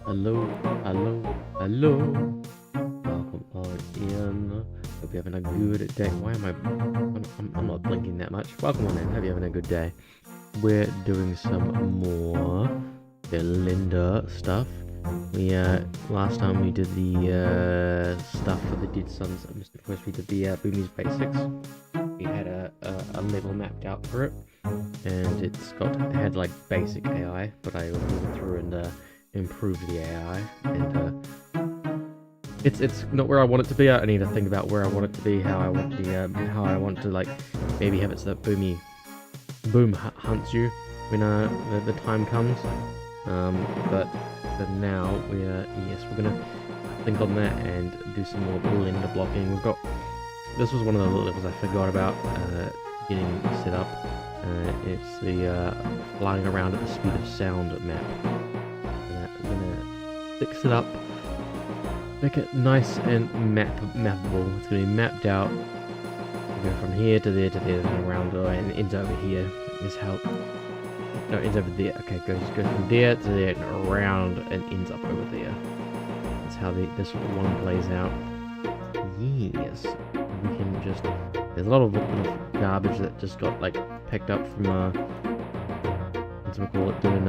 Hello, hello, hello. Welcome on in. Hope you're having a good day. Why am I'm not blinking that much. Welcome on in. Hope you're having a good day. We're doing some more Belinda stuff. We last time we did the stuff for the Deadsuns. First we did the Boomies Basics. We had a level mapped out for it, and it had like basic AI, but I went through and improve the AI, and it's not where I want it to be. I need to think about where I want it to be, how I want to like maybe have it so that boom hunts you when the time comes. But for now we're gonna think on that and do some more Belinda blocking. This was one of the levels I forgot about getting set up. It's the flying around at the speed of sound map. I'm gonna fix it up, make it nice and mappable. It's gonna be mapped out. Go from here to there to there and around, and it ends over here. Is how. No, it ends over there. Okay, goes from there to there and around and ends up over there. That's how this one plays out. Yes, we can just. There's a lot of garbage that just got like picked up from what's we call it, doing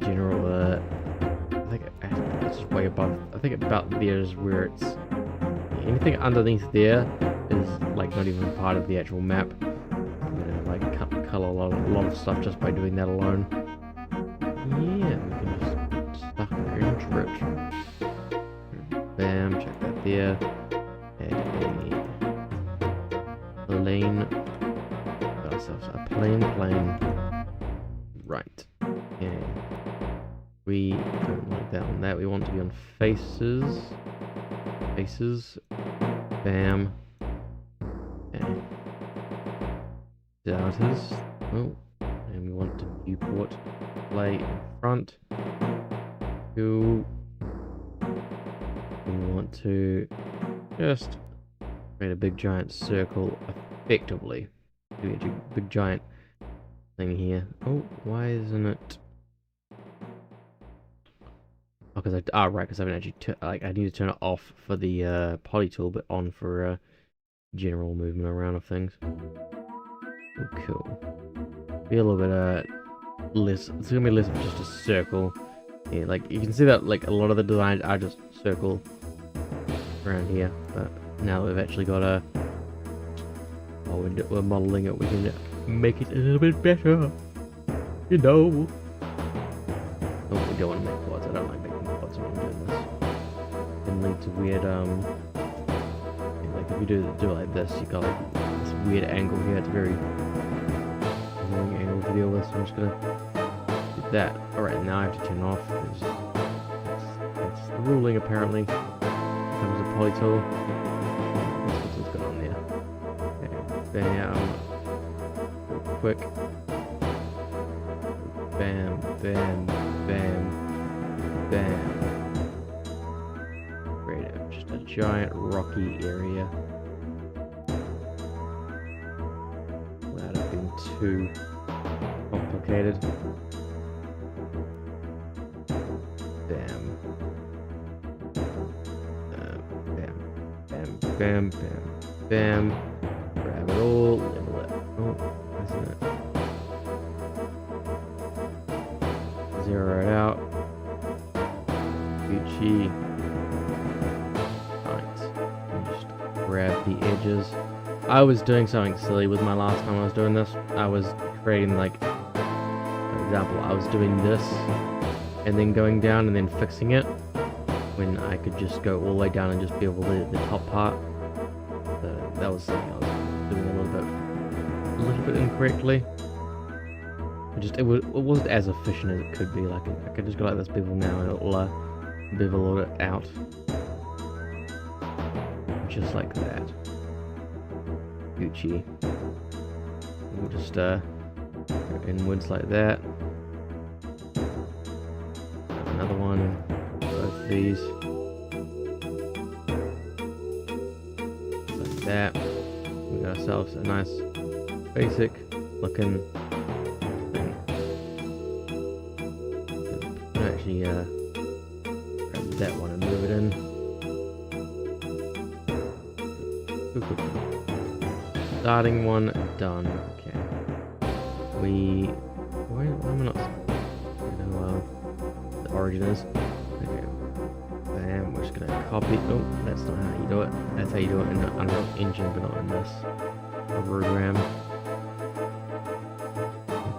general. I think it's just way above. I think about there is where it's anything underneath there is like not even part of the actual map. Like color a lot of stuff just by doing that alone. Yeah, we can just put stuff into it. Bam, check that there. Add a plane. Got ourselves a plane. Right. And we don't like that on that. We want to be on faces. Bam. Okay. Starters. Oh, and we want to viewport play in front. We want to just create a big giant circle effectively. Do a big giant thing here. Oh, why isn't it? Oh, because I haven't actually I need to turn it off for the poly tool, but on for general movement around of things. Oh, cool. Be a little bit less. It's gonna be less of just a circle. Yeah, like you can see that like a lot of the designs are just circle around here, but now that we've actually got we're modeling it, we can make it a little bit better. You know. Oh, we don't want to make quads. I don't like making quads when I'm doing this. It can lead to weird like if you do it like this, you got like this weird angle here. It's very annoying angle to deal with. So I'm just gonna do that. All right, now I have to turn off. It's the ruling apparently. Comes a poly tool. That's what's going on there. Okay, bam. Real quick. Bam, bam, bam, bam. Create just a giant rocky area. Without it being too complicated. Bam. Bam, bam, bam. Grab it all, level it. Oh, isn't it? Zero it out. Gucci. Right. Just grab the edges. I was doing something silly with my last time I was doing this. I was creating like, for example, I was doing this and then going down and then fixing it, when I could just go all the way down and just be able to the top part. So that was something I was doing a little bit incorrectly. It wasn't as efficient as it could be. Like I could just go like this bevel now and it'll bevel it out, just like that. Gucci. We'll just go inwards like that. Another one. Both these. Like that. We got ourselves a nice basic looking thing. actually grab that one and move it in. Starting one done. Okay. Why am I not? The origin is. Okay. Bam. We're just gonna copy. Oh, that's not how you do it. That's how you do it in the Unreal Engine, but not in this program.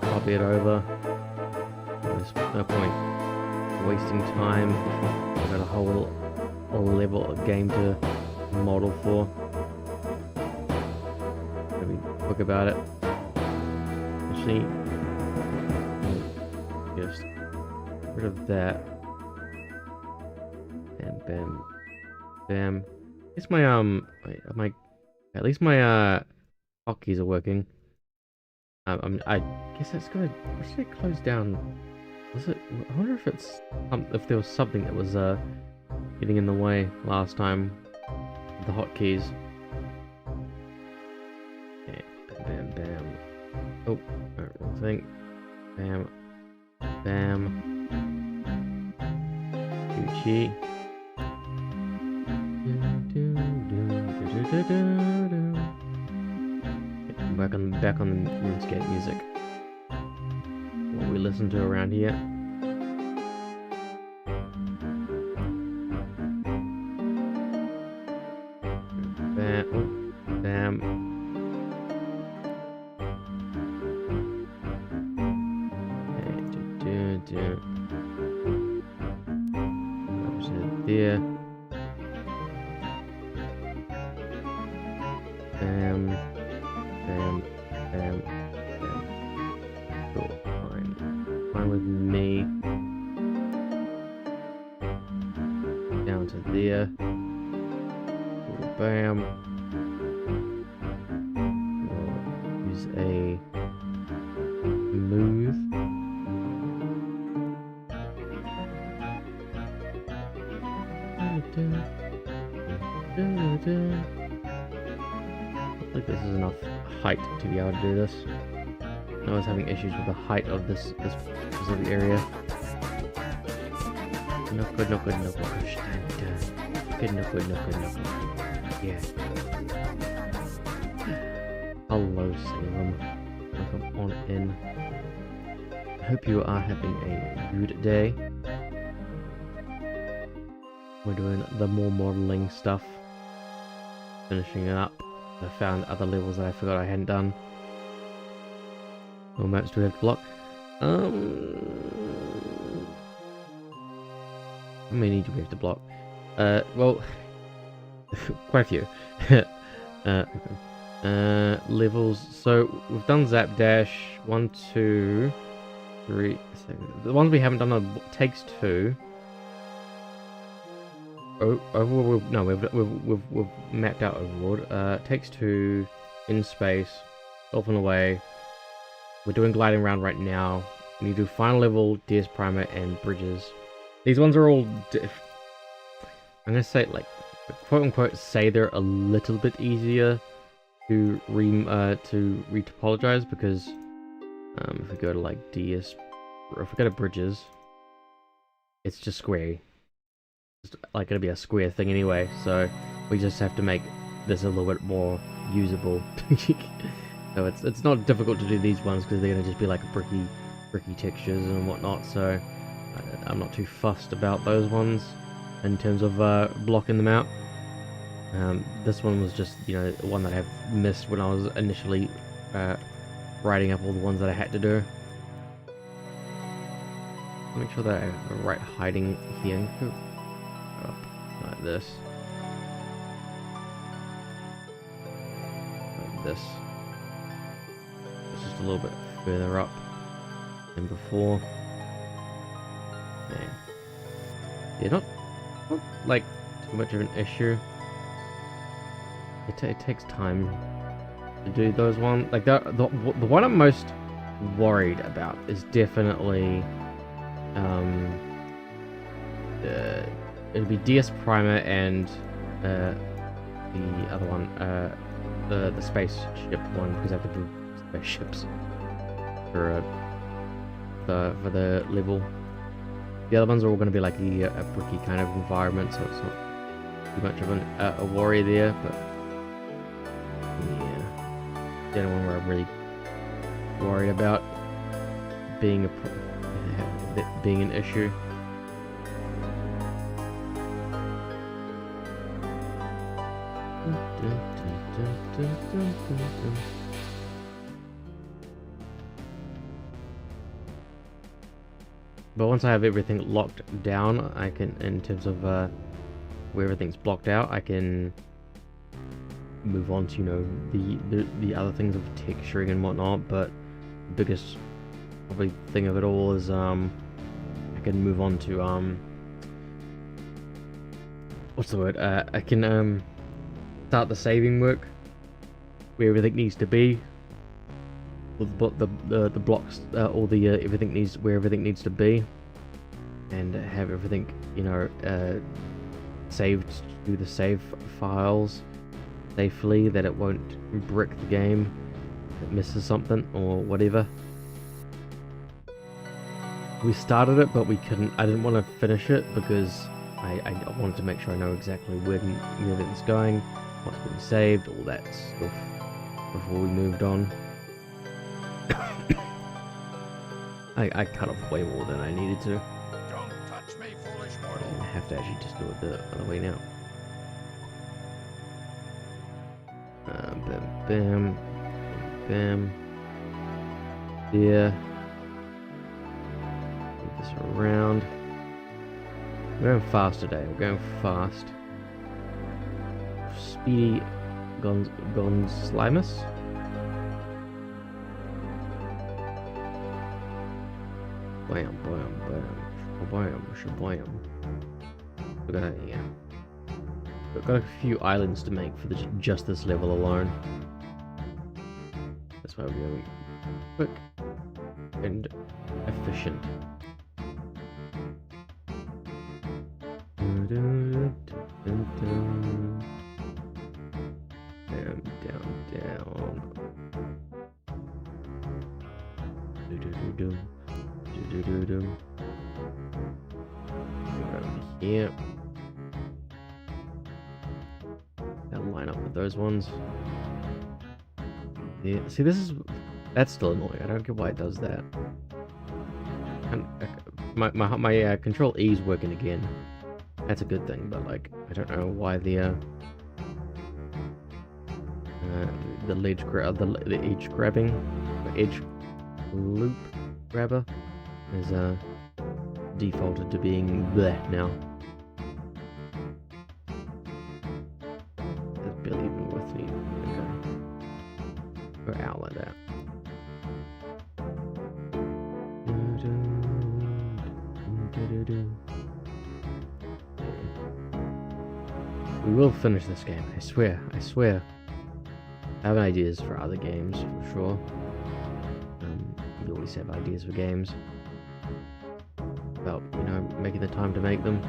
Copy it over. There's no point wasting time. I've got a whole level of game to model for. Gonna be quick about it. Actually, just get rid of that. And bam, bam. At least my hotkeys are working. I guess that's gonna. What should I close down? Was it? I wonder if it's if there was something that was getting in the way last time. The hotkeys. Okay, bam, bam, bam. Oh, wrong thing. Bam, bam. Gucci. Back on the RuneScape music. What we listen to around here. Bam, oh, bam. Okay, there. Bam, bam, bam, bam. Cool, fine. Fine with me. Down to there. Cool, bam. We'll use a move. I think this is enough height to be able to do this. I was having issues with the height of this specific area. No good, no good, no good. Good, no good, no good, no good. Yeah. Hello, Salem. Welcome on in. I hope you are having a good day. We're doing the more modeling stuff. Finishing it up. I found other levels that I forgot I hadn't done. What maps do we have to block? How many do we have to block? Well, quite a few. Levels. So we've done Zap Dash. 1, 2, 3. The ones we haven't done are takes 2. Overworld, no, we've mapped out Overworld. Takes 2, in space, off and away. We're doing gliding around right now. We need to do final level, DeadsunPrime, and bridges. These ones are all. I'm gonna say like, quote unquote, say they're a little bit easier to retopologize because if we go to like DS, or if we go to bridges, it's just square. Like gonna be a square thing anyway, so we just have to make this a little bit more usable. So it's not difficult to do these ones because they're gonna just be like bricky textures and whatnot. So I'm not too fussed about those ones in terms of blocking them out. This one was just one that I missed when I was initially writing up all the ones that I had to do. Make sure that I have the right hiding here. Up like this. Like this. It's just a little bit further up than before. Yeah, not like too much of an issue. It takes time to do those ones. Like the one I'm most worried about is definitely it'll be DeadsunPrime and the other one, the spaceship one, because I have to do spaceships for the level. The other ones are all going to be like a bricky kind of environment, so it's not too much of a worry there. But yeah, the only one where I'm really worried about being an issue. But once I have everything locked down, I can, in terms of where everything's blocked out, I can move on to, you know, the other things of texturing and whatnot. But the biggest probably thing of it all is I can move on to what's the word? I can start the saving work where everything needs to be. The blocks, all the everything needs where everything needs to be, and have everything, you know, saved to the save files safely, that it won't brick the game if it misses something or whatever. We started it, but we couldn't. I didn't want to finish it because I wanted to make sure I know exactly where everything's going, what's been saved, all that stuff before we moved on. I cut off way more than I needed to. Don't touch me, foolish mortal. I have to actually just do it the other way now. Bam, bam, bam. There. Move this around. We're going fast today. We're going fast. Speedy Gonzlimus. Bam, bam, bam, shabam, shabam. We're gonna, yeah. We've got a few islands to make for just this level alone. That's why we're going quick and efficient. Down, down, down. Around here. That'll line up with those ones. Yeah, see, that's still annoying. I don't get why it does that. And my control E is working again. That's a good thing, but like I don't know why the edge grabbing, the edge loop grabber is defaulted to being bleh now. That's barely even worth me. Okay. We're out like that. We will finish this game, I swear, I swear. I have ideas for other games, for sure. We always have ideas for games. About, you know, making the time to make them.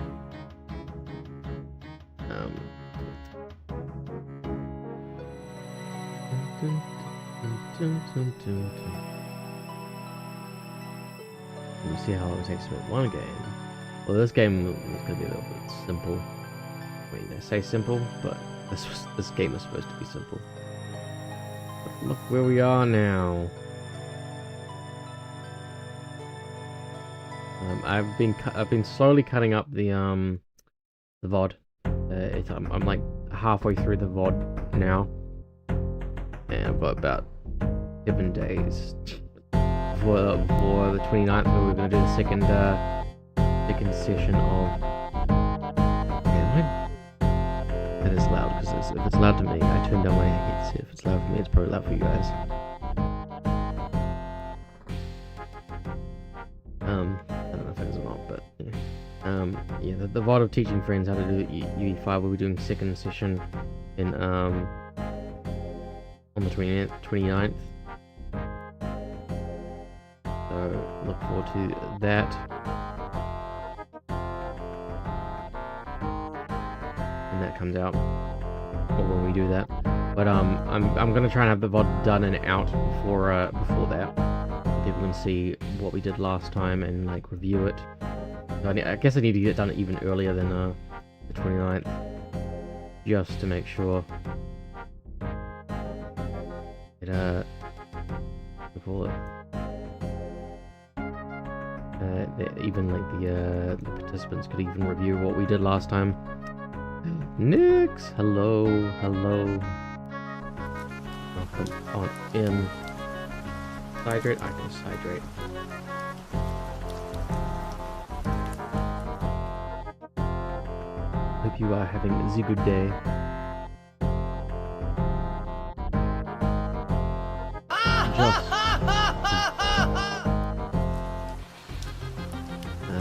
We'll see how long it takes to make one game. Well, this game is going to be a little bit simple. I mean, I say simple, but this game is supposed to be simple. But look where we are now. I've been slowly cutting up the VOD. I'm like halfway through the VOD now, and I've got about 7 days for the 29th, where we're gonna do the second session of. That is loud, because if it's loud to me, I turn down my headset. If it's loud for me, it's probably loud for you guys. I don't know if it is or not, but yeah, the VOD of teaching friends how to do UE5. We'll be doing second session in on the 29th. So look forward to that. That comes out, or when we do that. But I'm gonna try and have the VOD done and out before that. People can see what we did last time and like review it. I guess I need to get it done even earlier than the 29th, just to make sure it what do you call it? Even like the participants could even review what we did last time. Nix, hello. Welcome on in. Hydrate, I can hydrate. Hope you are having a good day.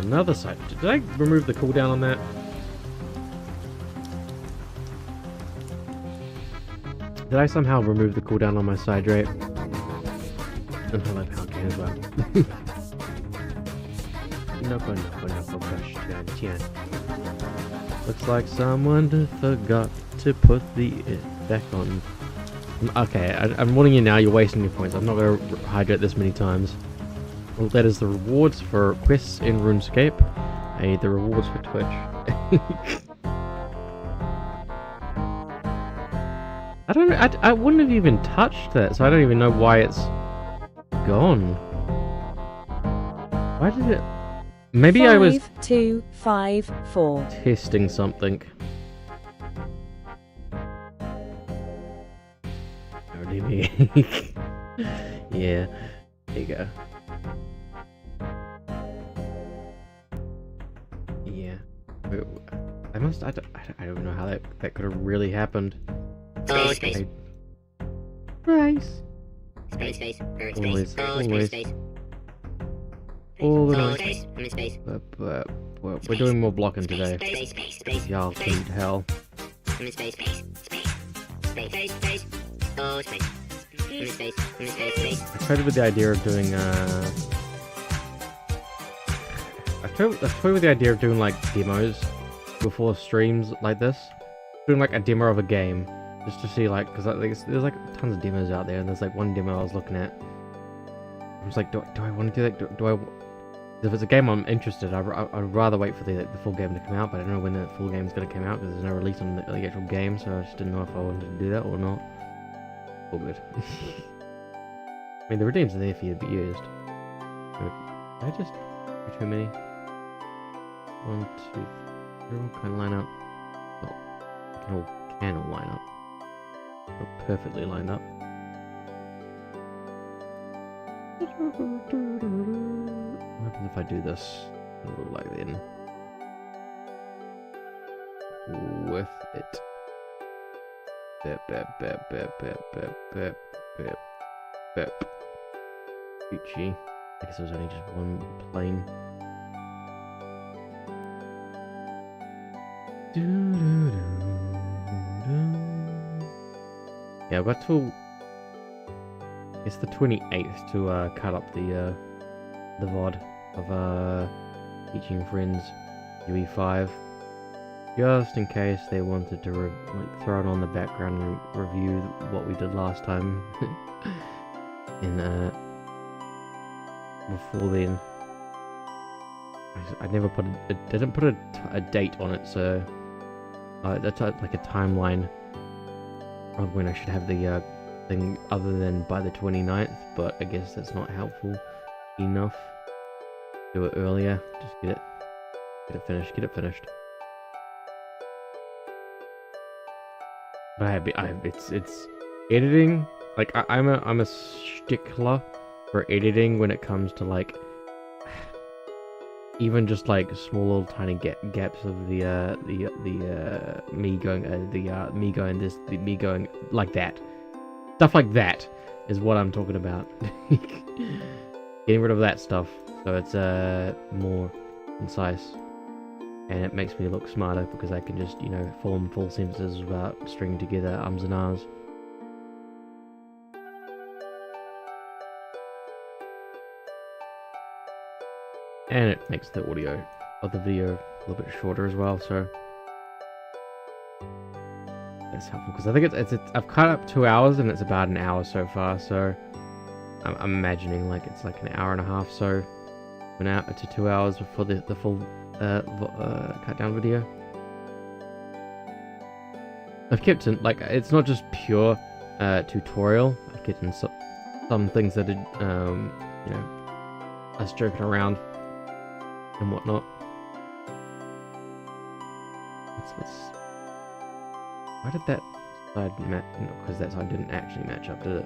Another side. Did I remove the cooldown on that? Did I somehow remove the cooldown on my side rate? And hello, Palcan as well. No question. Looks like someone forgot to put the back on. Okay, I'm warning you now, you're wasting your points. I'm not going to hydrate this many times. Well, that is the rewards for quests in RuneScape. The rewards for Twitch. I wouldn't have even touched that, so I don't even know why it's gone. Why did it... Maybe 5, I was 2, 5, 4. testing something. Yeah, there you go. Yeah. I don't know how that could have really happened. Space. Race. Space. Always. All All the the time. space. I'm in space. But we're doing more blocking today. Space. Y'all couldn't tell. I'm in space. Space. Oh, space. I'm in space. I tried with the idea of doing I tried with the idea of doing like demos before streams like this. Doing like a demo of a game. Just to see like, because there's like tons of demos out there, and there's like one demo I was looking at. I was like, do I want to do that? Do I? If it's a game I'm interested, I'd rather wait for the full game to come out, but I don't know when the full game is going to come out because there's no release on the actual game, so I just didn't know if I wanted to do that or not. All good. I mean, the redeems are there for you to be used. Did I just do too many? 1, 2, 3. All kind of line up. Well, can all line up. Not perfectly lined up. What happens if I do this? It'll look like then. With it. Bep. Gucci. I guess there's only just one plane. Yeah, I've got till it's the 28th to cut up the VOD of Teaching Friends UE5, just in case they wanted to like throw it on the background and review what we did last time. In before then, I never didn't put a date on it, so that's like a timeline of when I should have the thing other than by the 29th, but I guess that's not helpful enough. Do it earlier, just get it finished. But it's editing. Like I'm a stickler for editing when it comes to like even just like small little tiny gaps of the me going this, me going like that. Stuff like that is what I'm talking about. Getting rid of that stuff so it's more concise, and it makes me look smarter because I can just, you know, form full sentences without stringing together ums and ahs. And it makes the audio of the video a little bit shorter as well, so that's helpful because I think it's I've cut up 2 hours and it's about an hour so far, so I'm imagining like it's like an hour and a half, so an hour to 2 hours before the full cut down video. I've kept in, like, it's not just pure tutorial. I've kept in some things that are, you know, us joking around and whatnot. Why did that side match? No, because that side didn't actually match up, did it?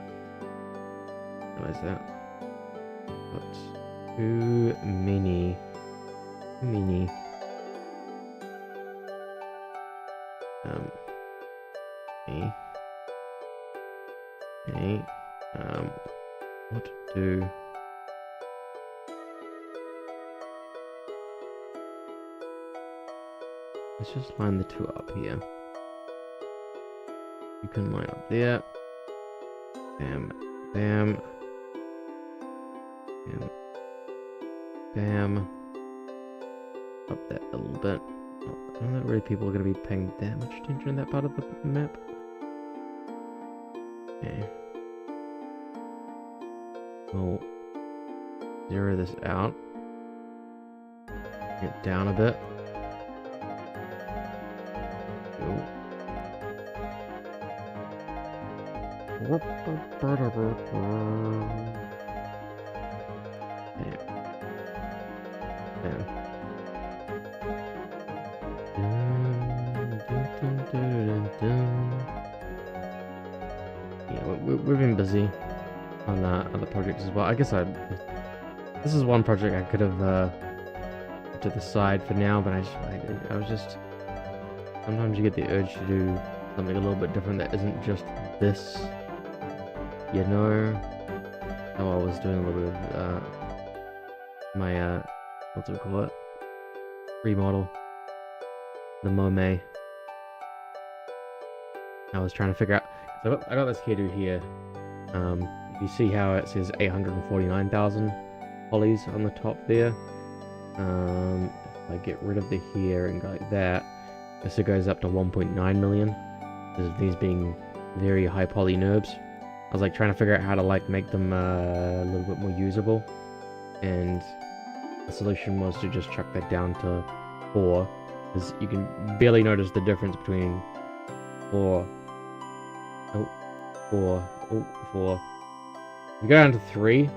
Realize that. But too many. Okay. Okay. What to do? Let's just line the two up here. You can line up there. Bam, bam, bam, bam. Up that a little bit. I don't know really people are going to be paying that much attention in that part of the map. Okay. We'll zero this out. Get down a bit. Go. Okay. Bam. Yeah, we've been busy on other projects as well. I guess this is one project I could have put to the side for now, but I was just sometimes you get the urge to do something a little bit different that isn't just this, you know. So I was doing a little bit of my what's it called? Remodel. The Mome. I was trying to figure out. So I got this hairdo here. You see how it says 849,000 polys on the top there. If I get rid of the hair and go like that, this goes up to 1.9 million. Because of these being very high poly NURBs. I was like trying to figure out how to like make them a little bit more usable, and the solution was to just chuck that down to 4. Because you can barely notice the difference between 4. Oh, 4. Oh, 4. If you go down to 3, it's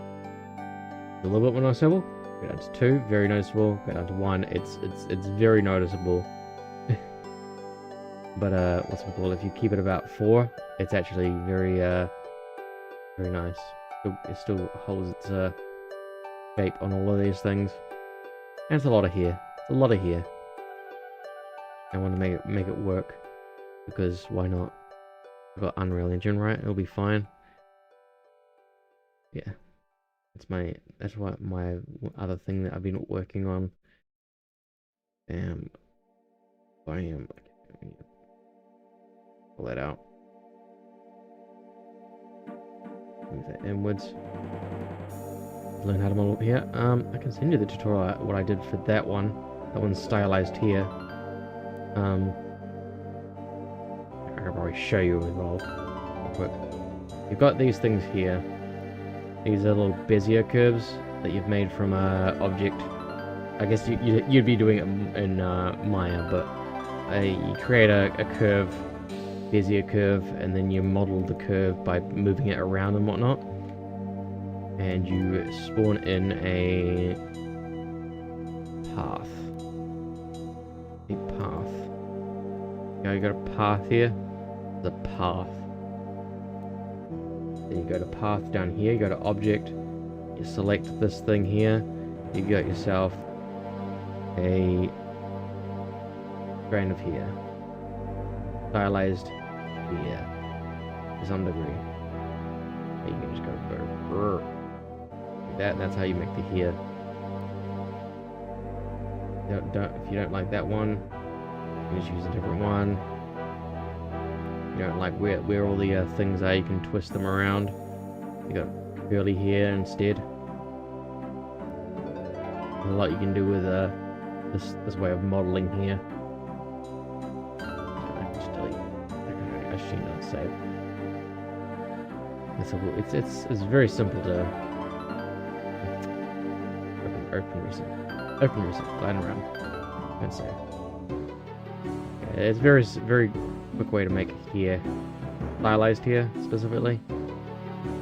a little bit more noticeable. Go down to 2, very noticeable. Go down to 1, it's very noticeable. But what's it called? If you keep it about 4, it's actually very very nice. It still holds its shape on all of these things. And it's a lot of hair. It's a lot of hair. I want to make it work, because why not? I've got Unreal Engine, right? It'll be fine. Yeah, that's what my other thing that I've been working on. Pull that out. Move that inwards. Learn how to model here. I can send you the tutorial what I did for that one. That one's stylized here. I can probably show you as well. Quick. You've got these things here. These are little Bezier curves that you've made from a object. I guess you'd be doing it in Maya, but you create a curve, Bezier curve, and then you model the curve by moving it around and whatnot. And you spawn in a path. You got a path here. The path. Then you go to path down here. You go to object. You select this thing here. You got yourself a grain of hair. Stylized here to some degree. And you can just go like that. That's how you make the hair. If you don't like that one, you just use a different one. You don't like where all the things are, you can twist them around. You got curly hair instead. There's a lot you can do with this way of modeling here. I can just delete. I should not save. It's very simple to open recent. Open recent. Line around. Let's say. It's very quick way to make hair stylized hair specifically.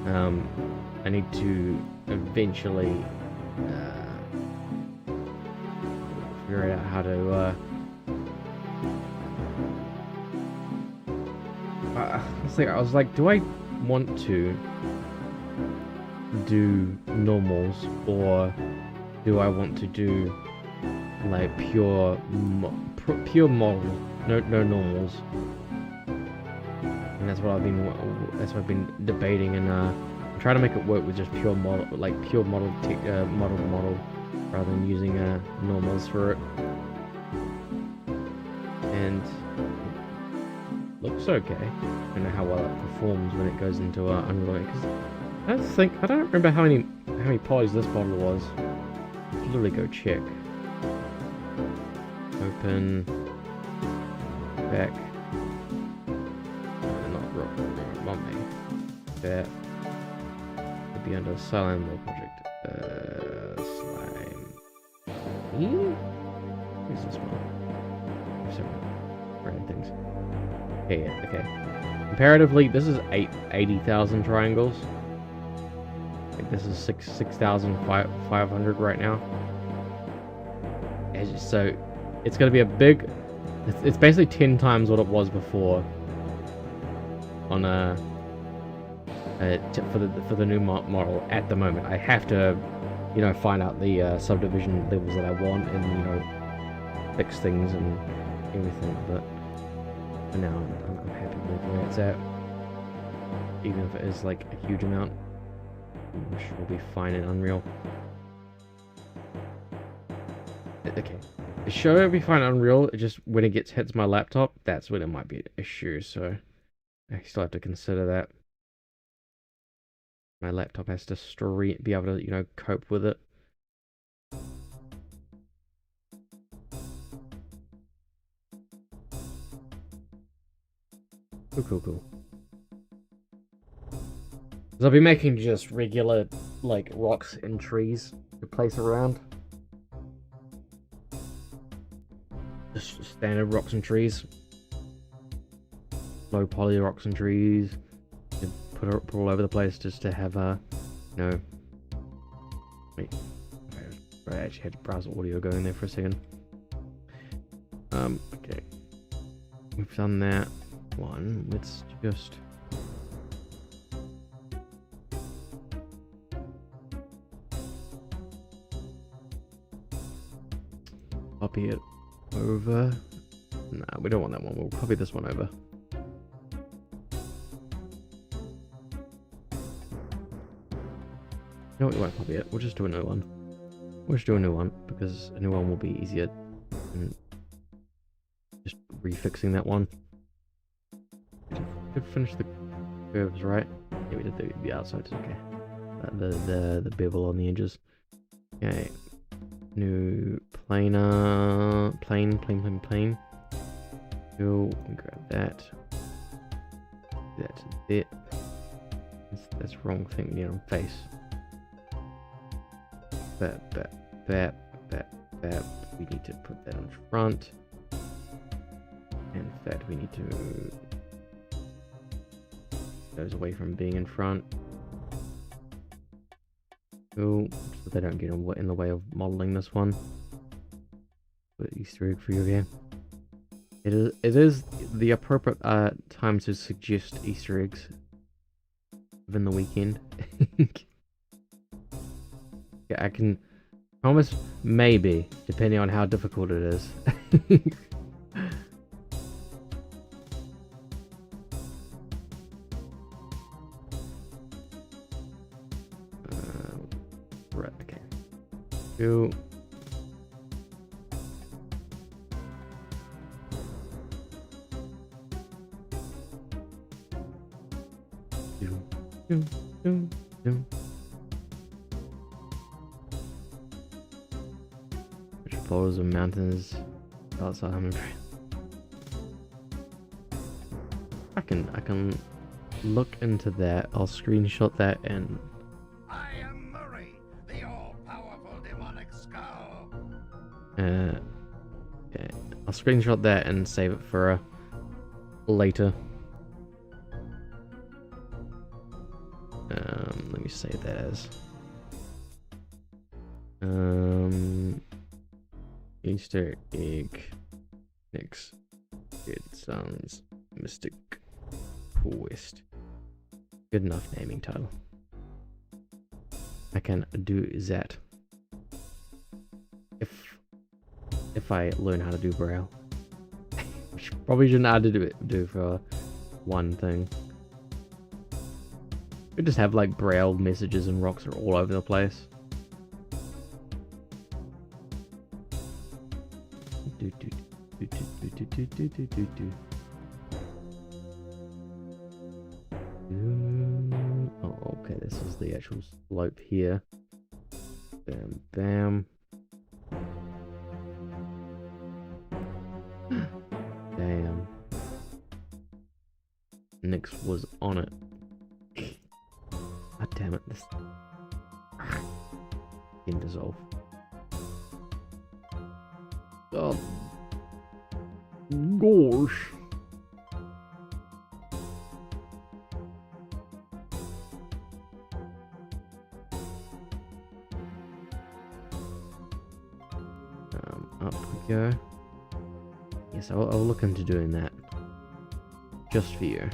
I need to eventually figure out how to I was like, do I want to do normals, or do I want to do like pure models, no normals? And that's what I've been debating, and trying to make it work with just pure model, like pure model model, rather than using normals for it. And looks okay. I don't know how well it performs when it goes into Unreal, because I don't remember how many polys this model was. Literally go check. Open. Back. Not me. That would be under Slime World Project. Slime. Where's this one? Some random things. Okay, yeah, okay. Comparatively, this is 80,000 triangles. Like this is 6,500 right now. So it's gonna be a big. It's basically 10 times what it was before. On for the new model at the moment. I have to, find out the subdivision levels that I want, and fix things and everything. But for now, I'm happy with where it's at. Even if it is like a huge amount, I'm sure we'll be fine in Unreal. Okay, sure it'll be fine in Unreal. It just when it hits my laptop, that's when it might be an issue. So I still have to consider that. My laptop has to be able to, cope with it. Cool. So I'll be making just regular, like, rocks and trees to place around. Just standard rocks and trees. Low poly rocks and trees. Put all over the place just to have wait. I actually had to browse audio going there for a second. Okay. We've done that one. Let's just copy it over. Nah, we don't want that one. We'll copy this one over. No, we won't copy it. We'll just do a new one. Because a new one will be easier than just refixing that one. Did finish the curves, right? Yeah, we did the outsides. Okay. The bevel on the edges. Okay. New planer, plane. Cool. Grab that. That's it. That's wrong thing. On face. That. We need to put that on front. And that we need to goes away from being in front. Cool. So they don't get in the way of modeling this one. Put Easter egg for you again. It is the appropriate time to suggest Easter eggs within the weekend. Yeah, I can promise maybe, depending on how difficult it is. Right, okay. Cool. Which floors and mountains outside Hummingbird. I can look into that. I'll screenshot that and I am Murray, the all-powerful demonic skull. okay. I'll screenshot that and save it for later. Let me save that as Easter egg next Deadsun's Mystic Quest. Good enough naming title. I can do that if I learn how to do Braille. Which probably shouldn't have to do for one thing. We just have like Braille messages and rocks are all over the place. Oh, okay, this is the actual slope here. Bam, bam. Damn. Nix was on it. God damn it, this can dissolve. Oh gosh. Up we go. Yes, I'll look into doing that. Just for you.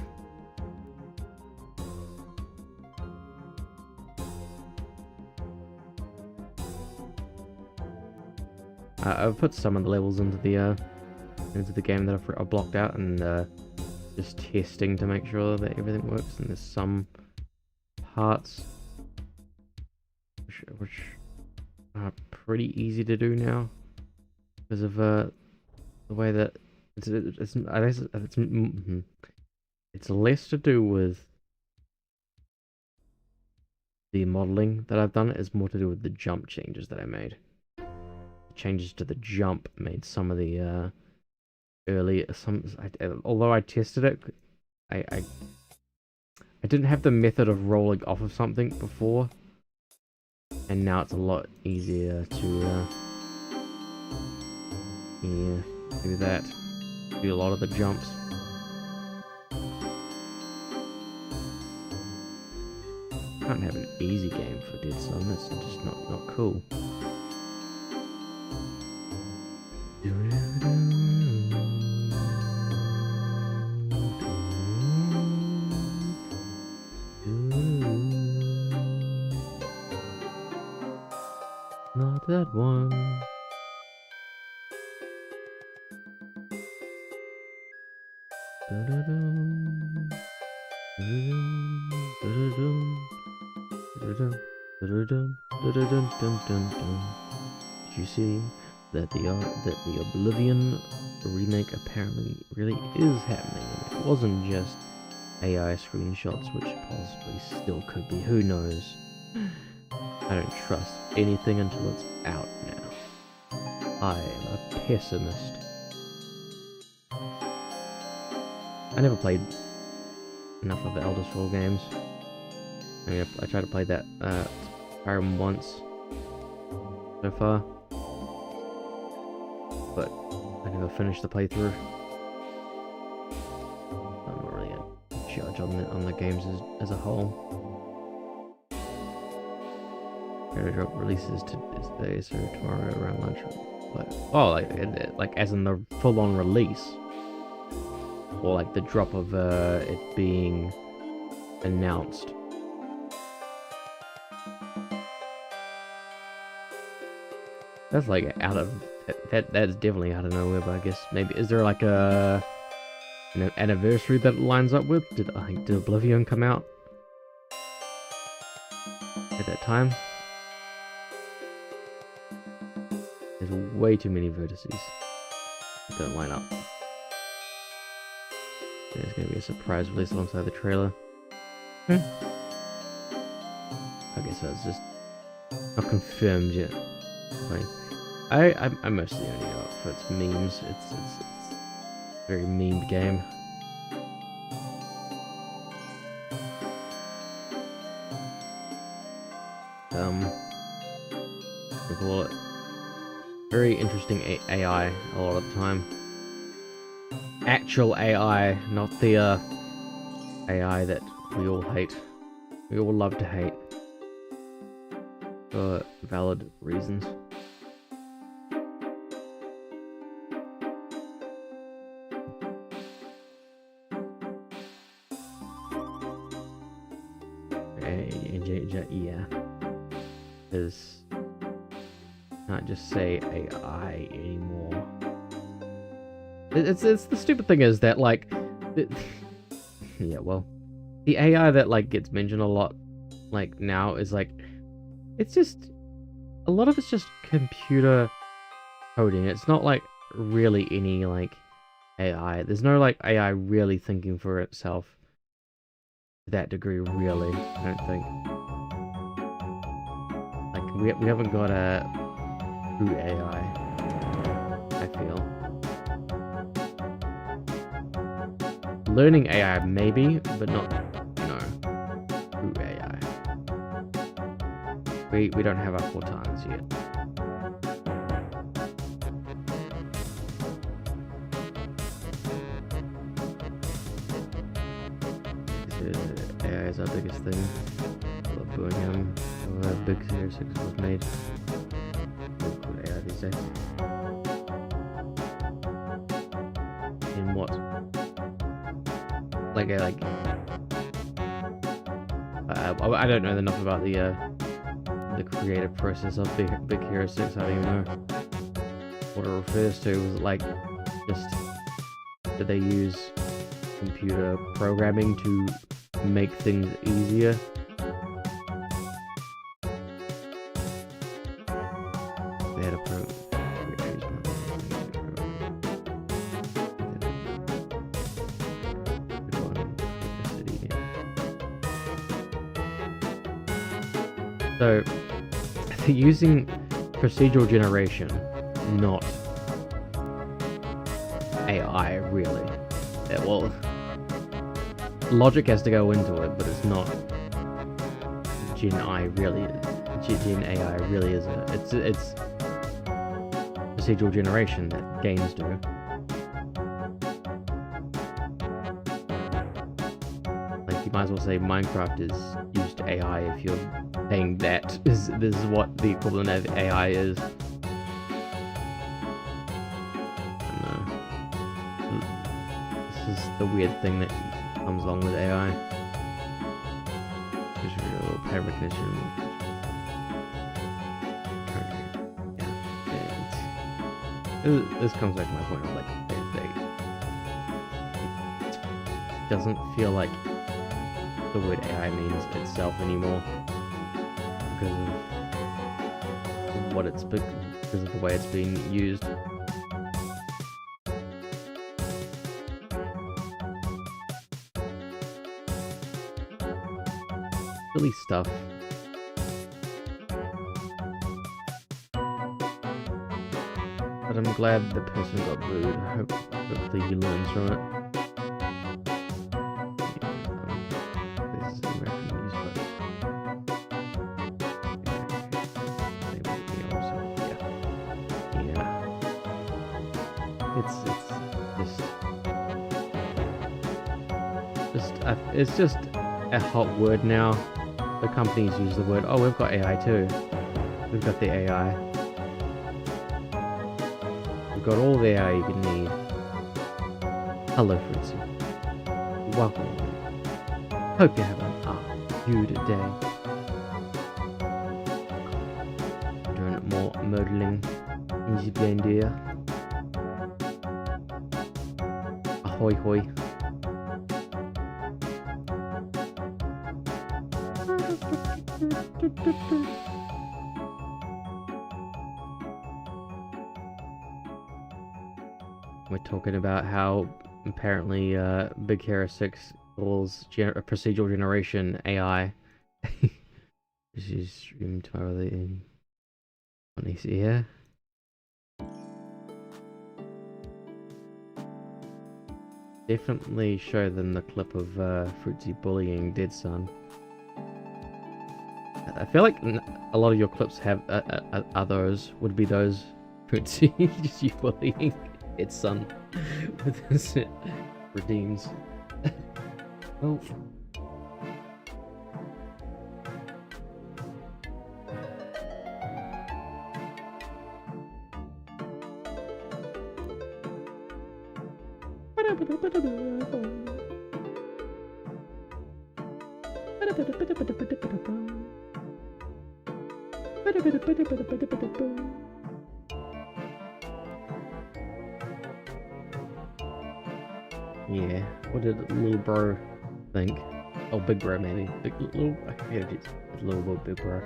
I've put some of the levels into the game that I've blocked out, and just testing to make sure that everything works. And there's some parts which are pretty easy to do now because of the way that it's less to do with the modeling that I've done. It's more to do with the jump changes that I made. Changes to the jump made some of the although I tested it, I didn't have the method of rolling off of something before, and now it's a lot easier to do that. Do a lot of the jumps. Can't have an easy game for Deadsun. That's just not cool. Not that one. Did you see that the Oblivion remake apparently really is happening, and it wasn't just AI screenshots, which possibly still could be, who knows. I don't trust anything until it's out now. I am a pessimist. I never played enough of the Elder Scrolls games. I tried to play that Skyrim once so far, but I never finished the playthrough. I'm not really a judge on the games as a whole. Airdrop releases today, so tomorrow around lunch. But like as in the full-on release, or like the drop of it being announced. That's like out of that's definitely out of nowhere. But I guess maybe is there like an anniversary that it lines up with? Did Oblivion come out at that time? There's way too many vertices that don't line up. There's gonna be a surprise release alongside the trailer. I guess that's just not confirmed yet. Like, I mostly only know it for its memes. It's a very memed game. We call it very interesting AI a lot of the time. actual AI, not the AI that we all hate. We all love to hate. For valid reasons. Yeah. Because can't just say AI anymore. It's the stupid thing is that like yeah, well, the AI that like gets mentioned a lot like now is like it's just a lot of it's just computer coding. It's not like really any like AI. There's no like AI really thinking for itself to that degree, really. I don't think. Like we haven't got a true AI. I feel. Learning AI maybe, but not true AI. We don't have our Cortans yet. AI is our biggest thing. Love booing him. Big Series 6 was made. Good AI these days. In what? I don't know enough about the creative process of Big Hero 6. I don't even know what it refers to. Was it like just did they use computer programming to make things easier? They had a So, using procedural generation, not AI, really. Yeah, well, logic has to go into it, but it's not Gen AI really. Gen AI really isn't. It's procedural generation that games do. Like you might as well say Minecraft is used to AI if you're saying that this is what the equivalent of AI is. This is the weird thing that comes along with AI. Visual pattern recognition. This comes back to my point of like it doesn't feel like the word AI means itself anymore because of what it's because of the way it's being used. Silly stuff. But I'm glad the person got booed. Hopefully he learns from it. This is American news, but yeah. It's just a hot word now. The companies use the word, oh, we've got AI too. We've got the AI. We've got all the AI you can need. Hello, Fritzy. Welcome. Hope you're having a good day. Doing more modeling. Easy blend here. Ahoy hoy. We're talking about how apparently Big Hero 6 calls procedural generation AI. She's streamed tomorrow in yeah. Definitely show them the clip of Fruitsy bullying Deadsun. I feel like a lot of your clips have would be those Fruitsy just you bullying Deadsun That's it. Redeems. Well. Yeah, what did little bro think? Oh, big bro maybe. Big little. I forget if it's little or big bro.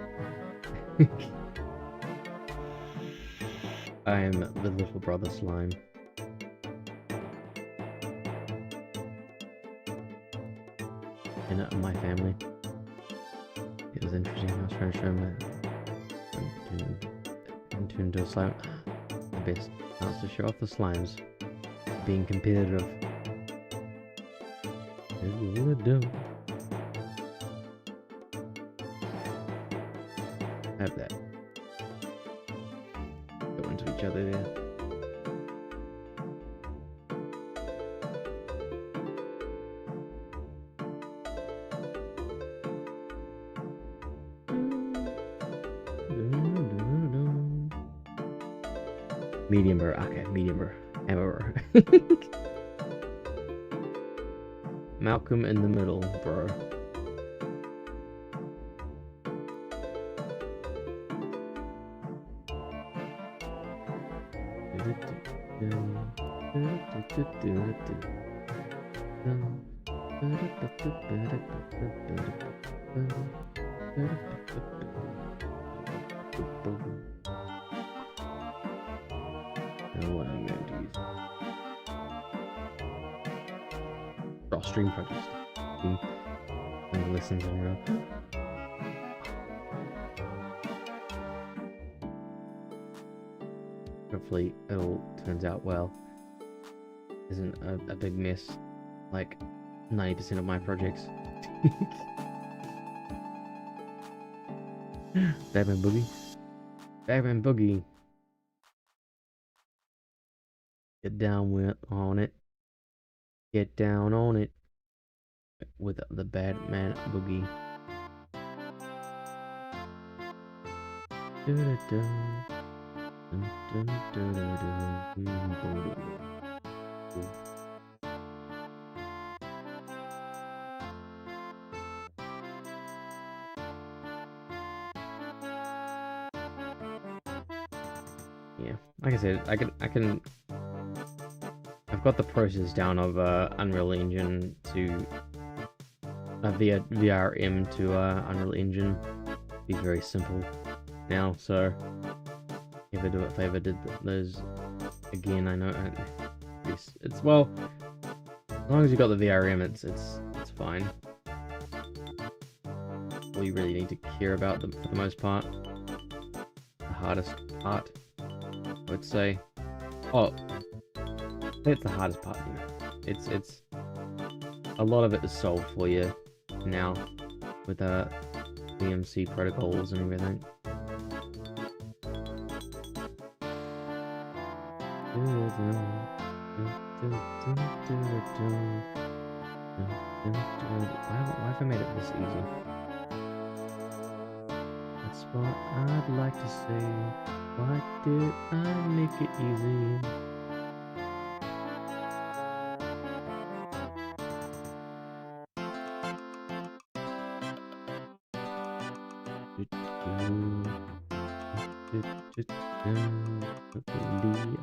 I am the little brother slime. In my family. It was interesting. I was trying to show him that into a slime. The best chance to show off the slimes. Being competitive. Have that. Go into each other there. Medium bro. Okay, medium bro. Hammer bro. Malcolm in the middle, bro. What I'm going to use. Draw stream projects. And listens in real. Hopefully it all turns out well. Isn't a big mess like 90% of my projects. Batman Boogie. Batman Boogie. Get down with on it. Get down on it. With the Batman Boogie. Yeah, like I said, I've got the process down of Unreal Engine to via VRM to Unreal Engine. Be very simple now, so if I do it, favor did those again, I know it's well, as long as you got the VRM, it's fine. All you really need to care about for the most part, the hardest part, I would say. Oh, it's the hardest part. Yeah. It's a lot of it is solved for you now with VMC protocols and everything. Why have I made it this easy? That's what I'd like to say. Why did I make it easy?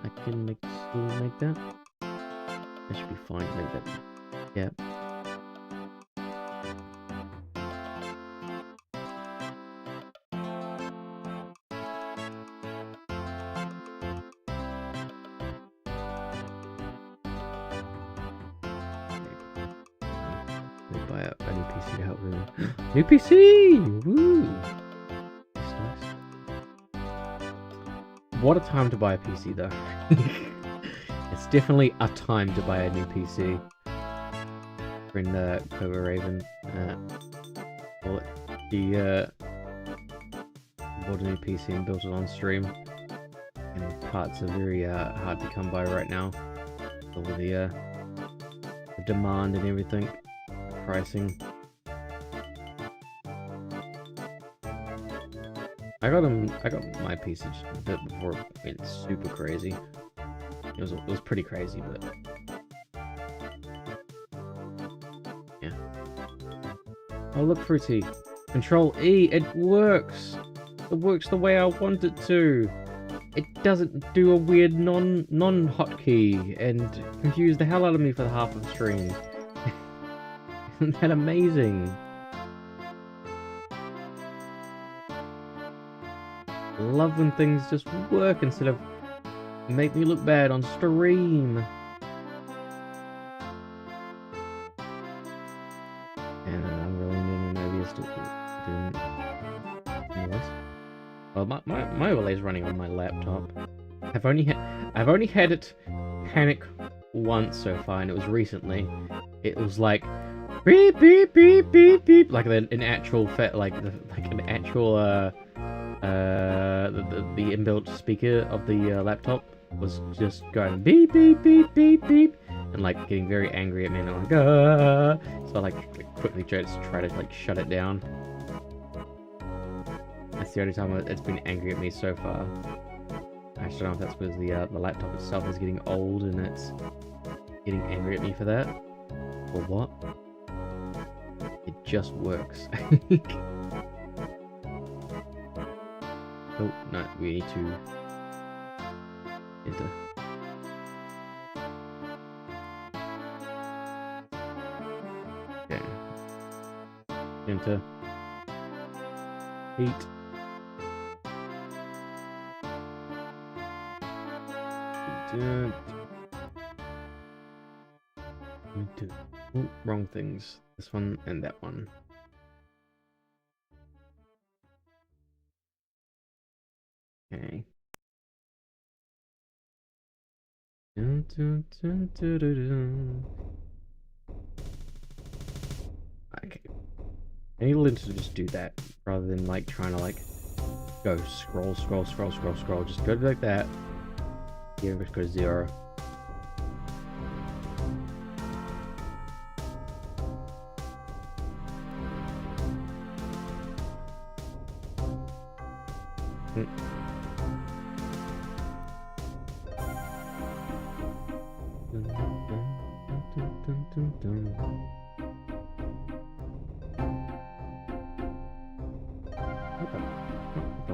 I can make still make that. That should be fine to make that. Yeah. Buy a new PC to help me. New PC! Woo! That's nice. What a time to buy a PC though. It's definitely a time to buy a new PC. Friend Cobra Raven bought a new PC and built it on stream. And parts are very hard to come by right now. Over the demand and everything, pricing. I got my PC just a bit before it went super crazy. It was pretty crazy, but yeah. Oh look, Fruity. Control E, it works. It works the way I want it to. It doesn't do a weird non-hotkey and confuse the hell out of me for the half of the stream. Isn't that amazing? Love when things just work instead of make me look bad on stream. And I'm really in OBS to do this. Well, my overlay is running on my laptop. I've only had it panic once so far, and it was recently. It was like beep beep beep beep beep, like an actual the inbuilt speaker of the laptop was just going beep beep beep beep beep and like getting very angry at me, and I'm like so I like quickly try to like shut it down. That's the only time it's been angry at me so far. I don't know if that's because the laptop itself is getting old and it's getting angry at me for that, or what. It just works. Oh, no, we need to enter. Okay. Enter. Heat. Oh, wrong things. This one and that one. Okay. Okay. I need Lynn to just do that rather than like trying to like go scroll. Just go like that. Here, just go to 0.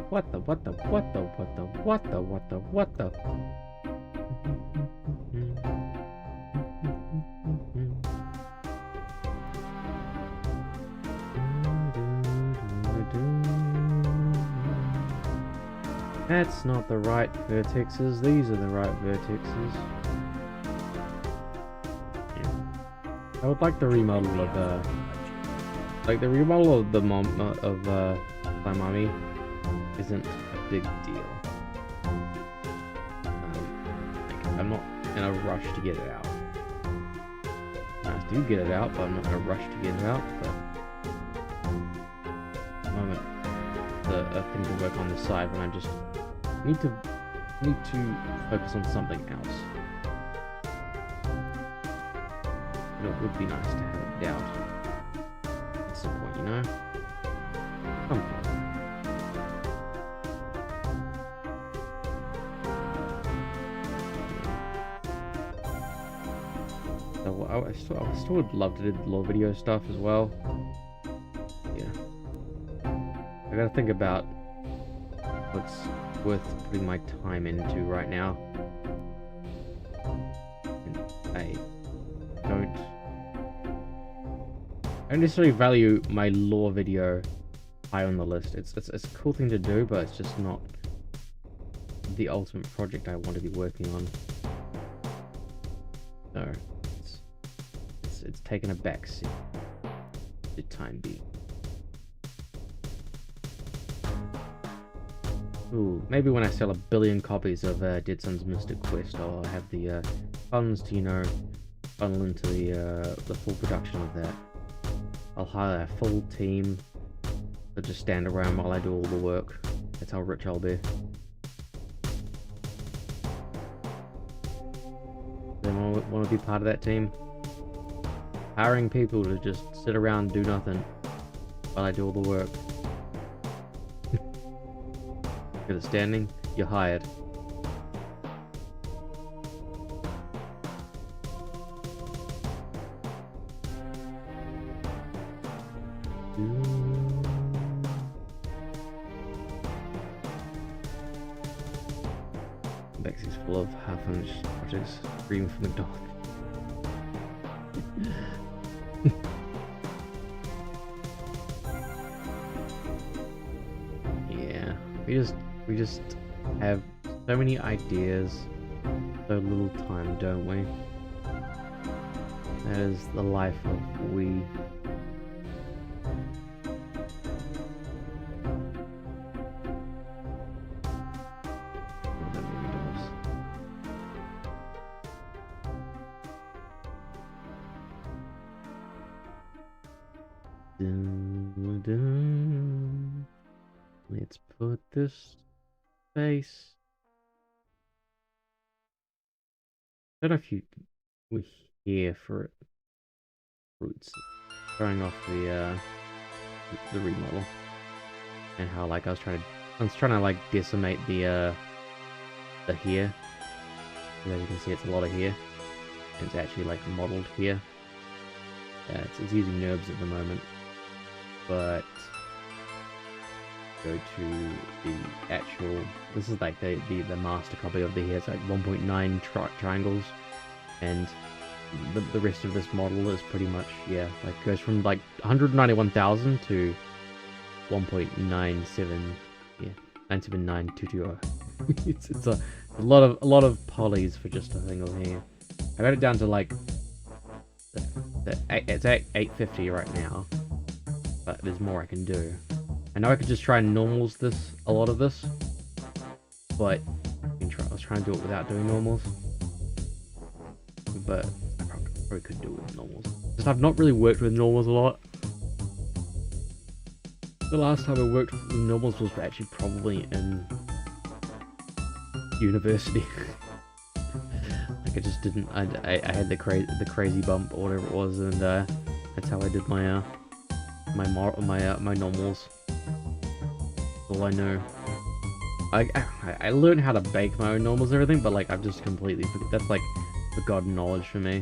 What the? That's not the right vertexes, these are the right vertexes. Yeah. I would like the remodel of like the remodel of the my mommy isn't a big deal. Like, I'm not in a rush to get it out. I do get it out, but I'm not in a rush to get it out. But at the moment, the thing to work on the side when I just need to focus on something else. But it would be nice to have it out at some point, you know? Come on. I still would love to do the lore video stuff as well. Yeah. I gotta think about what's worth putting my time into right now. And I don't necessarily value my lore video high on the list. It's a cool thing to do, but it's just not the ultimate project I want to be working on. So it's taken a backseat for the time being. Ooh, maybe when I sell 1 billion copies of Deadsun's Mystic Quest, I'll have the funds to, you know, funnel into the full production of that. I'll hire a full team to just stand around while I do all the work. That's how rich I'll be. They want to be part of that team. Hiring people to just sit around and do nothing while I do all the work. Good at standing, you're hired. Bexy's full of half-inch projects screaming from the dog. Yeah, we just have so many ideas, so little time, don't we? That is the life of we. Let's put this space. I don't know if you were here for it. Roots throwing off the remodel, and how like I was trying to like decimate the here. And as you can see, it's a lot of here. And it's actually like modeled here. Yeah, it's using NURBS at the moment, but go to the actual. This is like the master copy of the here. It's like 1.9 triangles, and the rest of this model is pretty much, yeah, like goes from like 191,000 to 1.97, yeah, 979,220. It's a lot of polys for just a thing over here. I got it down to like it's at 850 right now, but there's more I can do. I know I could just try and normals a lot of this, but I was trying to do it without doing normals, but I probably could do it with normals. Just I've not really worked with normals a lot. The last time I worked with normals was actually probably in university. Like I just didn't. I had the crazy bump or whatever it was, and that's how I did my my normals. All I know. I learned how to bake my own normals and everything, but like I've just completely that's like forgotten knowledge for me.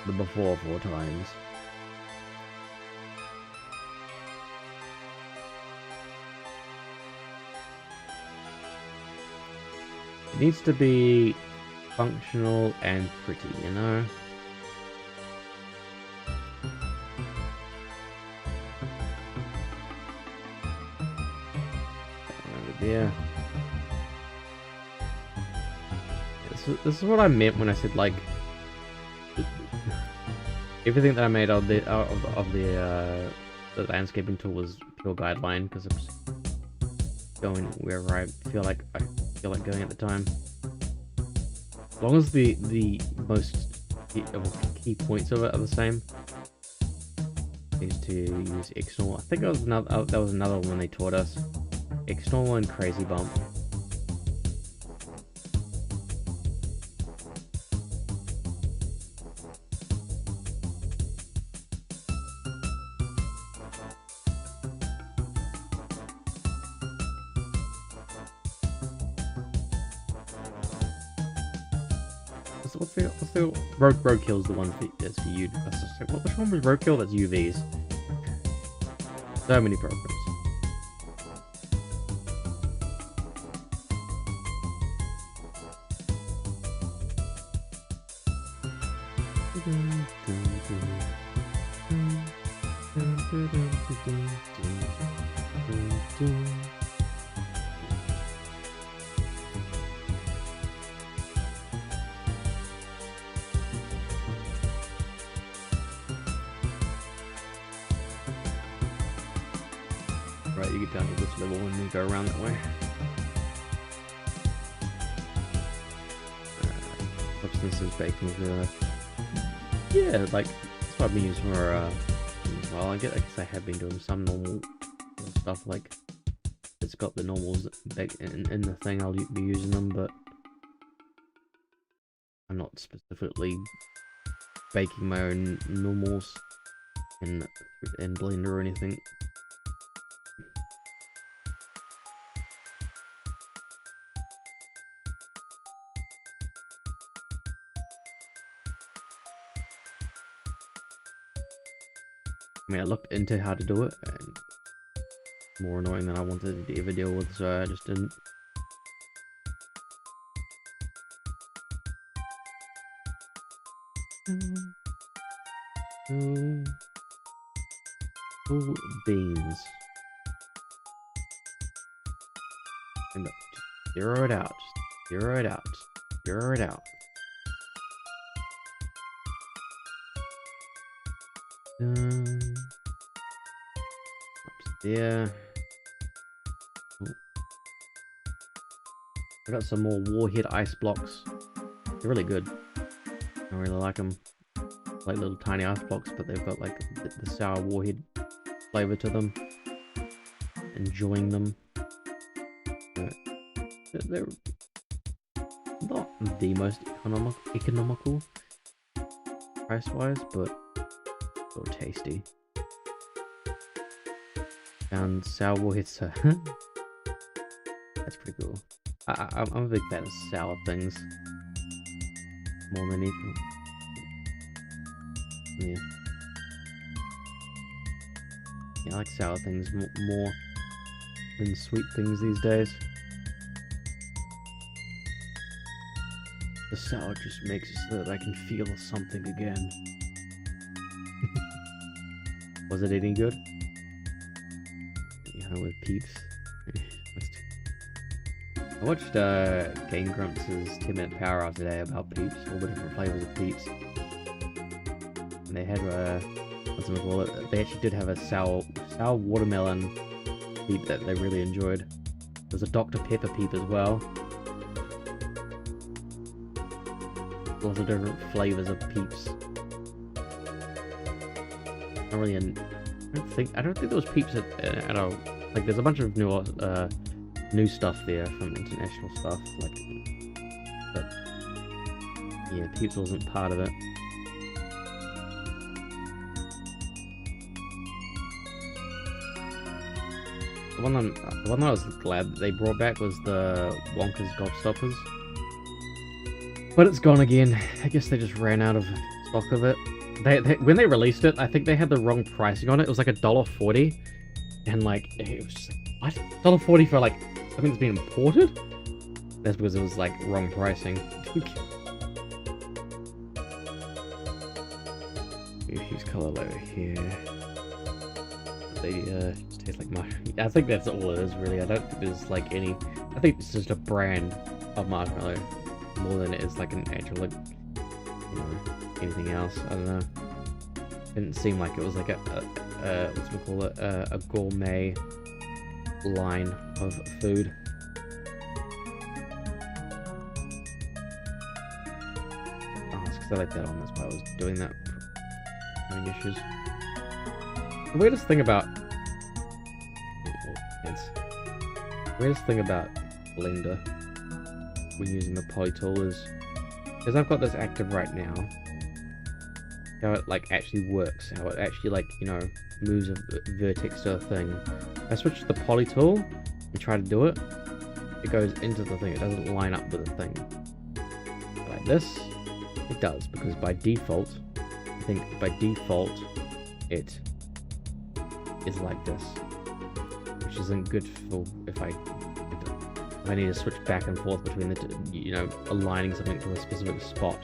The before 4 times. It needs to be functional and pretty, you know? Yeah. This is what I meant when I said like everything that I made of the landscaping tool was pure guideline because it was going wherever I feel like going at the time. As long as the most key points of it are the same. I used to use external. I think that was another one they taught us. External and crazy bump. What's the roadkill is the one that's for you. Which one was roadkill? That's UVs. So many programs. Right, you get down to this level and you go around that way. Substances baking for yeah, like that's what I've been using for well, I guess I have been doing some normal stuff, like it's got the normals back in the thing, I'll be using them, but I'm not specifically baking my own normals in Blender or anything. I mean, I looked into how to do it, and more annoying than I wanted to ever deal with, so I just didn't. Cool, cool beans. And just zero it out. Just zero it out. Just zero it out. Up to there. Ooh. I got some more warhead ice blocks. They're really good. I really like them. Like little tiny ice blocks, but they've got like the sour warhead flavor to them. Enjoying them. They're not the most economical price-wise, but still tasty. And sour warheads, so that's pretty cool. I'm a big fan of sour things. More than anything. Yeah. Yeah, I like sour things more than sweet things these days. The sour just makes it so that I can feel something again. Was it any good? Yeah, with Peeps. I watched Game Grumps' 10-minute power hour today about Peeps, all the different flavors of Peeps. And they had what's it called? They actually did have a sour watermelon Peep that they really enjoyed. There's a Dr. Pepper Peep as well. Lots of different flavors of Peeps. I don't think there was Peeps at all. Like, there's a bunch of new stuff there from international stuff. Like, but yeah, Peeps wasn't part of it. The one that I was glad that they brought back was the Wonka's Gobstoppers. But it's gone again. I guess they just ran out of stock of it. When they released it, I think they had the wrong pricing on it. It was like $1.40, and like it was just like, what? $1.40 for like something that's been imported? That's because it was like wrong pricing. Use color over here. They just taste like mushroom. I think that's all it is really. I don't think there's like any. I think it's just a brand of marshmallow more than it is like an actual, like, you know, anything else. I don't know. Didn't seem like it was like a what's we call it, a gourmet line of food. Oh, it's because I like that on. That's why I was doing that. Having issues. The weirdest thing about Blender when using the poly tool is, because I've got this active right now, how it like actually works, how it actually, like, you know, moves a vertex to a thing. I switch to the poly tool and try to do it, it goes into the thing, it doesn't line up with the thing. Like this, it does, because by default, I think by default, it is like this, which isn't good for if I need to switch back and forth between the two, you know, aligning something to a specific spot.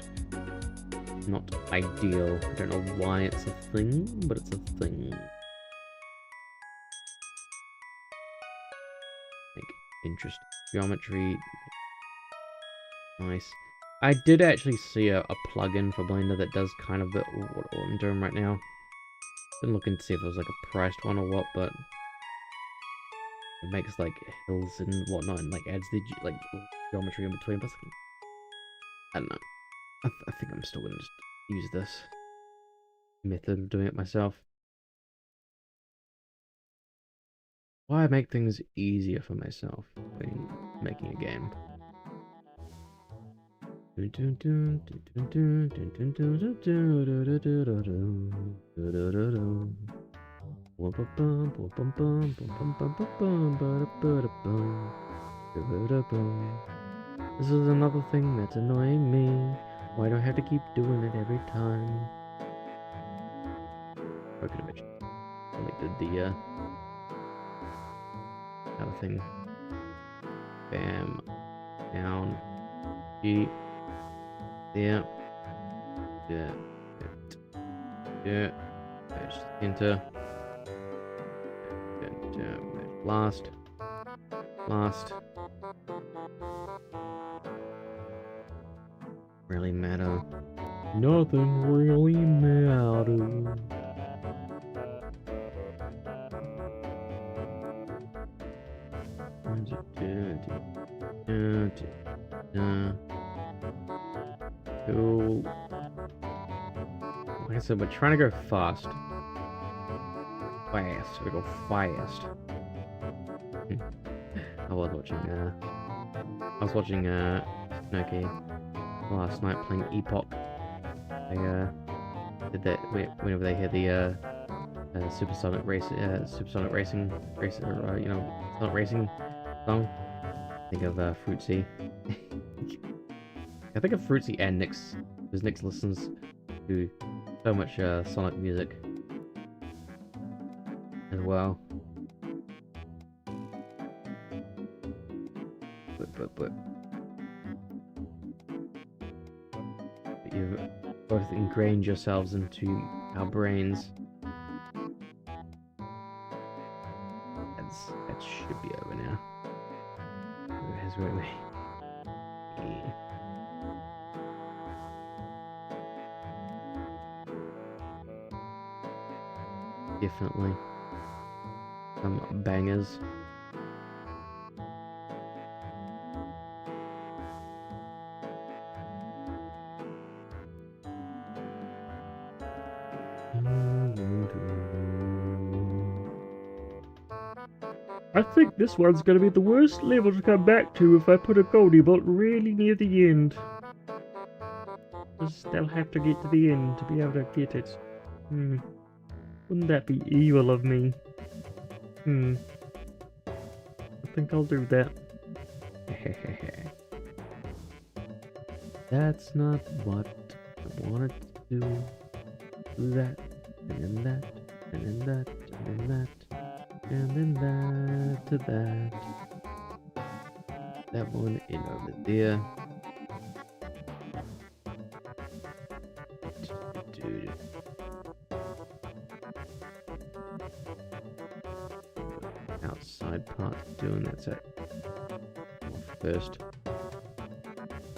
Not ideal. I don't know why it's a thing, but it's a thing. Make interesting geometry. Nice. I did actually see a plugin for Blender that does kind of what I'm doing right now. Didn't look and see if it was like a priced one or what, but it makes like hills and whatnot, and like adds the like geometry in between. But I don't know. I think I'm still gonna just use this method of doing it myself. Why make things easier for myself when making a game? This is another thing that's annoying me. Why do I have to keep doing it every time? Broken of it. I did the other thing. Bam. Down. G. There. Yeah. Yeah. Enter. Last. Really matter. Nothing really matters. Cool. Like I said, we're trying to go fast. We go fast. I was watching Snooki last night playing Epoch. They did that whenever they hear the supersonic racing sonic racing song. Think of Fruitsy. I think of Fruitsy and Nyx, because Nyx listens to so much Sonic music as well. But you've both ingrained yourselves into our brains. That should be over now. Where's we? Yeah. Definitely some bangers. I think this one's gonna be the worst level to come back to if I put a Goldie bolt really near the end. They'll have to get to the end to be able to get it. Wouldn't that be evil of me? I think I'll do that. That's not what I wanted to do. Do that, and then that, and then that, and then that. And then that to that. That one in over there. Dude. Outside part doing that's it. First.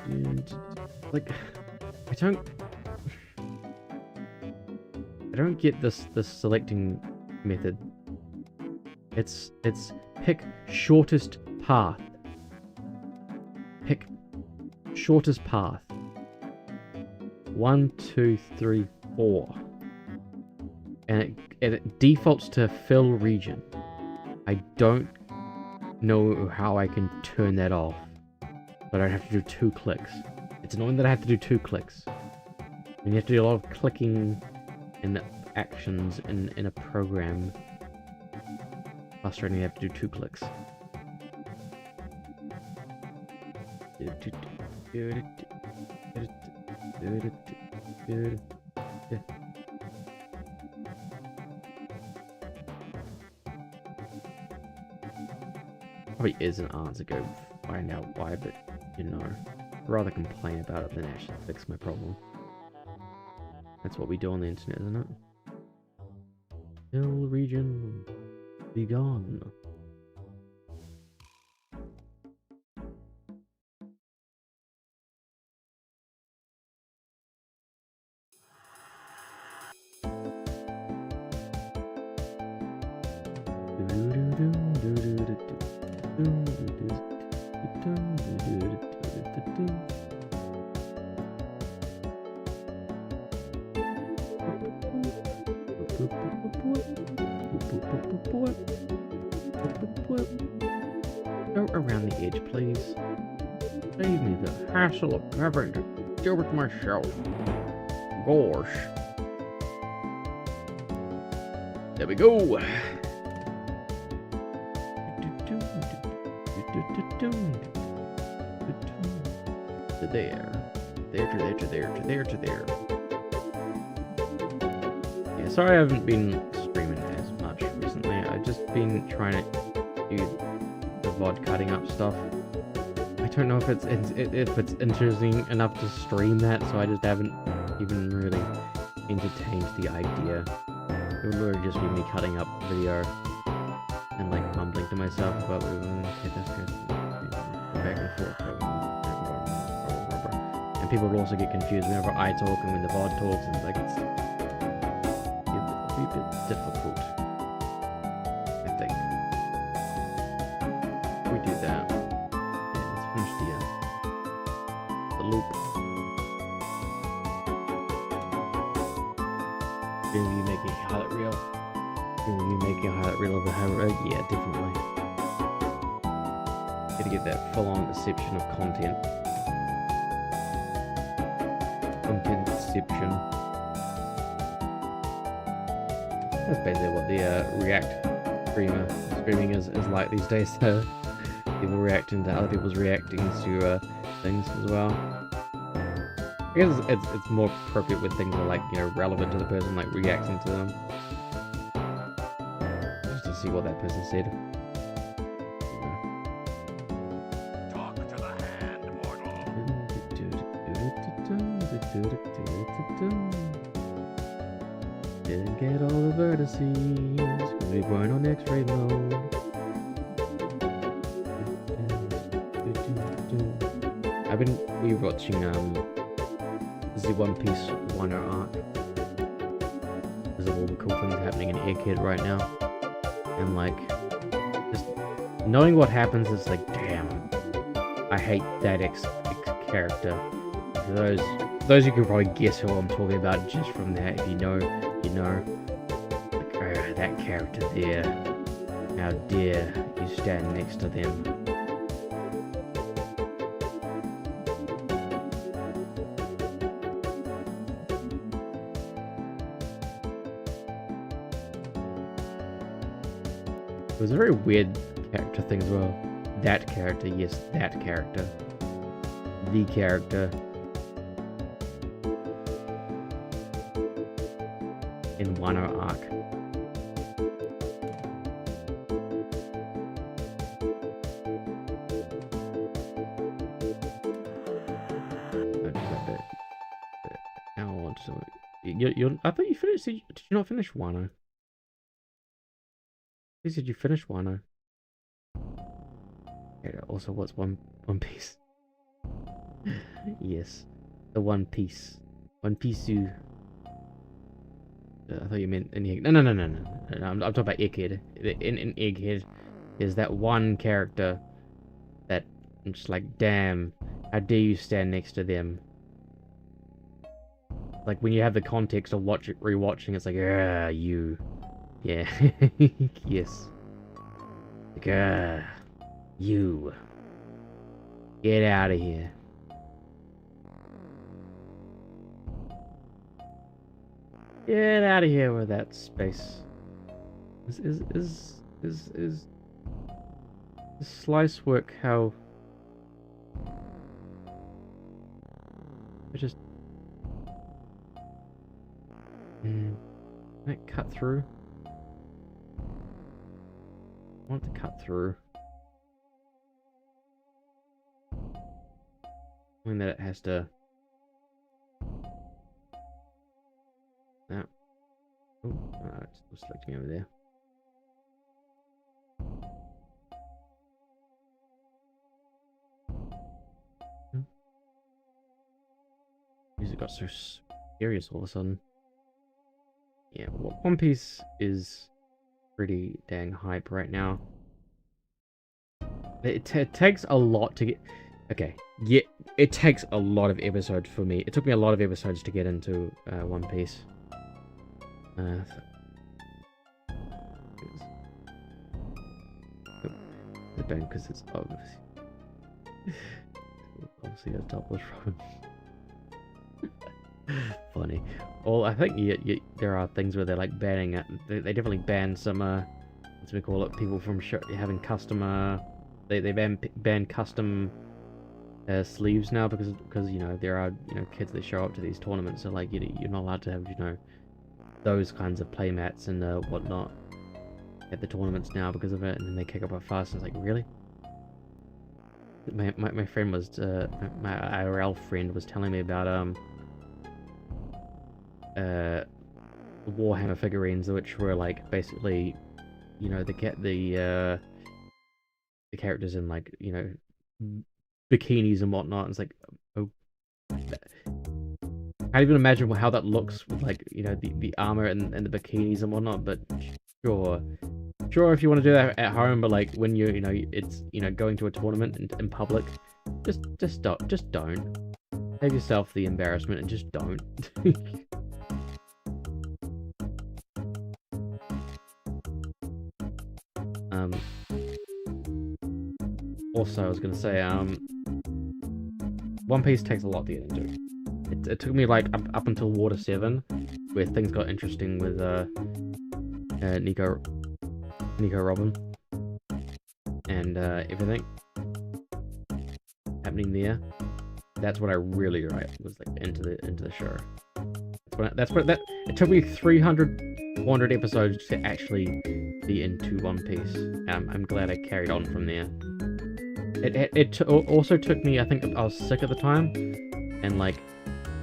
Dude. Like I don't get this selecting method. It's pick shortest path. Pick shortest path. 1, 2, 3, 4. And it defaults to fill region. I don't know how I can turn that off. But I have to do 2 clicks. It's annoying that I have to do 2 clicks. And you have to do a lot of clicking and actions in a program. Frustrating, you have to do 2 clicks. Probably is an answer, go find out why, but you know, I'd rather complain about it than actually fix my problem. That's what we do on the internet, isn't it? Hill region be gone. Go around the edge, please. Save me the hassle of having to deal with myself. Gosh. There we go. To there. There, to there, to there, to there, to there. Yeah, sorry I haven't been streaming as much recently. I've just been trying to do the VOD cutting up stuff. I don't know if it's interesting enough to stream that, so I just haven't even really entertained the idea. It would literally just be me cutting up video and like mumbling to myself about okay, that's good. Back and forth. And people will also get confused whenever I talk and when the VOD talks, and like it's a bit difficult. I think. We do that. Yeah, let's finish the loop. Are you making a highlight reel? Are you making a highlight reel of the highlight reel? Yeah, definitely. Gotta get that full-on deception of content. Content deception. That's basically what the React streaming is like these days. So people reacting to other people's reacting to things as well. I guess it's more appropriate when things are like, you know, relevant to the person, like reacting to them. Just to see what that person said. Talk to the hand, mortal. Didn't get all the vertices, cause we weren't on X-ray mode. I've been rewatching the One Piece Wano arc because of all the cool things happening in Egghead right now, and like just knowing what happens is like, damn, I hate that X character. For those you can probably guess who I'm talking about just from that. If you know, you know. Like, oh, that character there. How dare you stand next to them? It was a very weird character thing as well. That character, yes, that character. The character. In Wano arc. I thought you finished. Did you not finish Wano? Did you finish Wano? Okay, also, what's One Piece? Yes, the One Piece. One Piece. I thought you meant in Egghead. No. I'm talking about Egghead. In Egghead, is that one character that I'm just like, damn, how dare you stand next to them? Like when you have the context of rewatching, it's like, ah, you, yeah, yes, like, ah, you, get out of here. Get out of here with that space. Is slice work how I just can I cut through? I want to cut through. Knowing that it has to. No. Oh, it's still selecting over there. Music got so serious all of a sudden. Yeah, well, One Piece is pretty dang hype right now. It takes a lot to get. Okay, yeah, it takes a lot of episodes for me. It took me a lot of episodes to get into One Piece. Because it's obvious. Obviously, a topless Robin. Funny. Well, I think there are things where they're like banning it. They definitely ban some what do we call it? People from having custom they ban custom sleeves now because you know there are kids that show up to these tournaments, so like you're not allowed to have those kinds of playmats and whatnot at the tournaments now because of it, and then they kick up a fuss. And it's like, really? My friend was my IRL friend was telling me about Warhammer figurines, which were like basically the characters in like bikinis and whatnot. And it's like, oh, I can't even imagine how that looks with like the armor and the bikinis and whatnot. But sure if you want to do that at home, but like when it's going to a tournament in public, just don't save yourself the embarrassment and just don't. Also, I was gonna say, One Piece takes a lot to get into. It took me like up until Water 7, where things got interesting with Nico Robin and everything happening there. That's what I really was like into the show. It took me 400 episodes to actually be into One Piece. I'm glad I carried on from there. It also took me, I think I was sick at the time, and like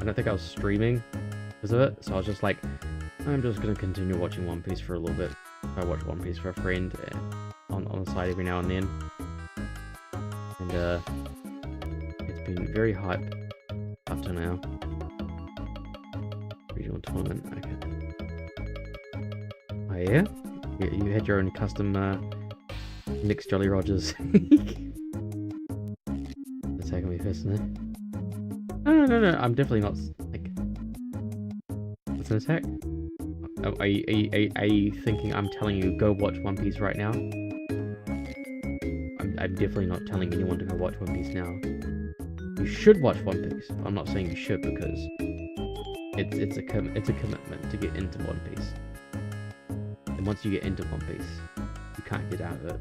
I don't think I was streaming because of it, so I was just like, I'm just gonna continue watching One Piece for a little bit. I watch One Piece for a friend on the side every now and then, and it's been very hyped up to now. Regional tournament, okay. Oh yeah? You had your own custom Nick's Jolly Rogers. Attacking me personally. No, I'm definitely not like. What's an attack? Are you thinking I'm telling you go watch One Piece right now? I'm definitely not telling anyone to go watch One Piece now. You should watch One Piece. I'm not saying you should because it's a commitment to get into One Piece. And once you get into One Piece, you can't get out of it.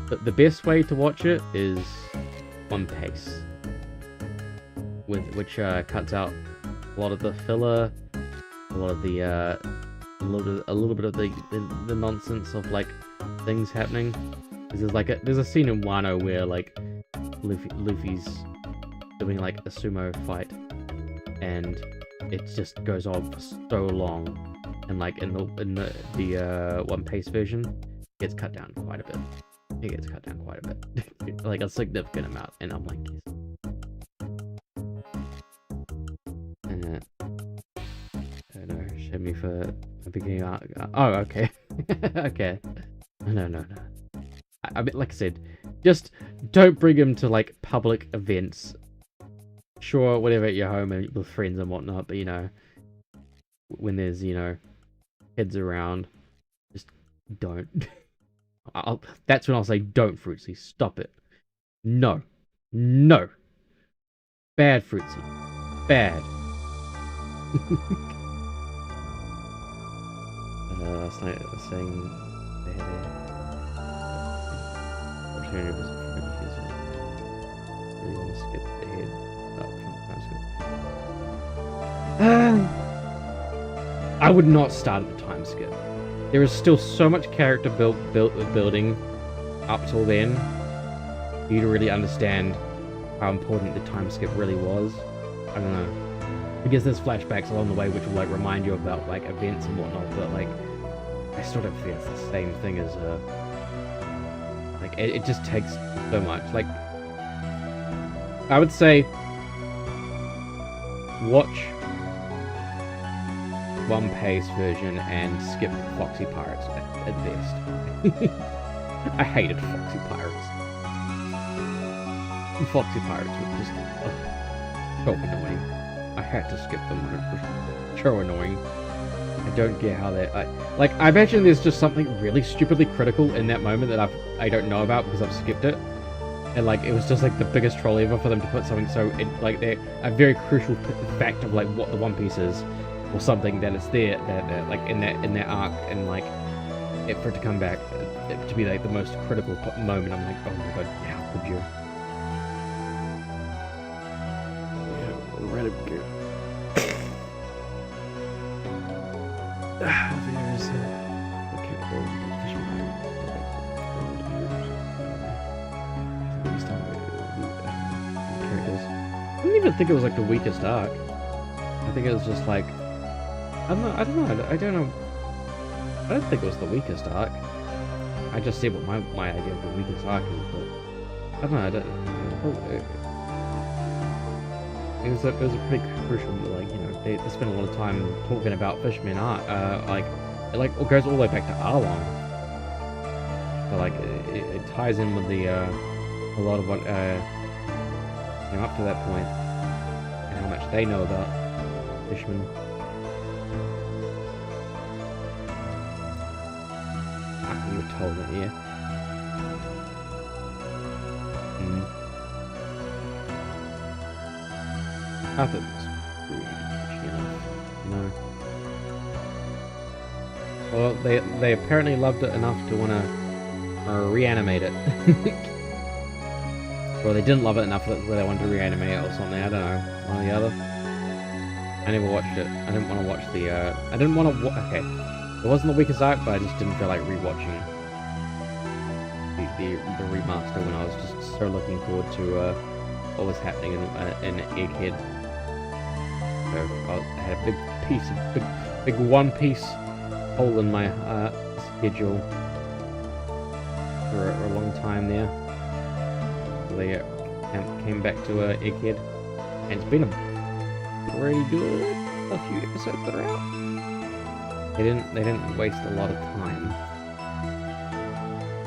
But the best way to watch it is One Piece, which cuts out a lot of the filler, a lot of the a little bit of the nonsense of like things happening. There's a scene in Wano where like Luffy's doing like a sumo fight, and it just goes on for so long, and like in the One Piece version, it gets cut down quite a bit. It gets cut down quite a bit, like a significant amount, and I'm like, yes. I don't know, shame me for beginning art. Oh, okay, okay. No. I mean, like I said, just don't bring him to like public events. Sure, whatever, at your home and with friends and whatnot, but when there's kids around, just don't. That's when I'll say don't, Fruitsy. Stop it. No. Bad, Fruitsy. Bad. Last night I was saying they had a opportunity was really want to skip ahead from time skip. I would not start at the time skip. There is still so much character building up till then for you to really understand how important the time skip really was. I don't know. Because there's flashbacks along the way which will like remind you about like events and whatnot, but like I sort of feel it's the same thing as like it just takes so much. Like I would say watch One Piece version and skip Foxy Pirates at best. I hated Foxy Pirates. Foxy Pirates were just so annoying. I had to skip them. It was so annoying. I don't get how they... like, I imagine there's just something really stupidly critical in that moment that I don't know about because I've skipped it. And, like, it was just, like, the biggest troll ever for them to put something so... like, they're a very crucial fact of, like, what the One Piece is. Or something that is there, that like, in that arc, and, like, for it to come back, to be, like, the most critical moment. I'm like, oh my god, how could you? Yeah, right up here. There's okay, characters. I didn't even think it was like the weakest arc. I think it was just like I don't know. I don't know. I don't think it was the weakest arc. I just said what my idea of the weakest arc is, but I don't know. It was a pretty crucial, like, you know, they spent a lot of time talking about Fishman art, like it goes all the way back to Arlong. So, like, it ties in with the, a lot of what, up to that point, and how much they know about Fishman. You were told that, yeah. I thought it was pretty enough. No. Well, they apparently loved it enough to want to reanimate it. Well, they didn't love it enough where they wanted to reanimate it or something. I don't know, one or the other. I never watched it. I didn't want to watch the. I didn't want to. Okay, it wasn't the weakest arc, but I just didn't feel like rewatching the remaster when I was just so looking forward to what was happening in Egghead. So I had a big piece of big One Piece hole in my schedule for a long time there. So they came back to Egghead, and it's been a pretty good a few episodes that are out. They didn't waste a lot of time.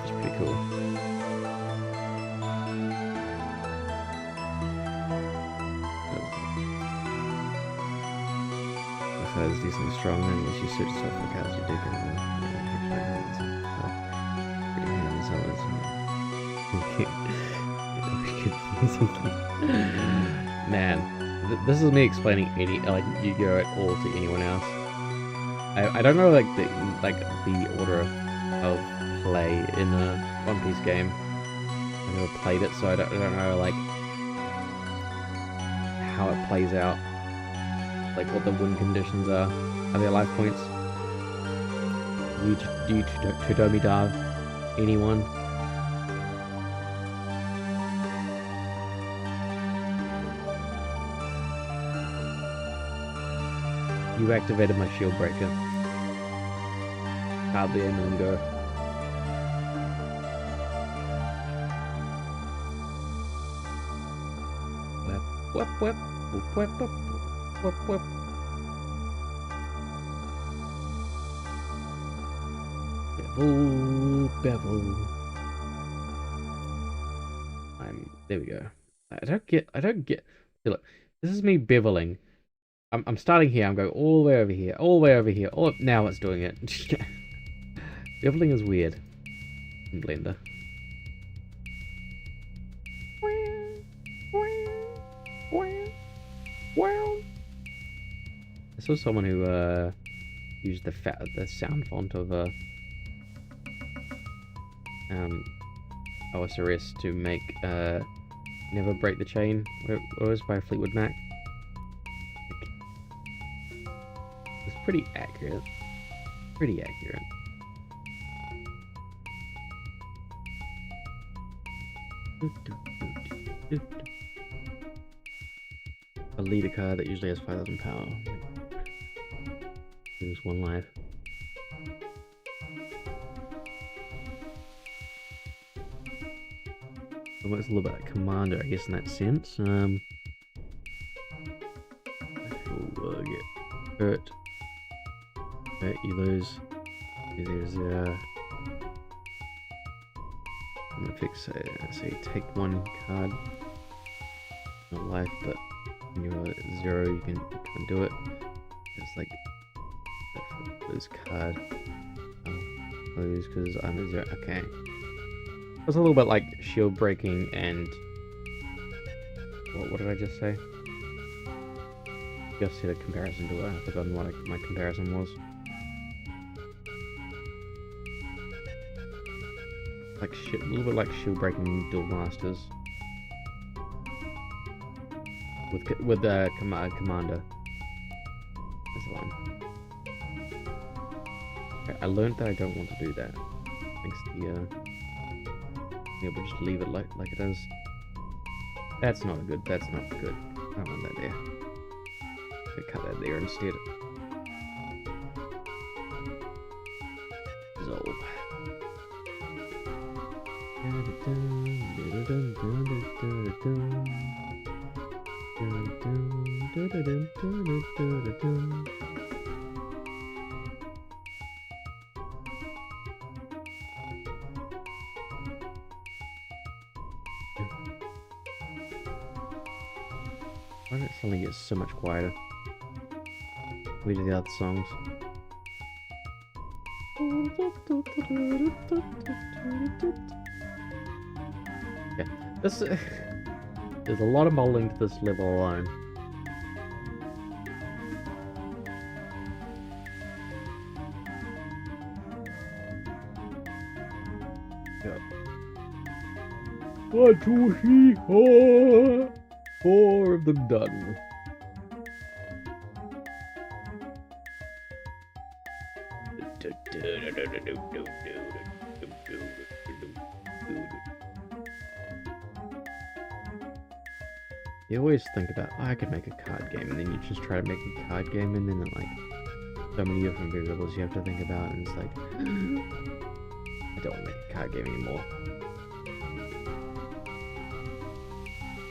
It's pretty cool. Is decently strong, and unless you search yourself for cows, you dig Man, this is me explaining like Yu-Gi-Oh at all to anyone else. I don't know like the order of play in a One Piece game. I never played it, so I don't know like how it plays out. Like what the win conditions are there life points? Do you Todomi Dive anyone? You activated my shield breaker. Hardly a go. Whip, whip, whip, whip, whip. Whip, whip. Bevel. There we go. I don't get. Look, this is me beveling. I'm starting here. I'm going all the way over here, all the way over here. Now it's doing it. Beveling is weird in Blender. I saw someone who used the sound font of OSRS to make Never Break the Chain. Where was by Fleetwood Mac. It's pretty accurate. Pretty accurate. A leader card that usually has 5,000 power. Lose 1 life. Almost a little bit like Commander, I guess, in that sense. You'll get hurt. Okay, you lose. There's I'm gonna fix it. So you take 1 card. Not life, but when you're at 0, you can do it. It's like lose card. Lose because I'm a 0. Okay. It's a little bit like shield breaking and... What did I just say? Just hit a comparison to it. I've forgotten what my comparison was. Like a little bit like shield breaking Duel Masters. With the commander. That's the one. Okay, I learned that I don't want to do that. Thanks to the yeah, we'll just leave it like it is. That's not good. That's not good. I don't want that there. Okay, cut that there instead. Dissolve. Why did it suddenly get so much quieter? We do the other songs. Yeah, this there's a lot of modeling to this level alone. Yep. 1, 2, 3, 4. 4 of them done. You always think about, oh, I could make a card game, and then you just try to make a card game, and then like so many different variables you have to think about, and it's like, I don't want to make a card game anymore.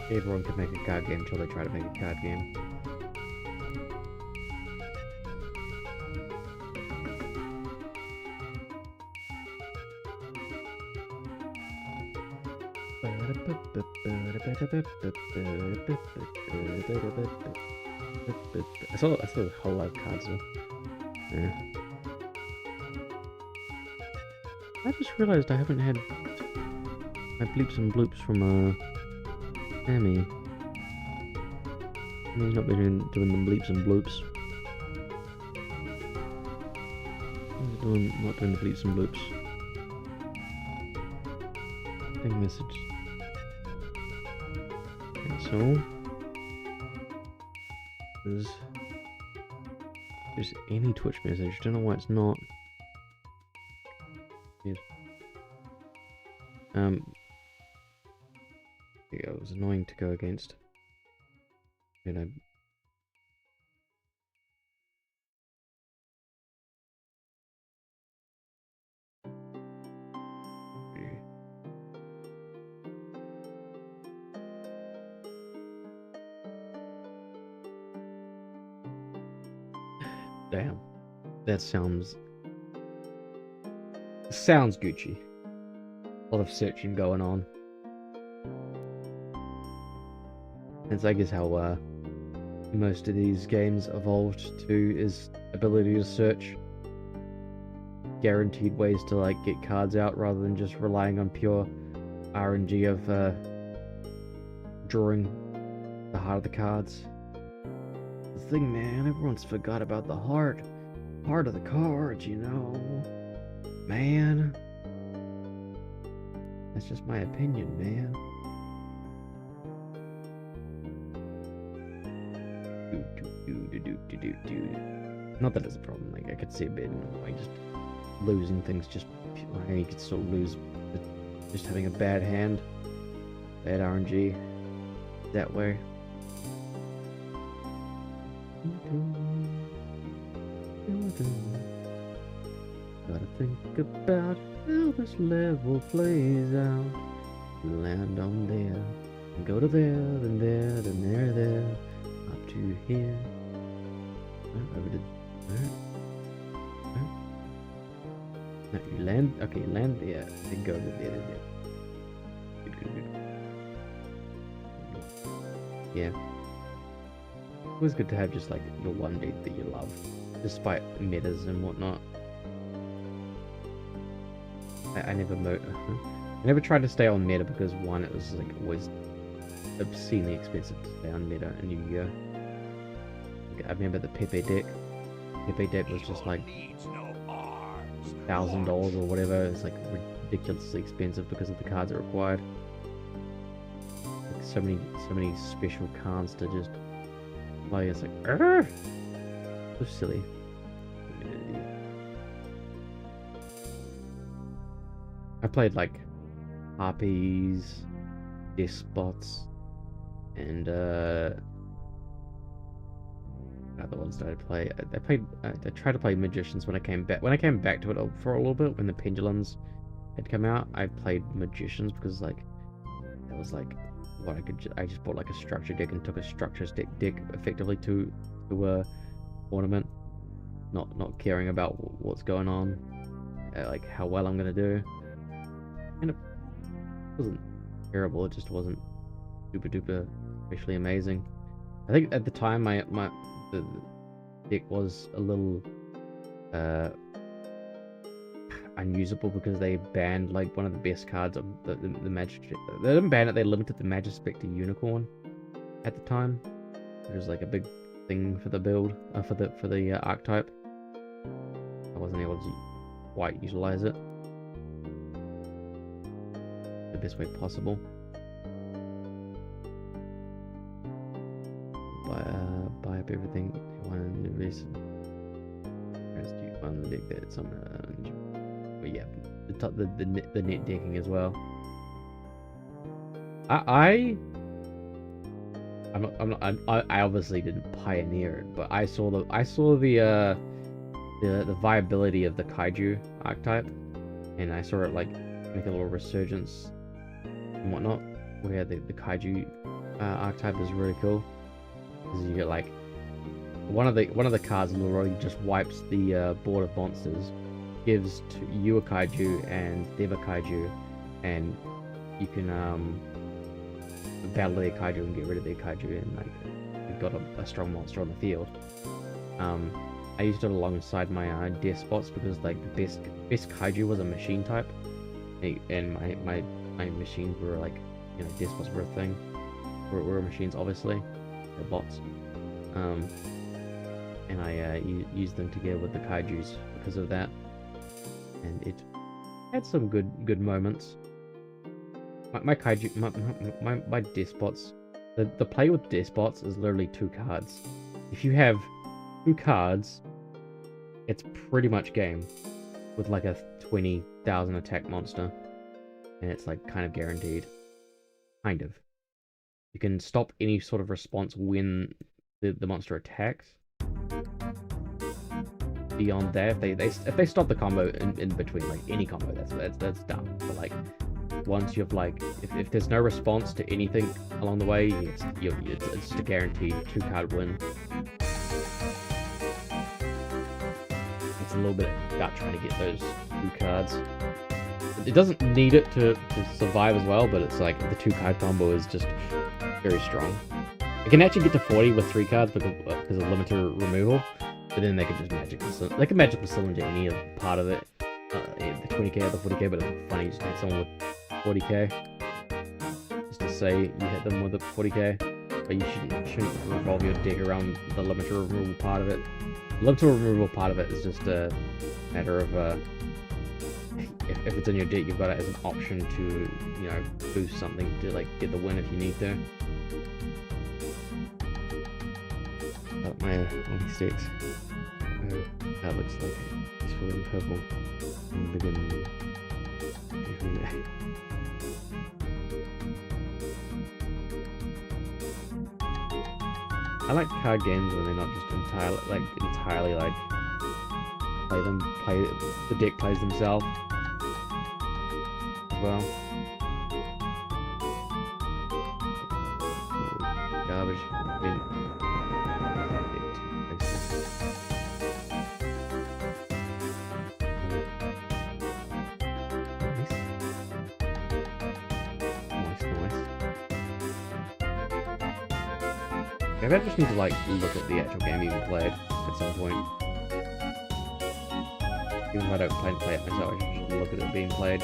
Everyone can make a card game until they try to make a card game. I saw a whole lot of cards though. Yeah. I just realized I haven't had my bleeps and bloops from Sammy. He's not been doing the bleeps and bloops. He's not doing the bleeps and bloops. Thing message. Okay, so there's any Twitch message. Don't know why it's not. Yes. Yeah, it was annoying to go against. You know. Damn. That sounds Gucci. A lot of searching going on. It's I guess how most of these games evolved to is ability to search. Guaranteed ways to like get cards out rather than just relying on pure RNG of drawing the heart of the cards. The thing, man, everyone's forgot about the heart of the cards, you know. Man. That's just my opinion, man. Not that it's a problem, like I could see a bit like just losing things just you could still lose just having a bad hand. Bad RNG that way. Gotta think about how this level plays out. Land on there, and go to there, then there, then there, up to here. Over to no, you land. Okay, land there, then go to there, there. Good. Yeah. Always good to have just like the one beat that you love. despite metas and whatnot. I never I never tried to stay on meta because one, it was like always obscenely expensive to stay on meta in Yu-Gi-Oh. I remember the Pepe deck. Pepe deck was just like Needs no arms. $1,000 or whatever. It's like ridiculously expensive because of the cards it required. Like so many special cards to just play. It's like, argh! So silly. I played like Harpies, Despots, and other ones that I play. I tried to play Magicians when I came back. When I came back to it for a little bit, when the Pendulums had come out, I played Magicians because like it was like what I just bought like a structure deck and took a structures deck effectively to ornament, not caring about what's going on, like how well I'm gonna do. And it wasn't terrible. It just wasn't super duper especially amazing. I think at the time the deck was a little unusable because they banned like one of the best cards of the magic. They didn't ban it. They limited the Magispector Unicorn at the time. It was like a big thing for the build for the archetype. I wasn't able to quite utilize it the best way possible. Buy up everything you want in the release. As you find the deck that's on but yeah, the net decking as well. I obviously didn't pioneer it, but I saw the viability of the kaiju archetype, and I saw it like make a little resurgence and whatnot, where the kaiju archetype is really cool. Because you get like one of the cards in the row just wipes the board of monsters, gives to you a kaiju and them a kaiju, and you can battle their kaiju and get rid of their kaiju, and like you've got a strong monster on the field. I used it alongside my Despots because like the best kaiju was a machine type, and my machines were like, you know, Despots were a thing. Were machines, obviously. They're bots. And I used them together with the kaijus because of that, and it had some good moments. My kaiju, my Despots, the play with Despots is literally 2 cards. If you have 2 cards, it's pretty much game with like a 20,000 attack monster, and it's like kind of guaranteed. Kind of. You can stop any sort of response when the monster attacks. Beyond that, if they stop the combo in between, like any combo, that's dumb. But like once you've like, if there's no response to anything along the way, it's just a guaranteed 2-card win. It's a little bit of gut trying to get those 2 cards. It doesn't need it to survive as well, but it's like the 2-card combo is just very strong. It can actually get to 40 with 3 cards because of limiter removal, but then they can just magically cylinder any part of it, the 20k or the 40k. But it's funny, you just hit someone with 40k just to say you hit them with a 40k, but you shouldn't revolve your deck around the limiter removal part of it. The limiter removal part of it is just a matter of if it's in your deck, you've got it as an option to, you know, boost something to like get the win if you need to. But my only sticks. That looks like it's full in purple. And begin. I like card games when they're not just entirely like the deck plays themselves as well. Garbage. I mean, maybe I just need to like look at the actual game you played at some point. Even if I don't plan to play it myself, I should look at it being played.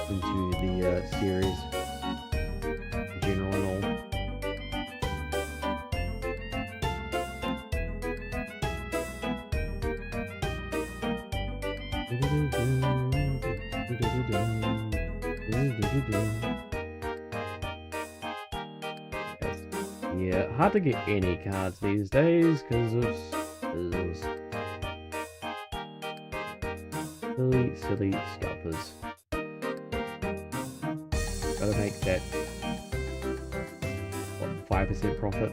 Into the series in general and all. Yeah, hard to get any cards these days because of silly scalpers. Gotta make that, what, 5% profit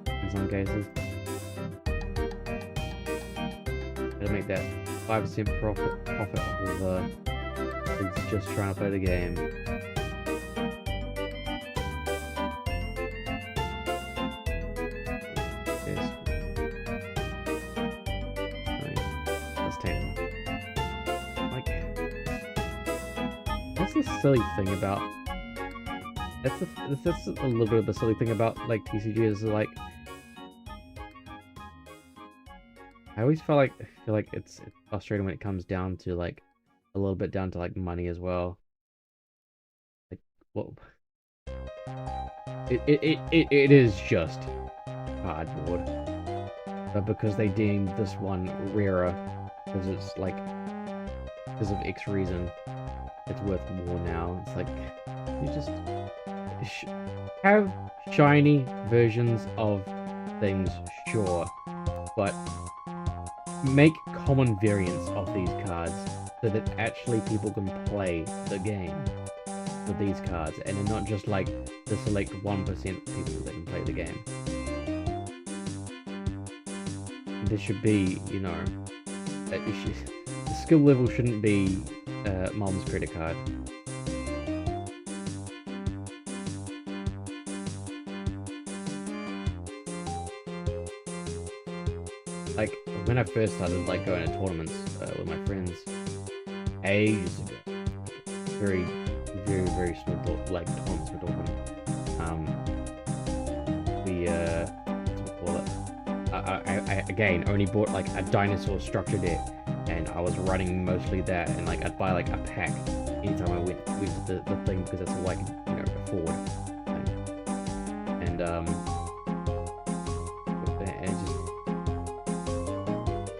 in some cases. Gotta make that 5% profit off of kids just trying to play the game. Yes. That's terrible. Like, that's the silly thing about. That's a little bit of the silly thing about like TCG is like. I always feel like it's frustrating when it comes down to like a little bit down to like money as well. Like, well, it is just cardboard, but because they deemed this one rarer because it's like because of X reason, it's worth more now. It's like you just have shiny versions of things, sure, but make common variants of these cards so that actually people can play the game with these cards, and not just like the select 1% people that can play the game. There should be, you know, the skill level shouldn't be mom's credit card. Like, when I first started like going to tournaments with my friends ages ago, very small like tournaments we're talking. What's it called? I again only bought like a dinosaur structure deck, and I was running mostly that, and like I'd buy like a pack anytime I went to the thing because that's all I could, you know, afford. And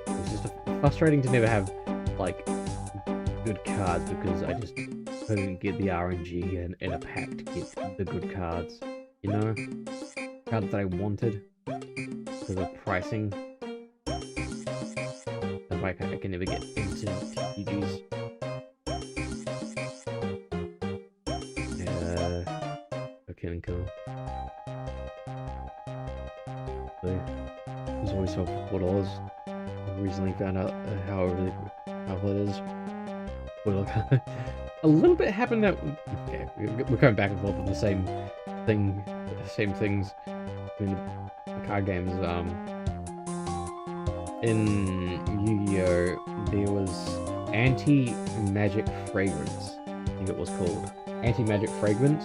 it's just frustrating to never have like good cards because I just couldn't get the RNG in a pack to get the good cards, you know? Cards that I wanted because of pricing. That's why I can never get into TCGs. Okay, and cool. It was always so $4. I recently found out how really powerful it is. A little bit happened that okay, we're going back and forth on the same things in the card games. In Yu-Gi-Oh, there was anti-magic fragrance. I think it was called anti-magic fragrance.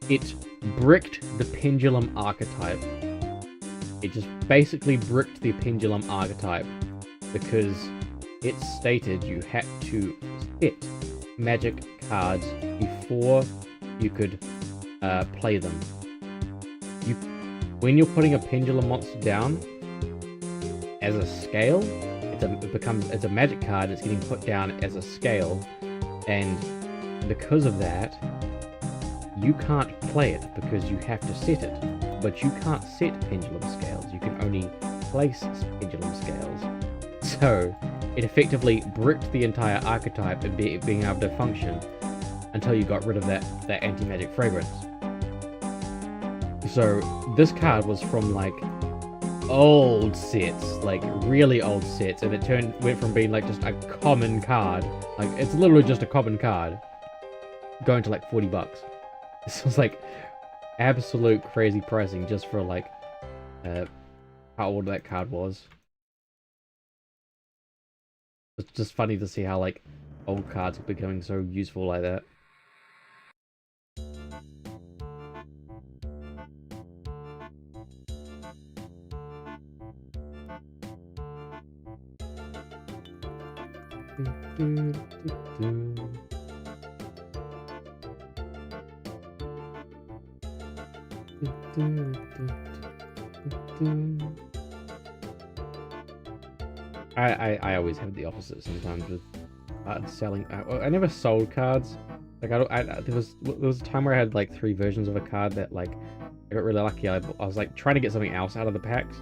It bricked the pendulum archetype. It just basically bricked the pendulum archetype because it stated you had to set magic cards before you could play them. When you're putting a pendulum monster down as a scale, it's a magic card. It's getting put down as a scale, and because of that, you can't play it because you have to set it. But you can't set pendulum scales. You can only place pendulum scales. So it effectively bricked the entire archetype and being able to function until you got rid of that anti-magic fragrance. So this card was from like old sets, like really old sets, and it went from being like just a common card, like it's literally just a common card, going to like $40. This was like absolute crazy pricing just for like how old that card was. It's just funny to see how like old cards are becoming so useful like that. I always have the opposite sometimes with selling. I never sold cards. Like there was a time where I had like 3 versions of a card that like I got really lucky. I was like trying to get something else out of the packs,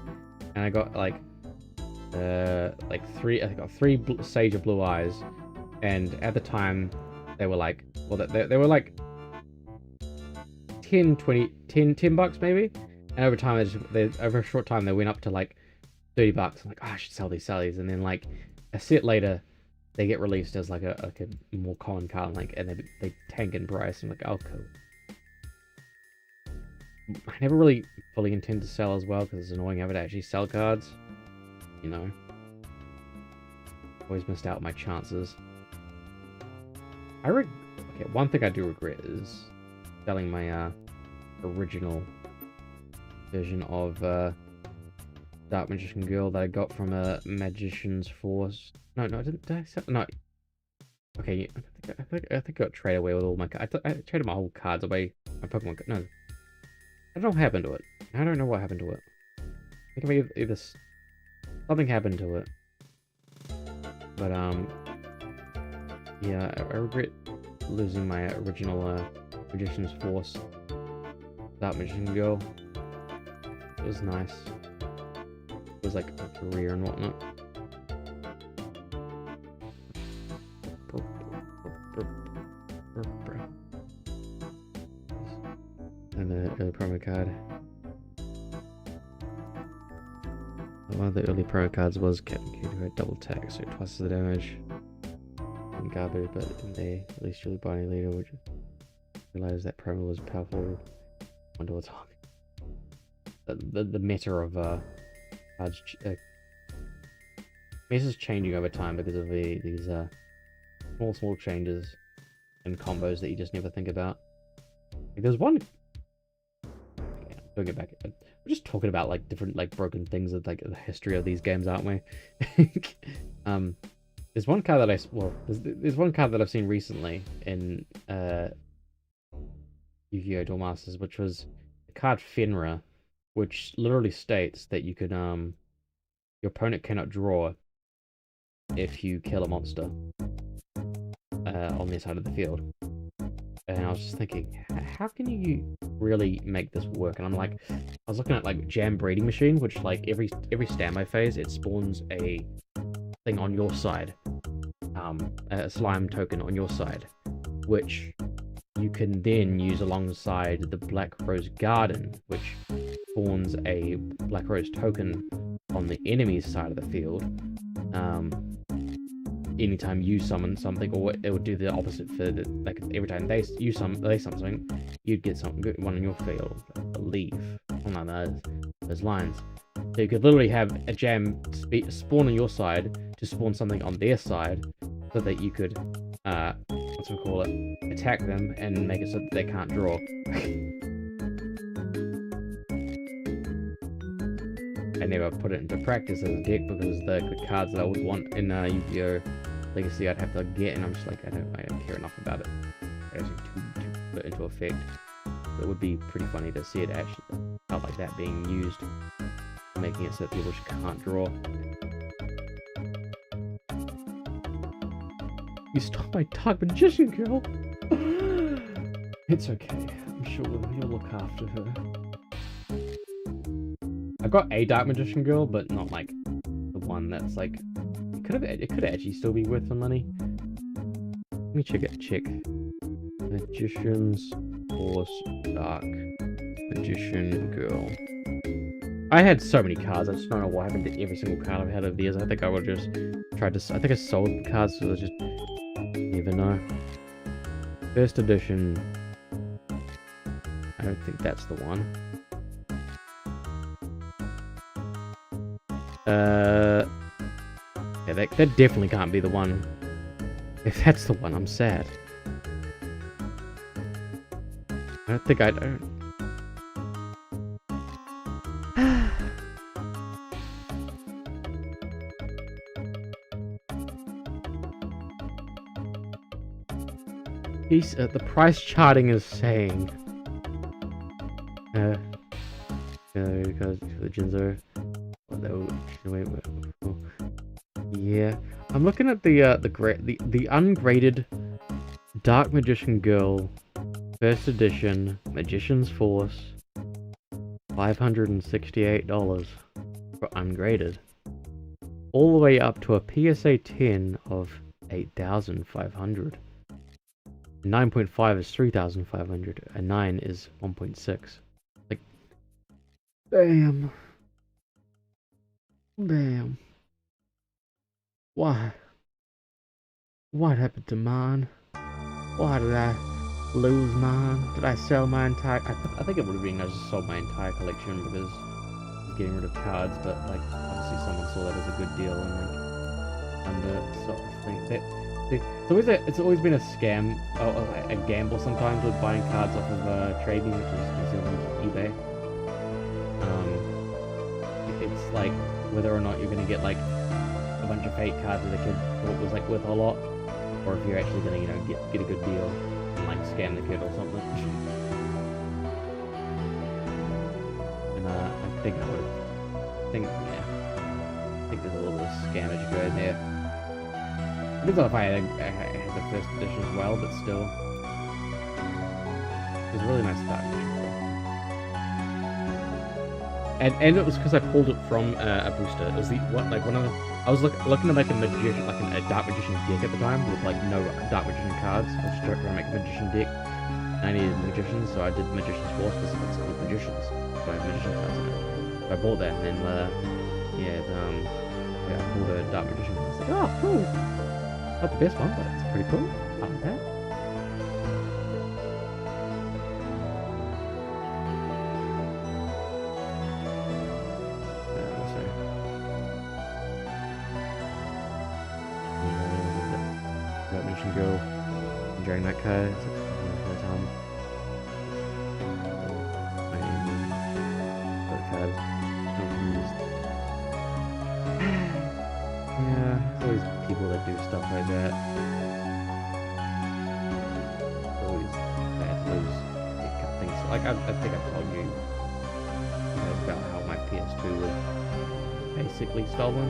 and I got like 3. I got 3 Sage of Blue Eyes, and at the time they were like, well, they were like 10 bucks maybe, and over time over a short time they went up to like 30 bucks. I'm like, oh, I should sell these, and then like a set later they get released as like a more common card, like, and they tank in price. I'm like, oh, cool. I never really fully intend to sell as well because it's annoying having to actually sell cards, you know. Always missed out on my chances. Okay, one thing I do regret is selling my original version of Dark Magician Girl that I got from a Magician's Force. No, I didn't. Did I sell? No. Okay, I think I got traded away with all my cards. I traded my whole cards away. My Pokemon. No, I don't know what happened to it. I don't know what happened to it. I think either something happened to it. But yeah, I regret losing my original Magician's Force Dark Magician Girl. It was nice. It was like a career and whatnot. And the early promo card. One of the early promo cards was Captain Q who had double attack, so twice the damage. And garbage, but in the at least really binding leader, which realized that promo was powerful. Wonder what's on. The meta of cards meta's changing over time because of these small changes and combos that you just never think about. Like there's one. Yeah, don't get back. We're just talking about like different like broken things of like the history of these games, aren't we? There's one card that there's one card that I've seen recently in Yu-Gi-Oh! Duel Masters, which was the card Fenrir, which literally states that you can your opponent cannot draw if you kill a monster on their side of the field. And I was just thinking, how can you really make this work? And I'm like, I was looking at like Jam Breeding Machine, which like every standby phase it spawns a thing on your side, a slime token on your side, which you can then use alongside the Black Rose Garden, which spawns a Black Rose token on the enemy's side of the field. Anytime you summon something, or it would do the opposite for the, like every time they summon something, you'd get one in your field, I believe, something like those lines. So you could literally have a jam spawn on your side to spawn something on their side, so that you could attack them and make it so that they can't draw. I never put it into practice as a deck because the cards that I would want in Yu-Gi-Oh! Legacy I'd have to get, and I'm just like, I don't care enough about it actually to put it into effect. It would be pretty funny to see it actually felt like that being used, making it so that people just can't draw. You stole my Dark Magician Girl! It's okay. I'm sure you'll look after her. I've got a Dark Magician Girl, but not like the one that's like... It could actually still be worth some money. Let me check. Magician's Force Dark Magician Girl. I had so many cards, I just don't know what happened to every single card I've had over the years. I think I would just tried to... I think I sold the cards, so I just... never know. First edition... I don't think that's the one. Yeah, that definitely can't be the one. If that's the one, I'm sad. I don't think I don't. The price charting is saying. Because the Jinzo. Yeah, I'm looking at the ungraded Dark Magician Girl, first edition, Magician's Force, $568 for ungraded, all the way up to a PSA 10 of 8,500. 9.5 is 3,500, and 9 is 1.6. Like, damn. Damn. Why? What happened to mine? Why did I lose mine? Did I sell my entire... I think it would have been nice to sell my entire collection because I was getting rid of cards, but like, obviously someone saw that as a good deal and like, under sort of thing. It's always been a scam, or a gamble sometimes with buying cards off of trading, which is New Zealand's eBay. It's like whether or not you're gonna get like a bunch of fake cards that a kid thought was like worth a lot, or if you're actually gonna, you know, get a good deal and like scam the kid or something. And I think I think there's a little bit of scammage going there. I don't know if I had the first edition as well, but still, it was a really nice start. And it was because I pulled it from a booster. It was one of the... I was looking to make a magician, like a dark magician deck at the time with like no dark magician cards. I was trying to make a magician deck. And I needed magicians, so I did Magician's Force because it's called Magicians. So I have magician cards in it. So I bought that, and then I pulled a dark magician. I was like, oh, cool. Not the best one, but it's pretty cool. I like that. Girl enjoying that card. Yeah, there's always people that do stuff like that. It's always bad to lose things. Like I think I've told you guys about how my PS2 was basically stolen.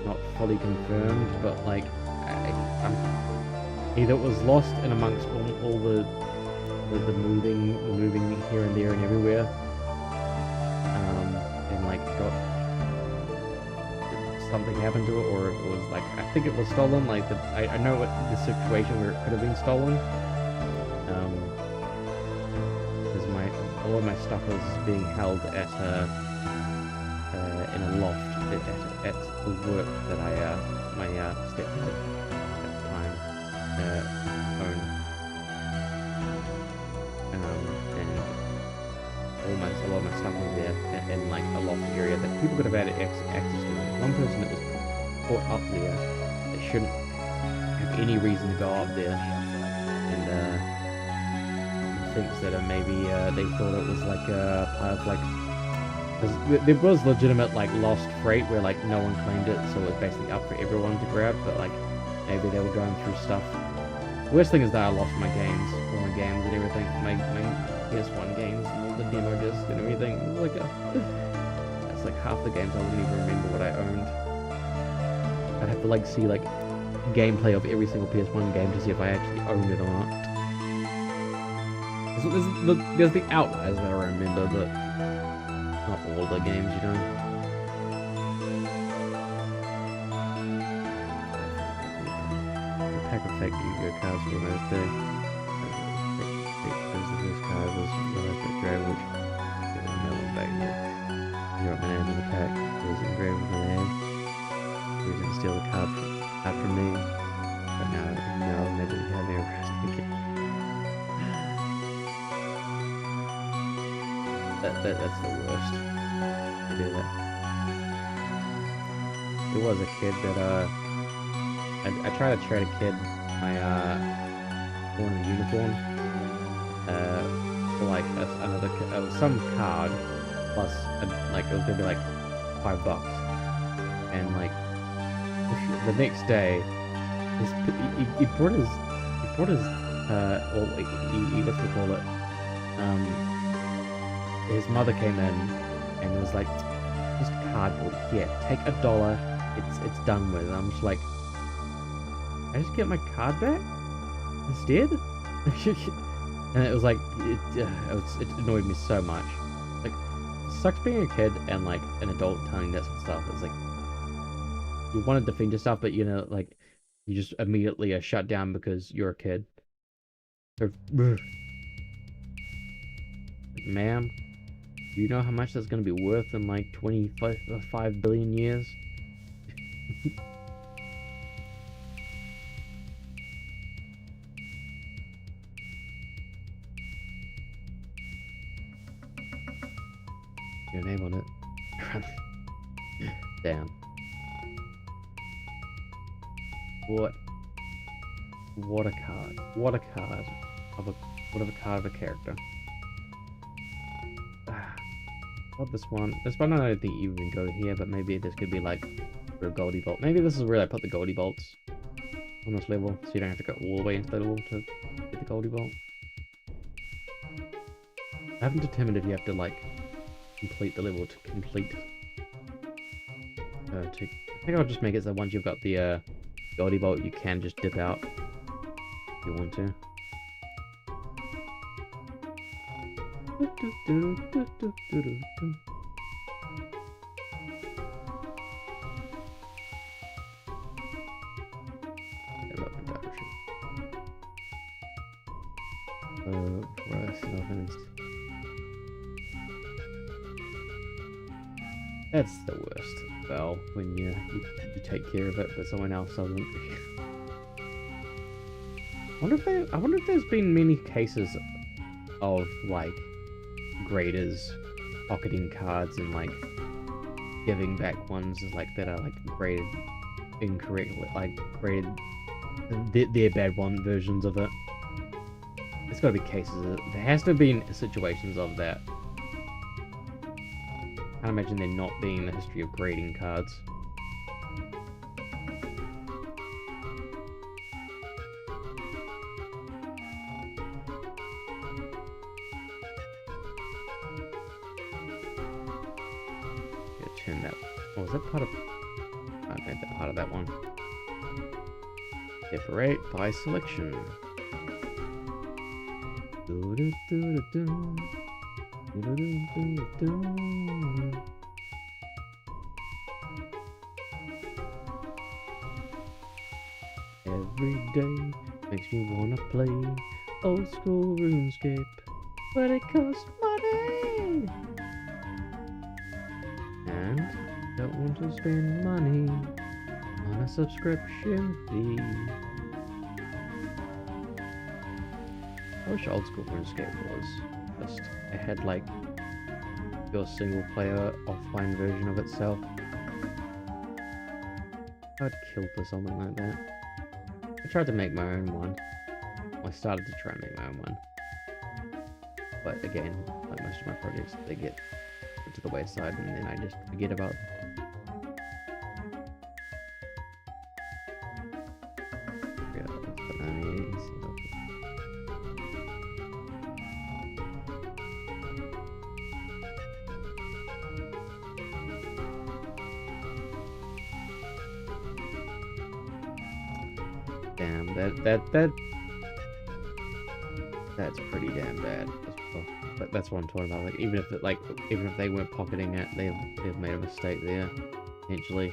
Not fully confirmed, but like either it was lost in amongst all the moving here and there and everywhere, and like something happened to it, or it was like, I think it was stolen. Like I know what the situation where it could have been stolen, because a lot of my stuff was being held at in a loft at the work that my stepdad own. And a lot of my stuff was there in like a loft area that people could have had access to. One person that was caught up there that shouldn't have any reason to go up there, and thinks that maybe they thought it was like a part of like, there was legitimate like lost freight where like no one claimed it, so it was basically up for everyone to grab, but like maybe they were going through stuff. The worst thing is that I lost my games, all my games and everything, my PS1 games and all the demo discs and everything. It was like that's like half the games I wouldn't even remember what I owned. I'd have to like see like gameplay of every single PS1 game to see if I actually owned it or not. There's the outliers that I remember, but not all the games, you know. Pack of fake Yu-Gi-Oh cards for my birthday. The first card was the Dragon, which no one back yet. You got my name in the pack. It was engraved with my name. He was going to steal the card from me. But now imagine having a press ticket. That's the worst. To do that. There was a kid that I tried to trade a kid my born in uniform for like some card plus like it was gonna be like $5, and like the next day he brought his or what's we call it? His mother came in and was like, just cardboard. Here, take $1. It's done with. And I'm just like, I just get my card back instead. And it was like, it annoyed me so much. Like, it sucks being a kid and like an adult telling that sort of stuff. It's like, you want to defend yourself, but you know, like, you just immediately are shut down because you're a kid. So, ma'am, do you know how much that's going to be worth in like 25 billion years? Your name on it. Damn. What a card. What a card of a card of a character. What this one? This one I don't think you even go here, but maybe this could be like for a Goldie Bolt. Maybe this is where I put the Goldie Bolts on this level, so you don't have to go all the way into the level to get the Goldie Bolt. I haven't determined if you have to like complete the level to complete. I think I'll just make it so once you've got the Goldie Bolt, you can just dip out if you want to. That's the worst. Well, when you take care of it, but someone else doesn't. I wonder if there's been many cases of like graders pocketing cards and like giving back ones like that are like graded incorrectly, like graded their bad one versions of it. There's got to be cases there has to have been situations of that. I can't imagine there not being the history of grading cards. Turn that. Oh, was that part of? I made that part of that one. Separate by selection. Every day makes me wanna play old school RuneScape, but it costs money. And don't want to spend money on a subscription fee. I wish old school RuneScape was just, it had like your single player offline version of itself. I'd kill for something like that. I tried to make my own one. I started to try and make my own one. But again, like most of my projects, they get to the wayside and then I just forget about them. Damn, that's pretty damn bad. That's what I'm talking about. Like even if they weren't pocketing it, they've made a mistake there, potentially.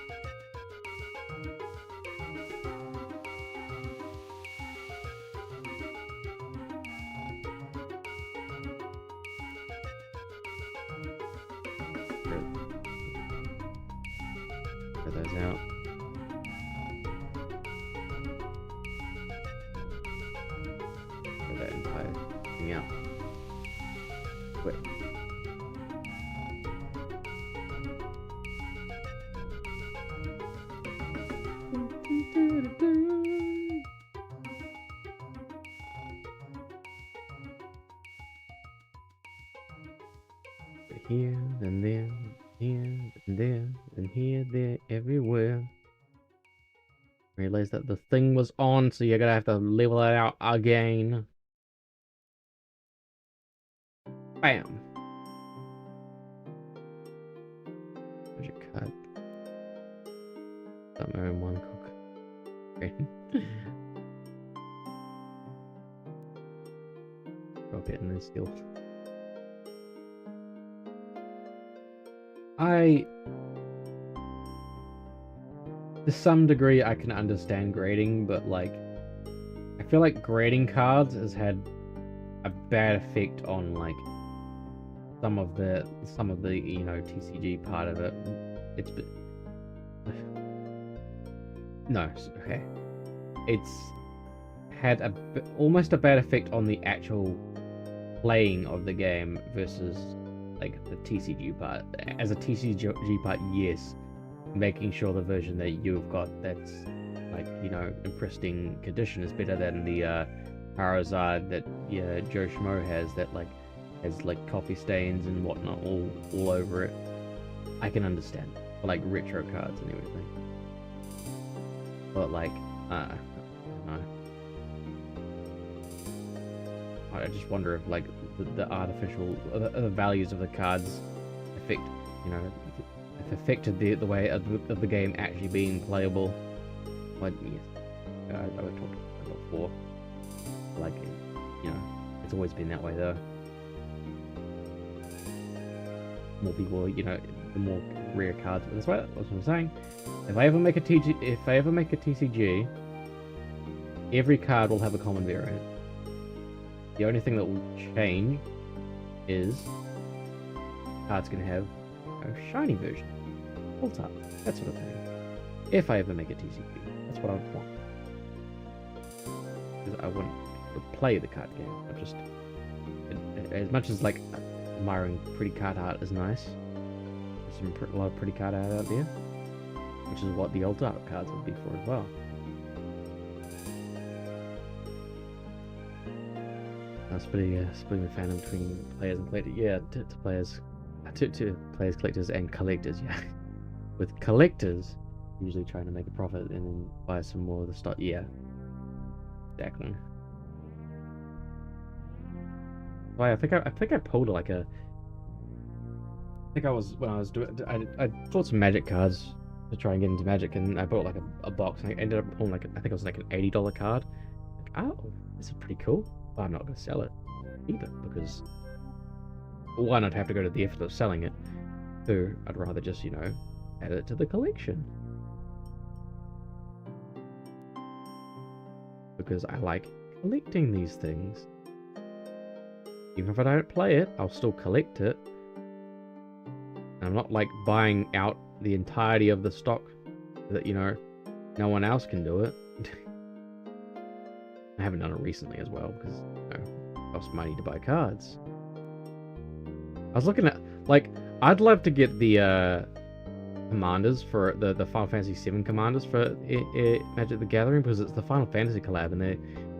Throw those out. Throw that entire thing out. Quit. Here, then there, here, then there, then here, there, everywhere. Realized that the thing was on, so you're gonna have to level it out again. Bam. Magic card. Somewhere in one cook. Okay. Drop it in this skill. To some degree, I can understand grading, but like, I feel like grading cards has had a bad effect on like some of the TCG part of it. It's no, okay. It's had almost a bad effect on the actual playing of the game versus like the TCG part. As a TCG part, yes, making sure the version that you've got that's like, you know, in pristine condition is better than the Charizard that Joe Schmo has that like has like coffee stains and whatnot all over it. I can understand for like retro cards and everything, but like I don't know. I just wonder if like the artificial the values of the cards affect, you know, if affected the way of the game actually being playable. But yes, I would talk about it before. Like, you know, it's always been that way though. More people, you know, the more rare cards. But that's what I'm saying. If I ever make a TCG, every card will have a common variant. The only thing that will change is cards can have a shiny version, full top, that sort of thing. If I ever make a TCG, that's what I would want. Because I wouldn't play the card game. I just, as much as like admiring pretty card art is nice, there's a lot of pretty card art out there, which is what the alt art cards would be for as well. Splitting the fandom between players and collectors. Yeah, to players, to players, collectors, and collectors. Yeah, with collectors usually trying to make a profit and then buy some more of the stock. Yeah, exactly. Well, I think I pulled like a. I think I was when I was doing. I bought some Magic cards to try and get into Magic, and I bought like a box, and I ended up pulling like I think it was like an $80 card. Like, oh, this is pretty cool. But I'm not going to sell it either, because one, I'd have to go to the effort of selling it. Two, I'd rather just, you know, add it to the collection. Because I like collecting these things. Even if I don't play it, I'll still collect it. And I'm not like buying out the entirety of the stock so that, you know, no one else can do it. I haven't done it recently as well because, you know, it costs money to buy cards. I was looking at, like, I'd love to get the commanders for the Final Fantasy VII commanders for Magic the Gathering, because it's the Final Fantasy collab, and the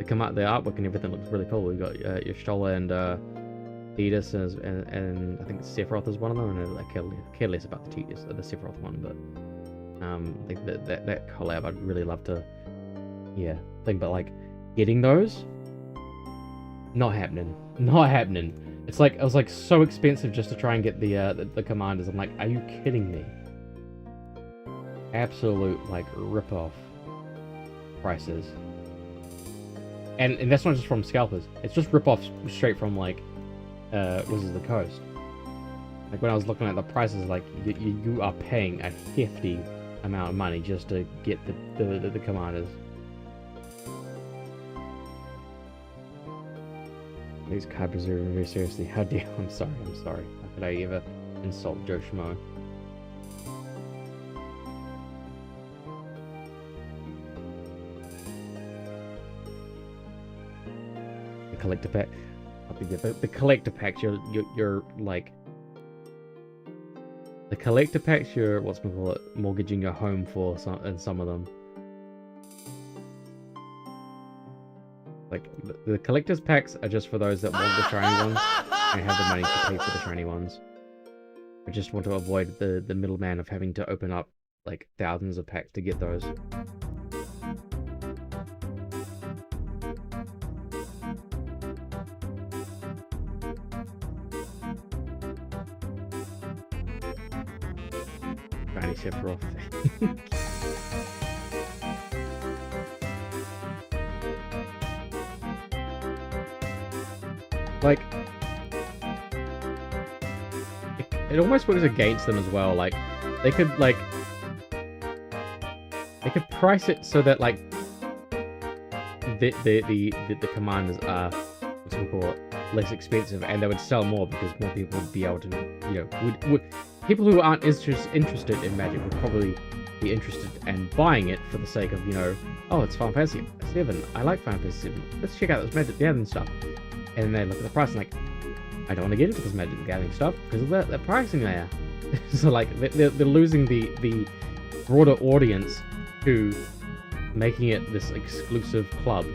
artwork and everything looks really cool. We've got Y'shtola and Tidus and I think Sephiroth is one of them, and I care less about the Sephiroth one, but I think that collab I'd really love to, yeah, think about like getting those. Not happening. It's like, it was like so expensive just to try and get the commanders. I'm like, are you kidding me? Absolute like rip-off prices. And that's not just from scalpers. It's just rip-offs straight from like Wizards of the Coast. Like when I was looking at the prices, like you are paying a hefty amount of money just to get the commanders. These card preserving very seriously. How dare I'm sorry. How could I ever insult Joe Schmo? The collector pack. I think the collector packs. You're like the collector packs. You're what's we call it, mortgaging your home for some of them. Like, the collector's packs are just for those that want the shiny ones and have the money to pay for the shiny ones. I just want to avoid the middleman of having to open up, like, thousands of packs to get those. shiny Sephiroth. Like, it almost works against them as well. Like, they could price it so that like the commanders are, what's we call it, less expensive, and they would sell more because more people would be able to, you know, would people who aren't interested in Magic would probably be interested in buying it for the sake of, you know, oh, it's Final Fantasy 7. I like Final Fantasy 7. Let's check out this Magic the Gathering stuff. And they look at the price and like, I don't want to get into this Magic the Gathering stuff because of the pricing there. So like they're losing the broader audience to making it this exclusive club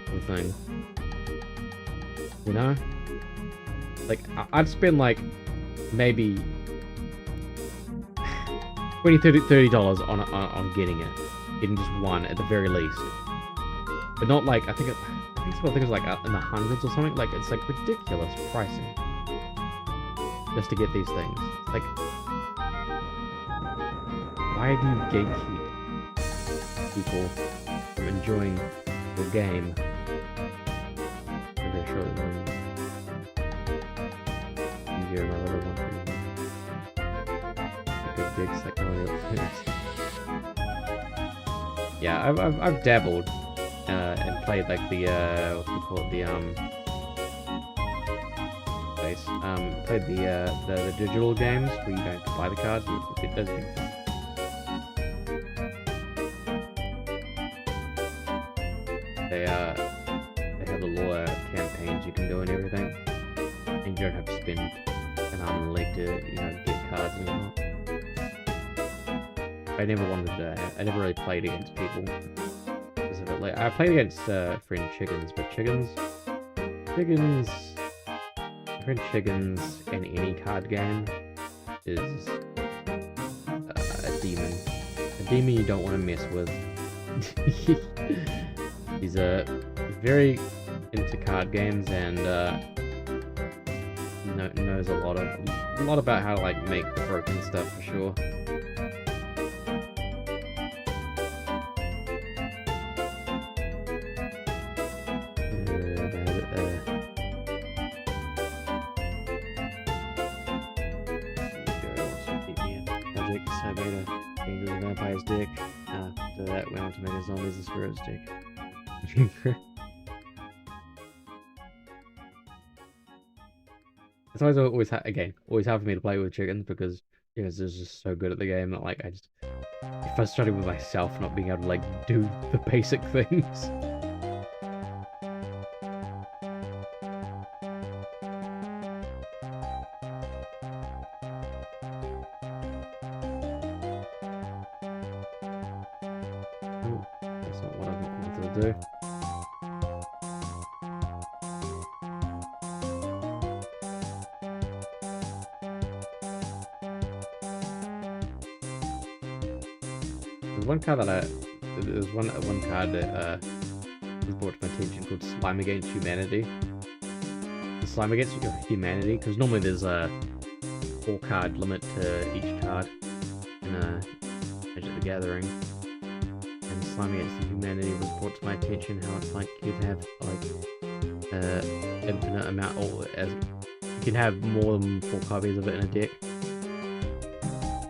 of thing. You know? Like, I'd spend like maybe $20-$30 on getting it. Getting just one at the very least. But not like, I think it's like in the hundreds or something. Like, it's like ridiculous pricing. Just to get these things. Like, why do you gatekeep people from enjoying the game? I'm very sure that you my little one. Big dicks like no one else. Yeah, I've dabbled and played like the what do we call it, the played the digital games where you don't have to buy the cards. It does make fun. They have a lot of campaigns you can do and everything, and you don't have to spend an arm and a leg to, you know, get cards and whatnot. I never wanted to. I never really played against people specifically. I played against friend chickens, but chickens in any card game is a demon. A demon you don't want to mess with. He's very into card games and knows a lot about how to like make the broken stuff for sure. So I made a change with a vampire's dick. After that, went on to make a zombies and spirits dick. It's always hard for me to play with chickens because, you know, they're just so good at the game that like I just get frustrated with myself not being able to like do the basic things. That's not what I wanted to do. There's one card that was brought to my attention called Slime Against Humanity. The Slime Against Humanity, because normally there's a 4-card limit to each card in Magic the Gathering. And Slime Against Humanity was brought to my attention how it's like you can have like infinite amount, or as you can have more than 4 copies of it in a deck.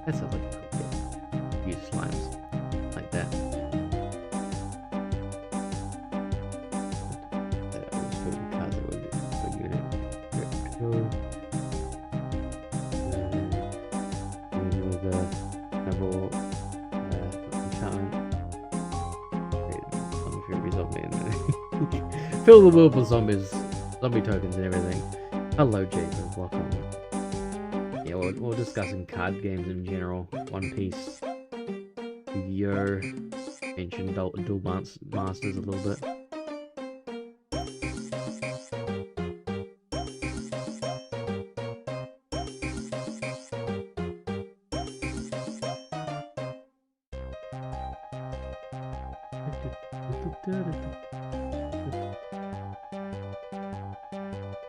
That sounds like a cool deck. Use slimes like that. Cards that would for unit. The double enchantment. Fill the world with zombies, zombie tokens and everything. Hello, Jacob. Welcome. Yeah, we're discussing card games in general. One Piece, Yu-Gi-Oh, Ancient Duel Masters a little bit.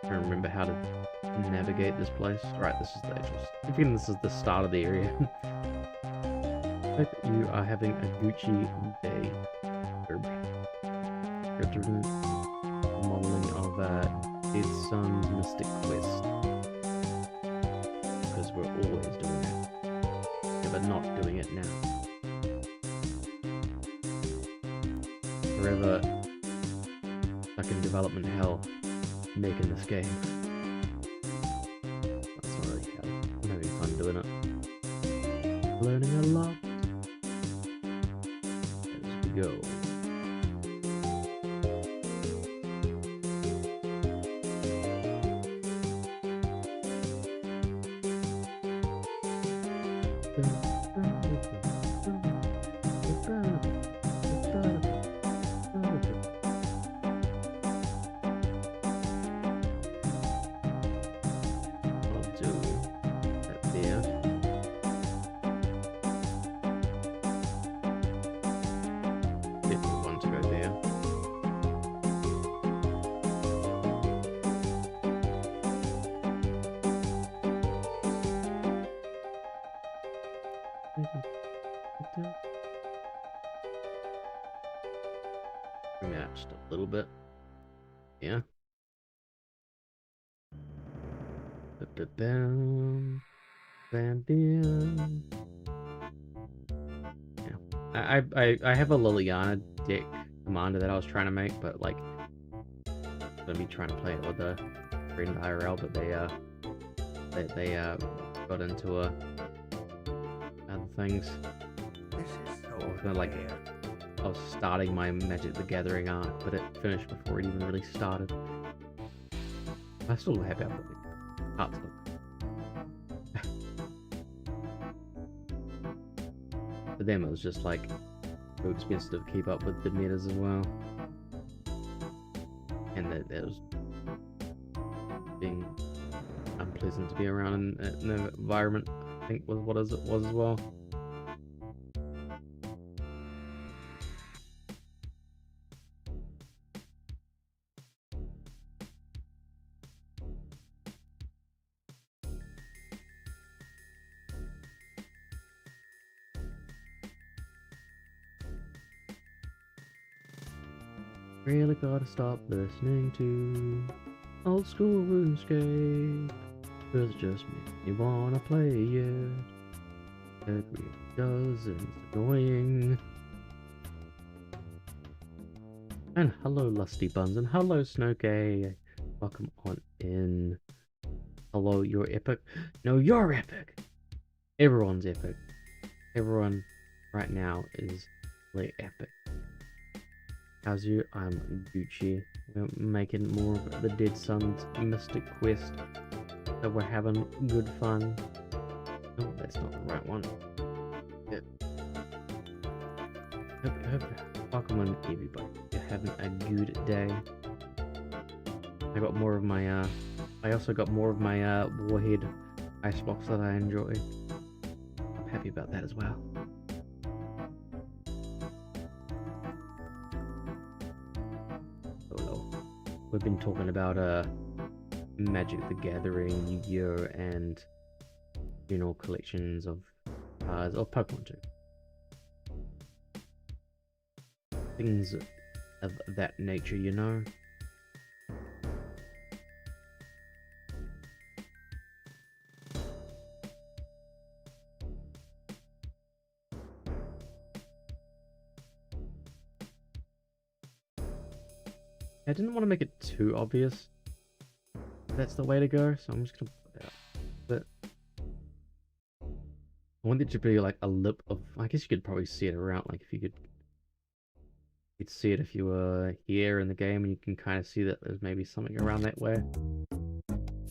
I remember how to navigate this place. Right, this is the actual. I think this is the start of the area. hope you are having a Gucci day. Modeling of Deadsun's Mystic Quest. Because we're always doing it. Yeah, but not doing it now. Forever stuck in development hell making this game. That's not really hell. I'm having fun doing it. Learning a lot. As we go. Matched a little bit. Yeah. Bam. Yeah. I have a Liliana deck commander that I was trying to make, but like I'm gonna be trying to play it with a friend IRL, but they got into other things. This is so I was gonna, like, I was starting my Magic the Gathering arc, but it finished before it even really started. I still have out the parts of it. For them, it was just like too expensive to keep up with the metas as well, and that it was being unpleasant to be around in the environment. I think was what it was as well. Really gotta stop listening to old school RuneScape, 'cause it just makes me wanna play it. It really does, and it's annoying. And hello Lusty Buns, and hello Snowcay. Welcome on in. Hello, you're epic. No, you're epic. Everyone's epic. Everyone right now is really epic. How's you? I'm Gucci. We're making more of the Deadsun's Mystic Quest. So we're having good fun. No, that's not the right one. Yep. Welcome on everybody. You're having a good day. I got more of my I also got more of my Warhead Icebox that I enjoy. I'm happy about that as well. We've been talking about Magic the Gathering, Yu-Gi-Oh, and collections of cards of Pokemon too. Things of that nature, you know. I didn't want to make it too obvious. That's the way to go, so I'm just gonna put it out. But I want it to be like a lip of. I guess you could probably see it around. Like if you'd see it if you were here in the game, and you can kind of see that there's maybe something around that way.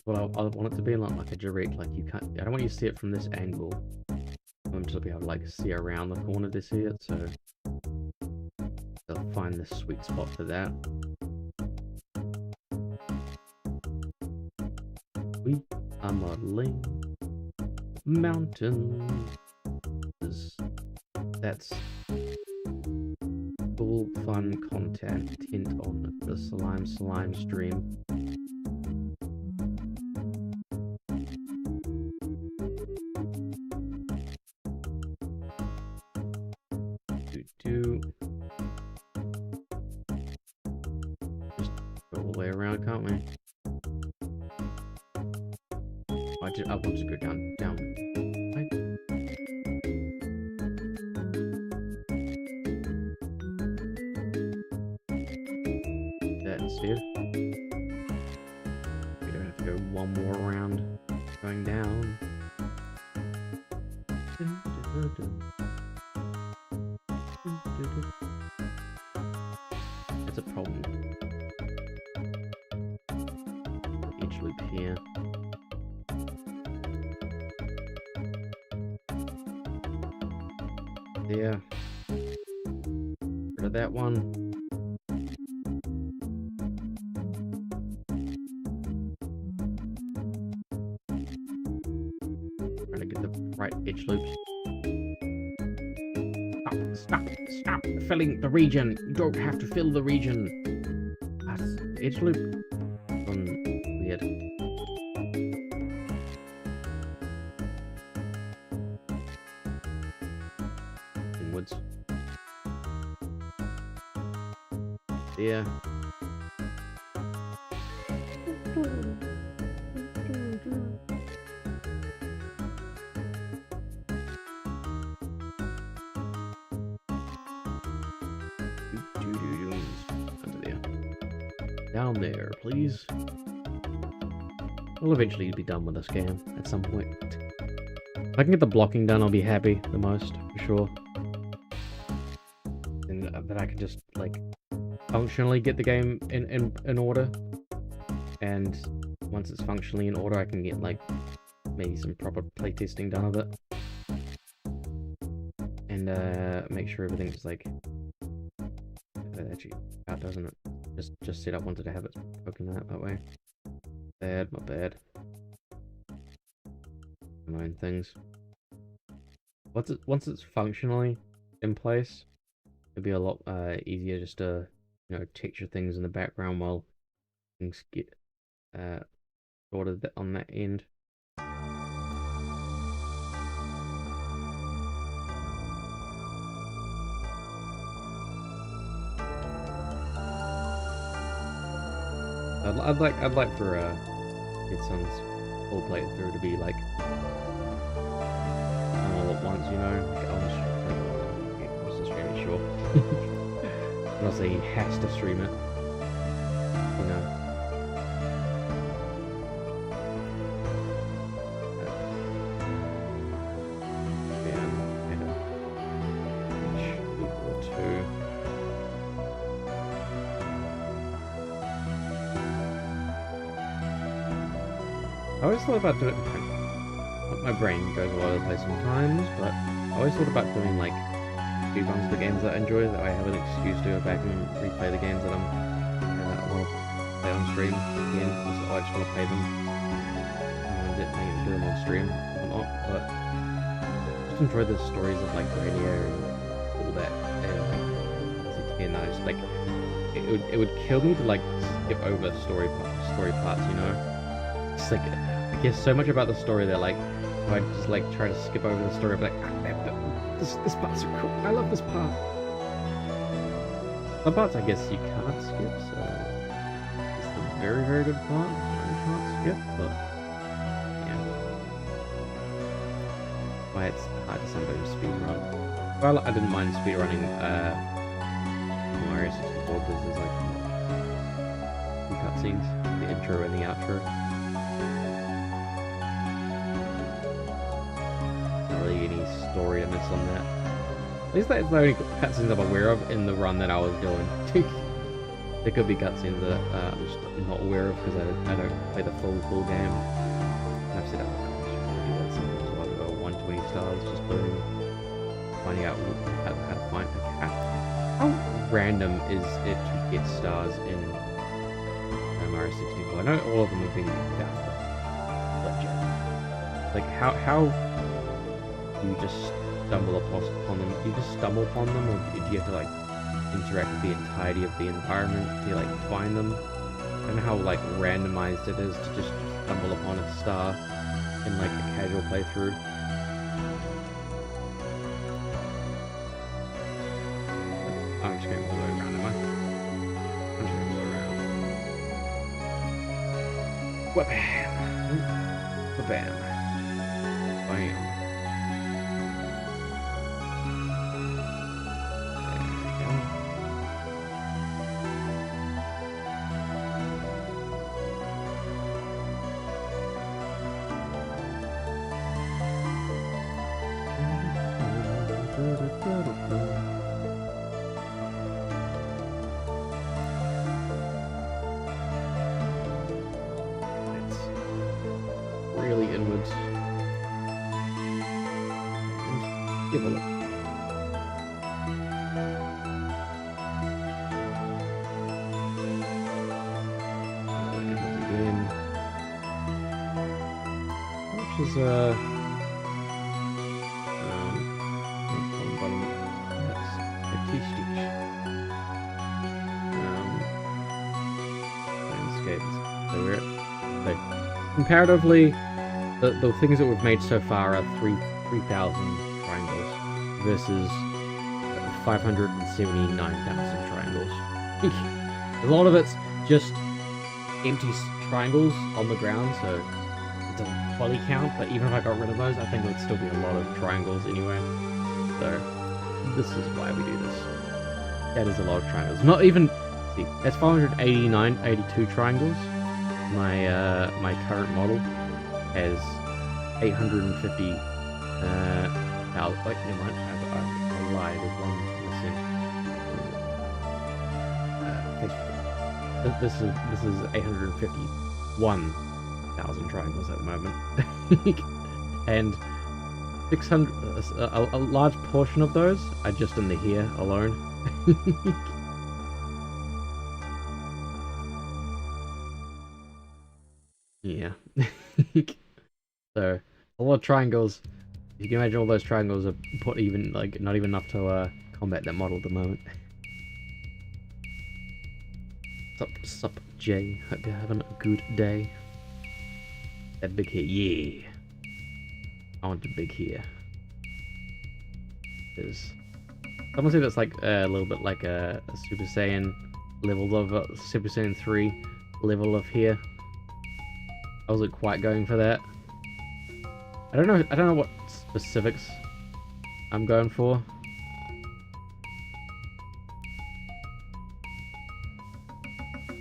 But I want it to be like a direct. Like you can't. I don't want you to see it from this angle. I want to be able to like see around the corner to see it. So I'll find the sweet spot for that. We are modeling mountains. That's full fun content tint on the slime stream. Just go all the way around, can't we? I will just go down. Right. That instead. We don't have to go one more round going down. That's a problem. Each loop here. Yeah. Rid of that one. Trying to get the right edge loops. Stop filling the region. You don't have to fill the region. That's the edge loop. Weird. Inwards. Yeah. Under there. Down there, please. We'll eventually be done with this game at some point. If I can get the blocking done, I'll be happy the most, for sure. And that I can just, like, functionally get the game in order. And once it's functionally in order, I can get, like, maybe some proper playtesting done of it. And make sure everything's, like... That actually out, doesn't it? Just set up wanted to have it poking out that way. Bad, my bad. My own things. Once it's functionally in place, it'll be a lot easier just to, you know, texture things in the background while things get sorted on that end. I'd like for Deadsun's full playthrough to be like all at once, you know. Like, I'll just stream it, sure. I'm not saying he has to stream it, you know. I always thought about doing, my brain goes all over the place sometimes, but I always thought about doing like speedruns of the games that I enjoy, that I have an excuse to go back and replay the games that I want to play on stream again, because I just want to play them. I didn't even do them on stream or not, but I just enjoy the stories of like Rainier and all that, and like it would kill me to like skip over story parts, you know. It's like, I guess so much about the story that like, if I just like try to skip over the story, but like, this part's so cool. I love this part. Some parts I guess you can't skip, so it's the very, very good part you can't skip, but yeah. Why it's hard to sometimes speedrun. Well, I didn't mind speedrunning Mario 64 because there's like two cutscenes, the intro and the outro. Any story to miss on that. At least that's the only cutscenes I'm aware of in the run that I was doing. There could be cutscenes that I'm just not aware of because I don't play the full game. I've said, oh gosh, I do that sometimes. So I've got 120 stars just finding out how to find a cat. How random is it to get stars in Mario 64? I know all of them have been found, but legit. Like how you just stumble upon them? Do you just stumble upon them, or do you have to like interact with the entirety of the environment to like find them? I don't know how like randomized it is to just stumble upon a star in like a casual playthrough. I'm just going all the way around, am I? I'm just going all the way around. Wha-bam! Wha-bam! Bam! It's really inwards. Give a look. Inwards again. Which is bottom. That's a T-stitch. Landscapes. So we're comparatively, the things that we've made so far are 3,000 triangles versus 579,000 triangles. A lot of it's just empty triangles on the ground, so it doesn't fully count, but even if I got rid of those, I think it would still be a lot of triangles anyway. So, this is why we do this. That is a lot of triangles. Not even... See, that's 582 triangles. My current model has 850... wait, never mind. I lied. There's one missing. This is 851,000 triangles at the moment. And 600... a large portion of those are just in the here alone. Yeah. So, a lot of triangles. You can imagine all those triangles are put even, like, not even enough to combat that model at the moment. Sup, Jay. Hope you're having a good day. That big hair, yeah. I want the big hair. Someone said it's like a little bit like a Super Saiyan level of Super Saiyan 3 level of hair. I wasn't quite going for that. I don't know what specifics I'm going for.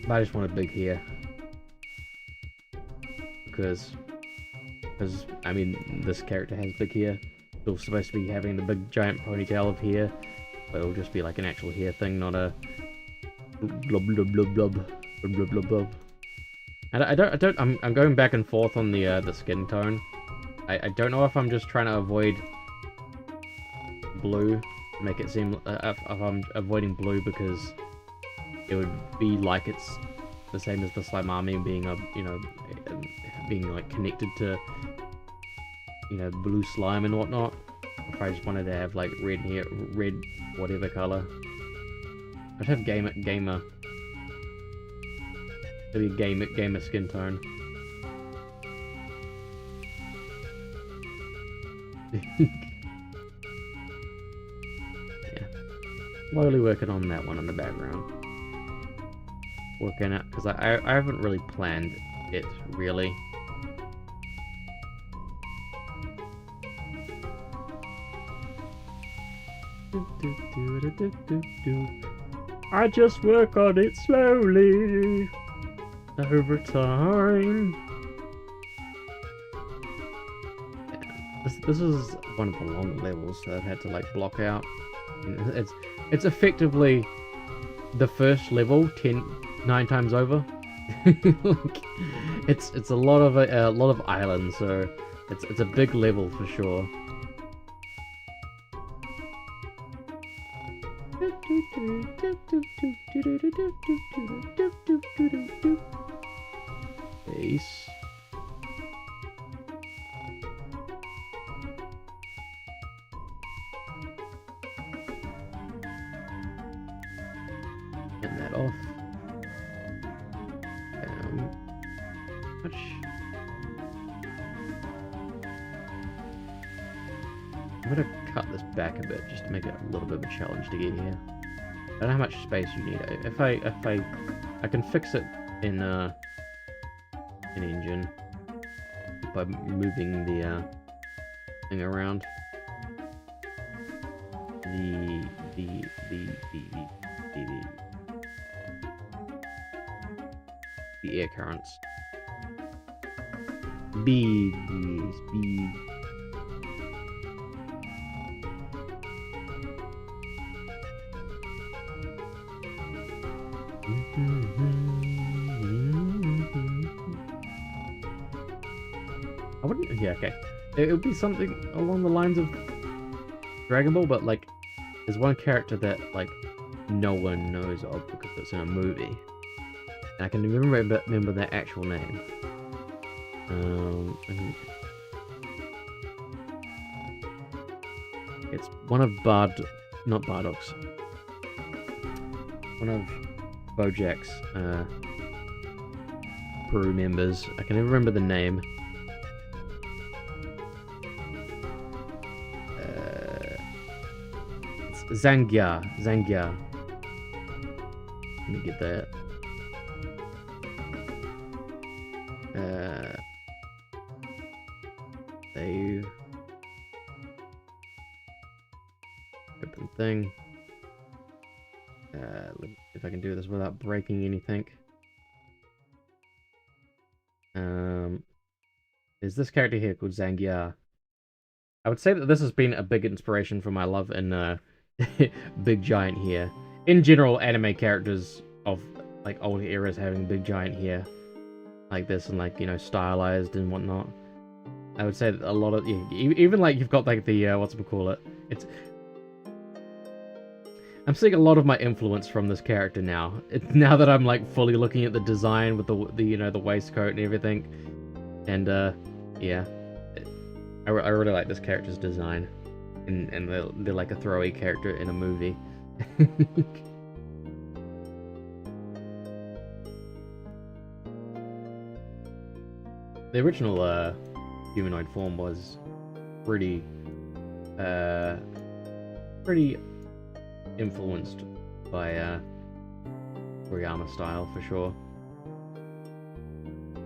But I just wanted big hair. Because I mean, this character has big hair. Still supposed to be having the big giant ponytail of hair, but it'll just be like an actual hair thing, not a blub blub blub blub blub blub blub. And I'm going back and forth on the skin tone. I don't know if I'm just trying to avoid blue, make it seem if I'm avoiding blue because it would be like it's the same as the slime army being being like connected to blue slime and whatnot. If I just wanted to have like red hair, red whatever color, I'd have gamer maybe gamer skin tone. Yeah, slowly working on that one in the background. Working out because I haven't really planned it really. I just work on it slowly over time. This is one of the longer levels that I've had to like block out. It's effectively the first level 9 times over. It's a lot of islands, so it's a big level for sure. Base. Get that off. Much. I'm gonna cut this back a bit just to make it a little bit of a challenge to get here. I don't know how much space you need. If I can fix it in an engine by moving the thing around. The air currents. Speed. I wouldn't. Yeah, okay. It would be something along the lines of Dragon Ball, but like, there's one character that like no one knows of because it's in a movie, and I can remember their actual name. It's one of not Bardock's, one of Bojack's crew members. I can never remember the name. It's Zangia. Let me get that. Save. Open thing. If I can do this without breaking anything. There's this character here called Zangia. I would say that this has been a big inspiration for my love in big giant hair. In general, anime characters of like old eras having big giant hair like this and like, you know, stylized and whatnot. I would say that a lot of even like you've got like the it's I'm seeing a lot of my influence from this character now. Now that I'm like fully looking at the design with the you know, the waistcoat and everything. And yeah. I really like this character's design. And they're like a throwaway character in a movie. The original humanoid form was pretty influenced by Toriyama style for sure.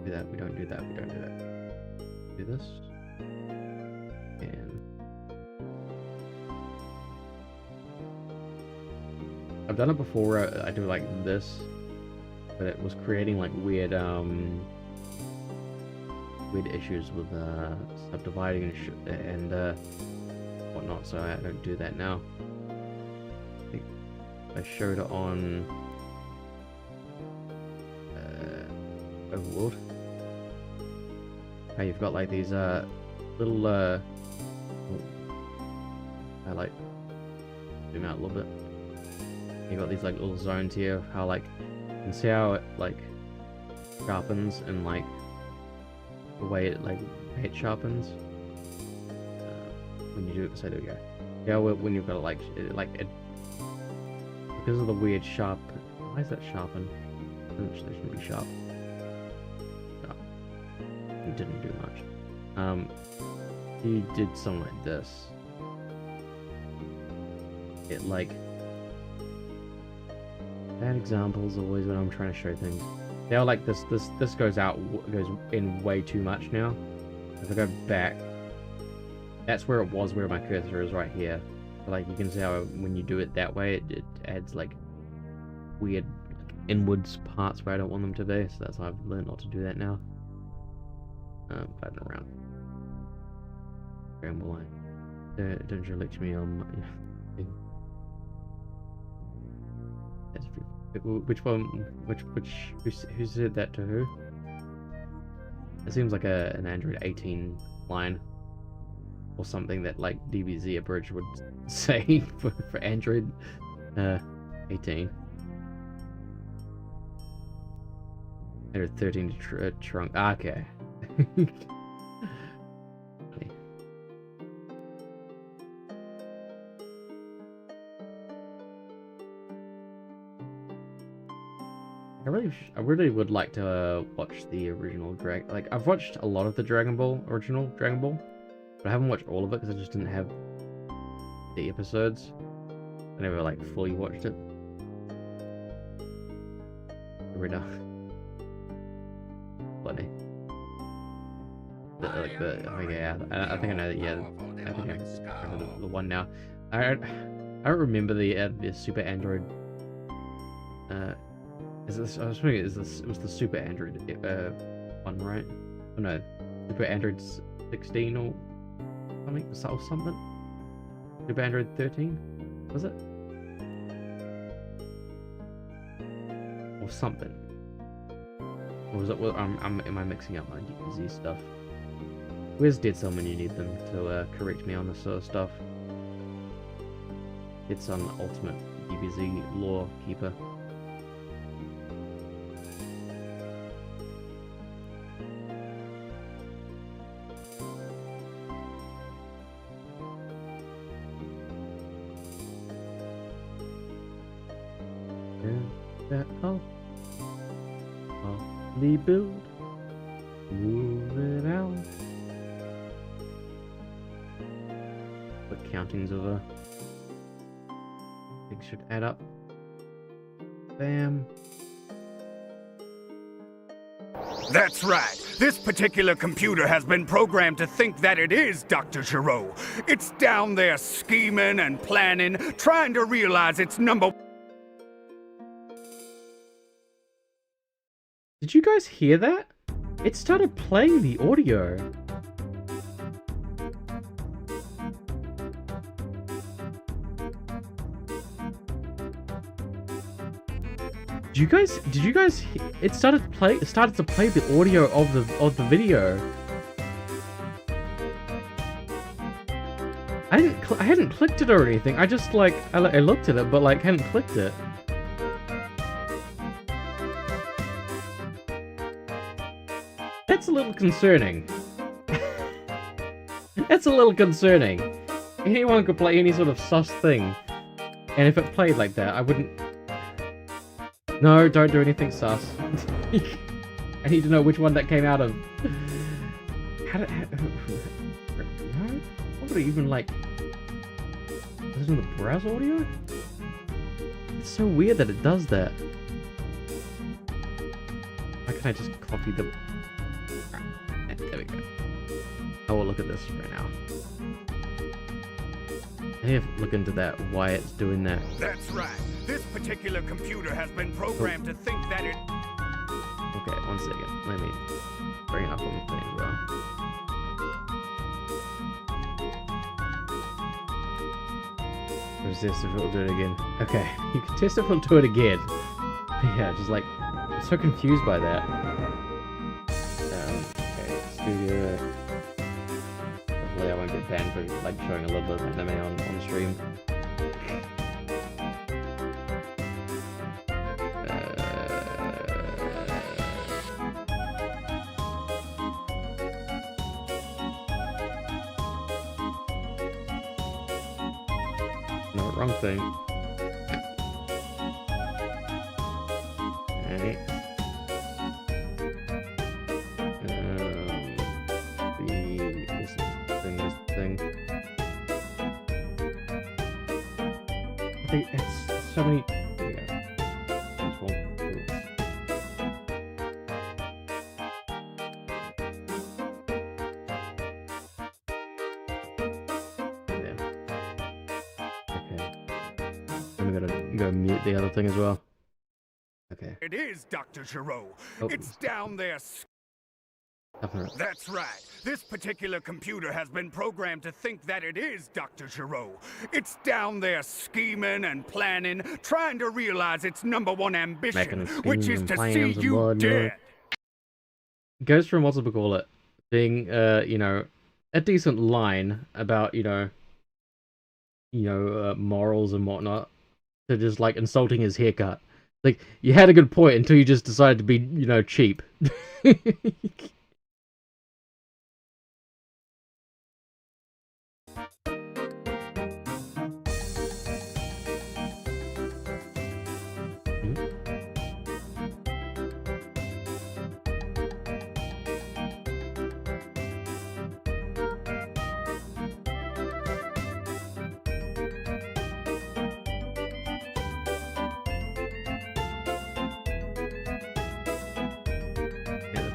Do that, we don't do that, we don't do that. Do this. And I've done it before. I do like this, but it was creating like weird issues with subdividing and whatnot, so I don't do that now. I think I showed it on Overworld. How you've got like these little I like zoom out a little bit. You got these like little zones here. How like you can see how it like sharpens and like the way it sharpens when you do it. So there we go. Yeah, when you've got it like because of the weird sharp. Why is that sharpened? It shouldn't be sharp. He didn't do much. He did something like this. It like bad examples always when I'm trying to show things. Now like this goes in way too much now. If I go back, that's where it was, where my cursor is right here. But, like you can see how when you do it that way, it adds like weird like, inwards parts where I don't want them to be. So that's why I've learned not to do that now. Gliding around. Scramble line. Don't you lecture me on. Which one? Who said that to who? It seems like an Android 18 line, or something that like DBZ Abridged would say for Android 18. Android 13 trunk. Okay. I really would like to watch the original I've watched a lot of the original Dragon Ball, but I haven't watched all of it because I just didn't have the episodes. I never like fully watched it. right now. Funny. Oh yeah, I think I know that. Yeah, I think I remember the one now. I don't remember the Super Android. Is this? I was thinking, is this? It was the Super Android one, right? Oh no, Super Android 16 or something. Super Android 13, was it? Or something. Or was it? Well, am I mixing up my DBZ stuff? Where's Deadsun when you need them to correct me on this sort of stuff? Deadsun Ultimate DBZ Lore Keeper. That up, the build, move it out. Quick countings of a things should add up. Bam. That's right. This particular computer has been programmed to think that it is Dr. Giraud. It's down there scheming and planning, trying to realize its number. Did you guys hear that? It started playing the audio. Did you guys it started to play the audio of the video. I hadn't clicked it or anything. I just like I looked at it but like hadn't clicked it. That's a little concerning. That's a little concerning. Anyone could play any sort of sus thing. And if it played like that, I wouldn't... No, don't do anything sus. I need to know which one that came out of. What would it even like... Listen to the browser audio? It's so weird that it does that. Why can't I just copy the... There we go. I will look at this right now. I need to look into that, why it's doing that. That's right. This particular computer has been programmed to think that it... Okay, 1 second. Let me bring up on the thing as well. Resist if it'll do it again. Okay, you can test if it'll do it again. Yeah, just like, I'm so confused by that. Okay, studio. Hopefully I won't get banned for like showing a little bit of anime on stream. No, wrong thing. Alright. This thing. I think it's so many. There we go. Transform. Cool. There. Okay. And we gotta go mute the other thing as well. Okay. It is Dr. Giraud. Oh. It's down there. That's right. This particular computer has been programmed to think that it is Dr. Giraud. It's down there scheming and planning, trying to realize its #1 ambition, which is to see you dead. Goes from what's it call it, being you know, a decent line about morals and whatnot, to just like insulting his haircut. Like, you had a good point until you just decided to be, cheap.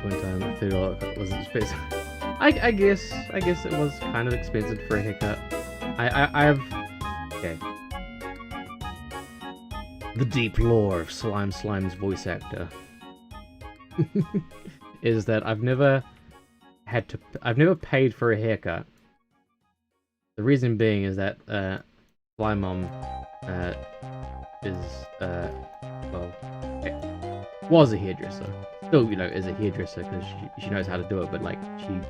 point in time, $30 wasn't expensive. I guess it was kind of expensive for a haircut. I've okay. The deep lore of Slime's voice actor is that I've never paid for a haircut. The reason being is that Slime Mom is well, was a hairdresser. Still, is a hairdresser because she knows how to do it, but like she,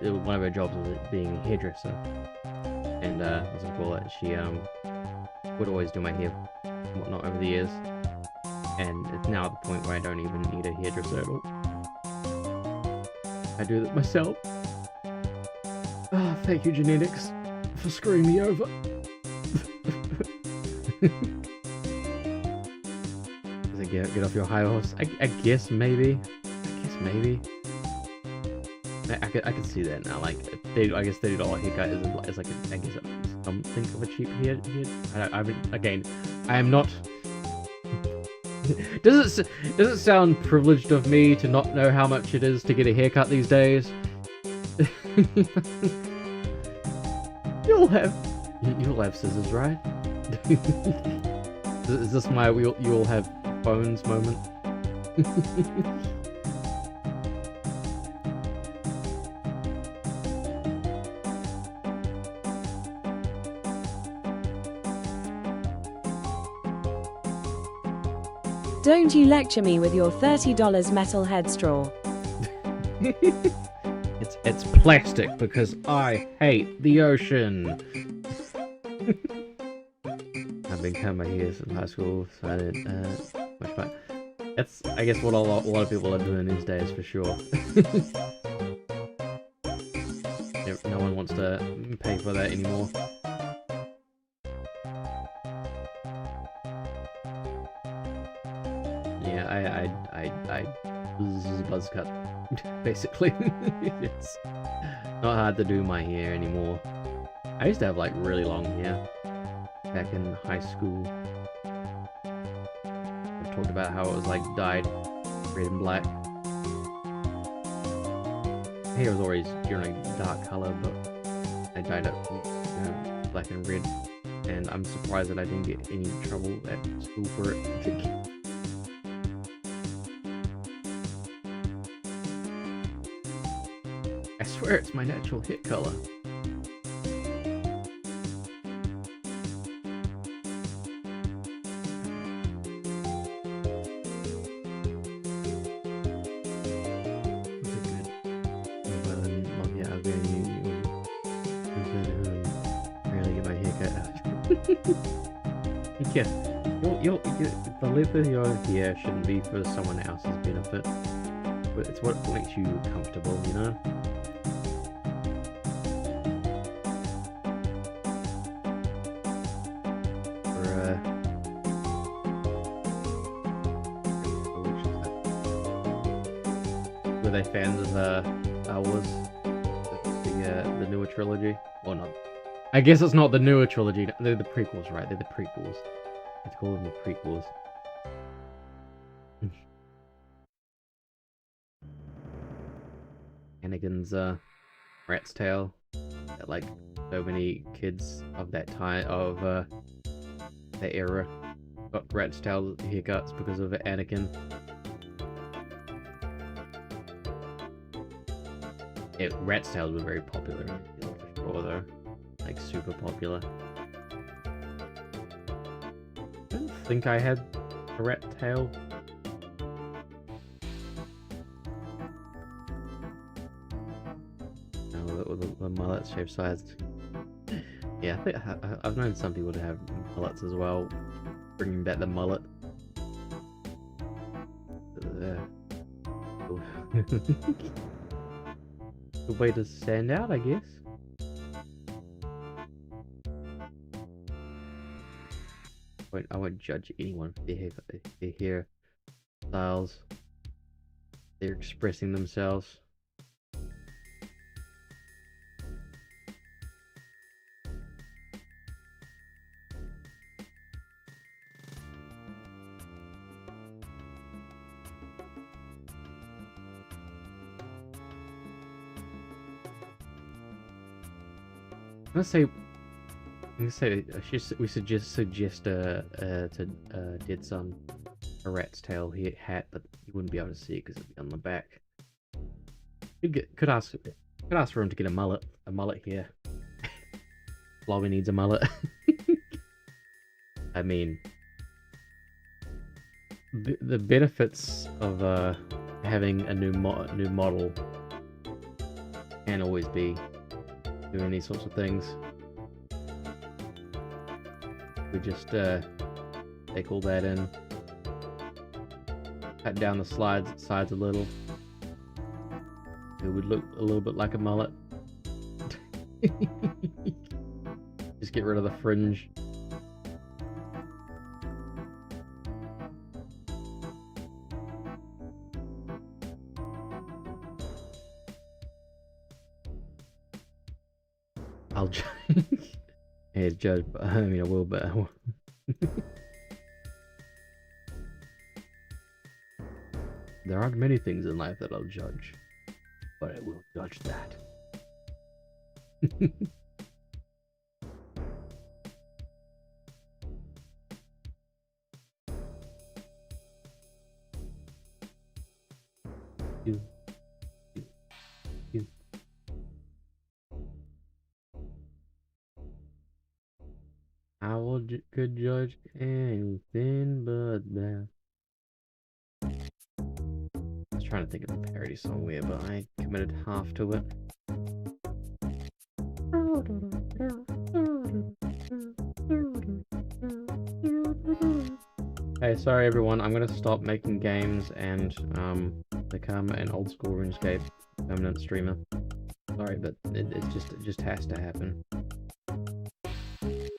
one of her jobs was being a hairdresser. And what's it called? She would always do my hair and whatnot over the years. And it's now at the point where I don't even need a hairdresser at all. I do it myself. Ah, thank you, genetics, for screwing me over. Get off your high horse. I guess maybe. I could see that now. Like, I guess $30 haircut is like I guess something of a cheap hair. I am not. Does it sound privileged of me to not know how much it is to get a haircut these days? You'll have scissors, right? Is this my you'll have phones moment? Don't you lecture me with your $30 metal head straw. It's plastic because I hate the ocean. I've been cutting my hair since high school, so I didn't much fun. That's, I guess, what a lot of people are doing these days, for sure. No one wants to pay for that anymore. Yeah, I buzz cut, basically. It's not hard to do my hair anymore. I used to have like really long hair back in high school. I've talked about how it was like dyed red and black. Hair was always generally dark color, but I dyed it, black and red. And I'm surprised that I didn't get any trouble at school for it. I swear it's my natural hair color. Yeah, the length of your hair shouldn't be for someone else's benefit, but it's what makes you comfortable, you know? Were they fans of Star Wars? The newer trilogy? Or not? I guess it's not the newer trilogy. They're the prequels, right? They're the prequels. Let's call them the prequels. Anakin's rat's tail. That, like, so many kids of that time, of that era, got rat's tail haircuts because of Anakin. Yeah, rat's tails were very popular, for sure, though. Like, super popular. I don't think I had a rat tail. No, the mullet shape size. Yeah, I think I've known some people to have mullets as well. Bringing back the mullet. Good way to stand out, I guess. I won't judge anyone for their hair styles. They're expressing themselves. we should just suggest to Deadsun a rat's tail hat, but you wouldn't be able to see it because it'd be on the back. Could ask for him to get a mullet here. Floggy needs a mullet. I mean, the benefits of having a new model can always be doing these sorts of things. We just take all that in, cut down the sides a little. It would look a little bit like a mullet. Just get rid of the fringe. I'll judge. Hey, judge. I mean, I will, but I won't. There aren't many things in life that I'll judge, but I will judge that. You. Could judge anything but that. I was trying to think of a parody song here, but I committed half to it. Hey, sorry everyone, I'm gonna stop making games and become an old school RuneScape permanent streamer. Sorry, but it just has to happen. I'm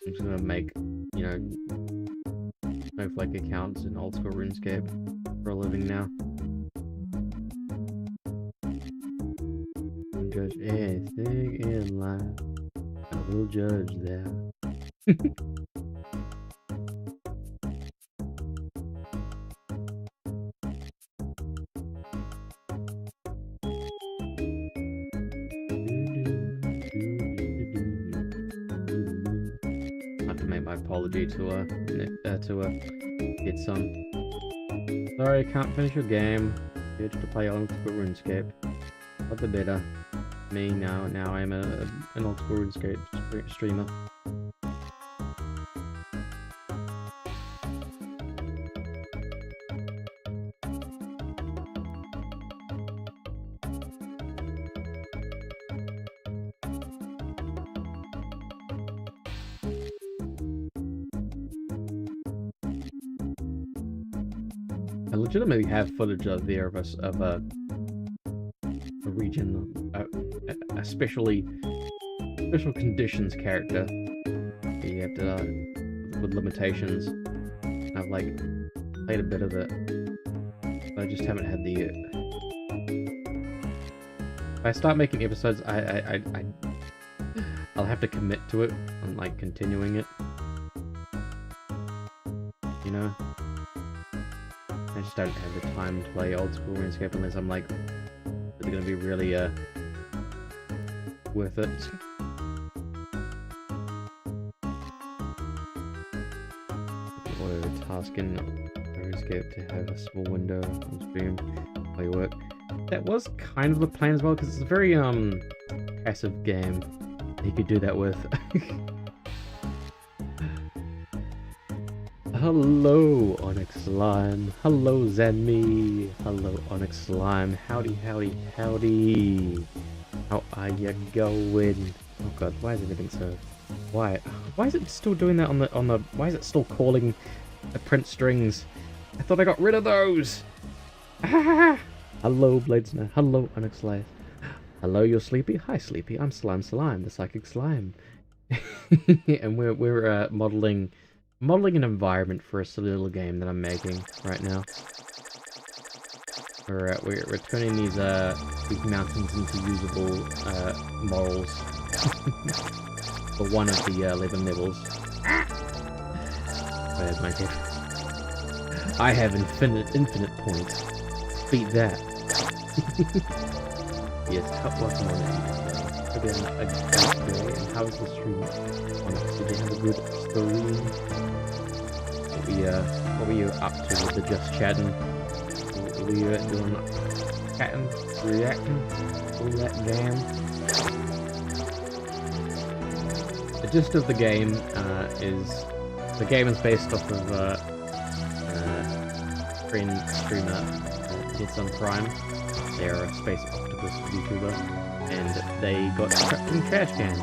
just gonna make, you know, Snowflake accounts in old school RuneScape for a living now. Judge anything in life, I will judge that. My apology to Deadsun. Sorry, I can't finish your game. Here to play old school RuneScape. What the better. Me now I'm an old school RuneScape streamer. I legitimately have footage of there of a region, a special conditions character. You have to with limitations. I've like played a bit of it, but I just haven't had the. If I start making episodes, I'll have to commit to it and like continuing it. You know. I just don't have the time to play old school RuneScape unless I'm like, is it gonna be really worth it? Auto task in RuneScape to have a small window on stream while you work. That was kind of the plan as well, because it's a very passive game you could do that with. Hello, Onyx Slime. Hello, Zanmi. Hello, Onyx Slime. Howdy, howdy, howdy. How are you going? Oh god, why is everything so... Why is it still doing that on the... Why is it still calling the print strings? I thought I got rid of those! Ah! Hello, Bladesner. Hello, Onyx Slime. Hello, you're Sleepy? Hi, Sleepy. I'm Slime, the psychic slime. And we're modeling an environment for a silly little game that I'm making right now. We're turning these mountains into usable models for one of the 11 levels. Where's my kid? I have infinite points. Beat that. Yes, working on it. to be a good day. And how was the stream? Did you have a good stream? What were you up to with the just chatting? What were you doing? Chatting? Reacting? All that jam? The gist of the game is the game is based off of streamer DeadsunPrime. They're a space octopus VTuber, and they got trapped in trash cans,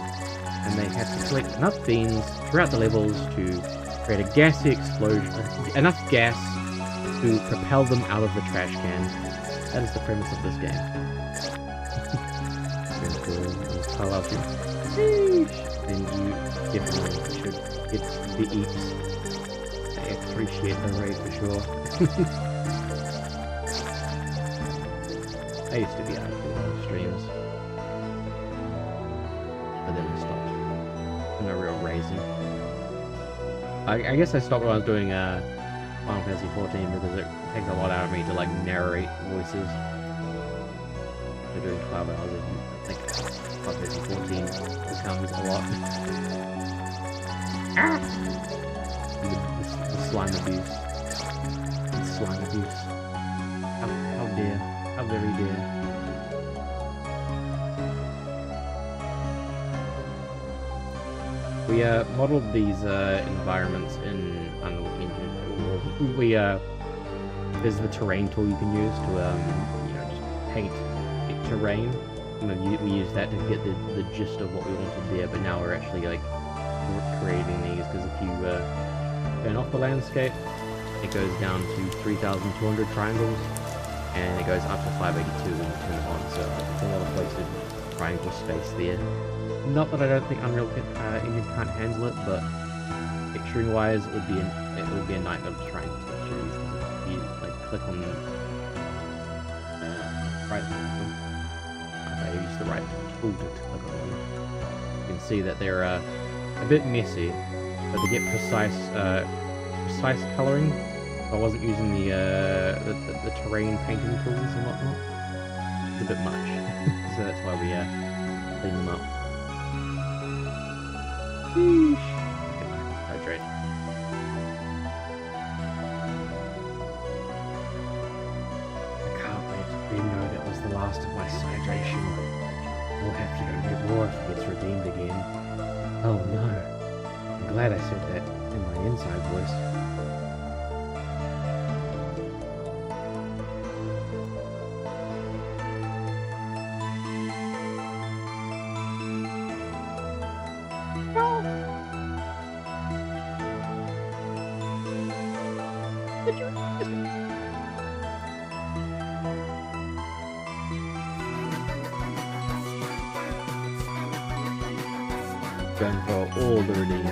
and they had to collect enough beans throughout the levels to create a gassy explosion, enough gas to propel them out of the trash cans. That is the premise of this game. I love you. And you definitely should get the eats. I appreciate the raid for sure. I used to be able to do those streams, but then I stopped. I'm a real raisin. I guess I stopped when I was doing Final Fantasy 14 because it takes a lot out of me to like narrate voices. After doing 12 hours of like Final Fantasy 14 becomes a lot. Ah! The slime abuse. The slime abuse. How dare. How very dear. We modeled these environments in Unreal Engine. There's the terrain tool you can use to just paint terrain. And we use that to get the gist of what we wanted there. But now we're actually like creating these because if you turn off the landscape, it goes down to 3,200 triangles. And it goes up to 582 when you turn it on, so it's a lot of wasted triangle space there. Not that I don't think Unreal Engine can't handle it, but texturing wise, it would be a nightmare to try and texture these. If you like click on right, if I use the right tool to click on them, you can see that they're a bit messy, but they get precise coloring. I wasn't using the terrain painting tools and whatnot. It's a bit much, so that's why we clean them up. Sheesh. Hydrate. I can't wait. We know that was the last of my hydration. We'll have to go get more if it gets redeemed again. Oh no! I'm glad I said that in my inside voice. Going for all the redeems.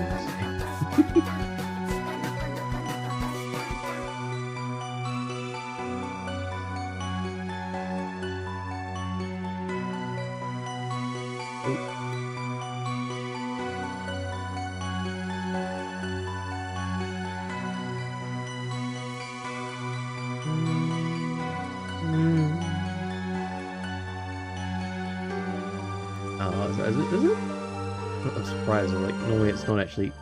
Is it? I'm surprised. Like normally it's not actually.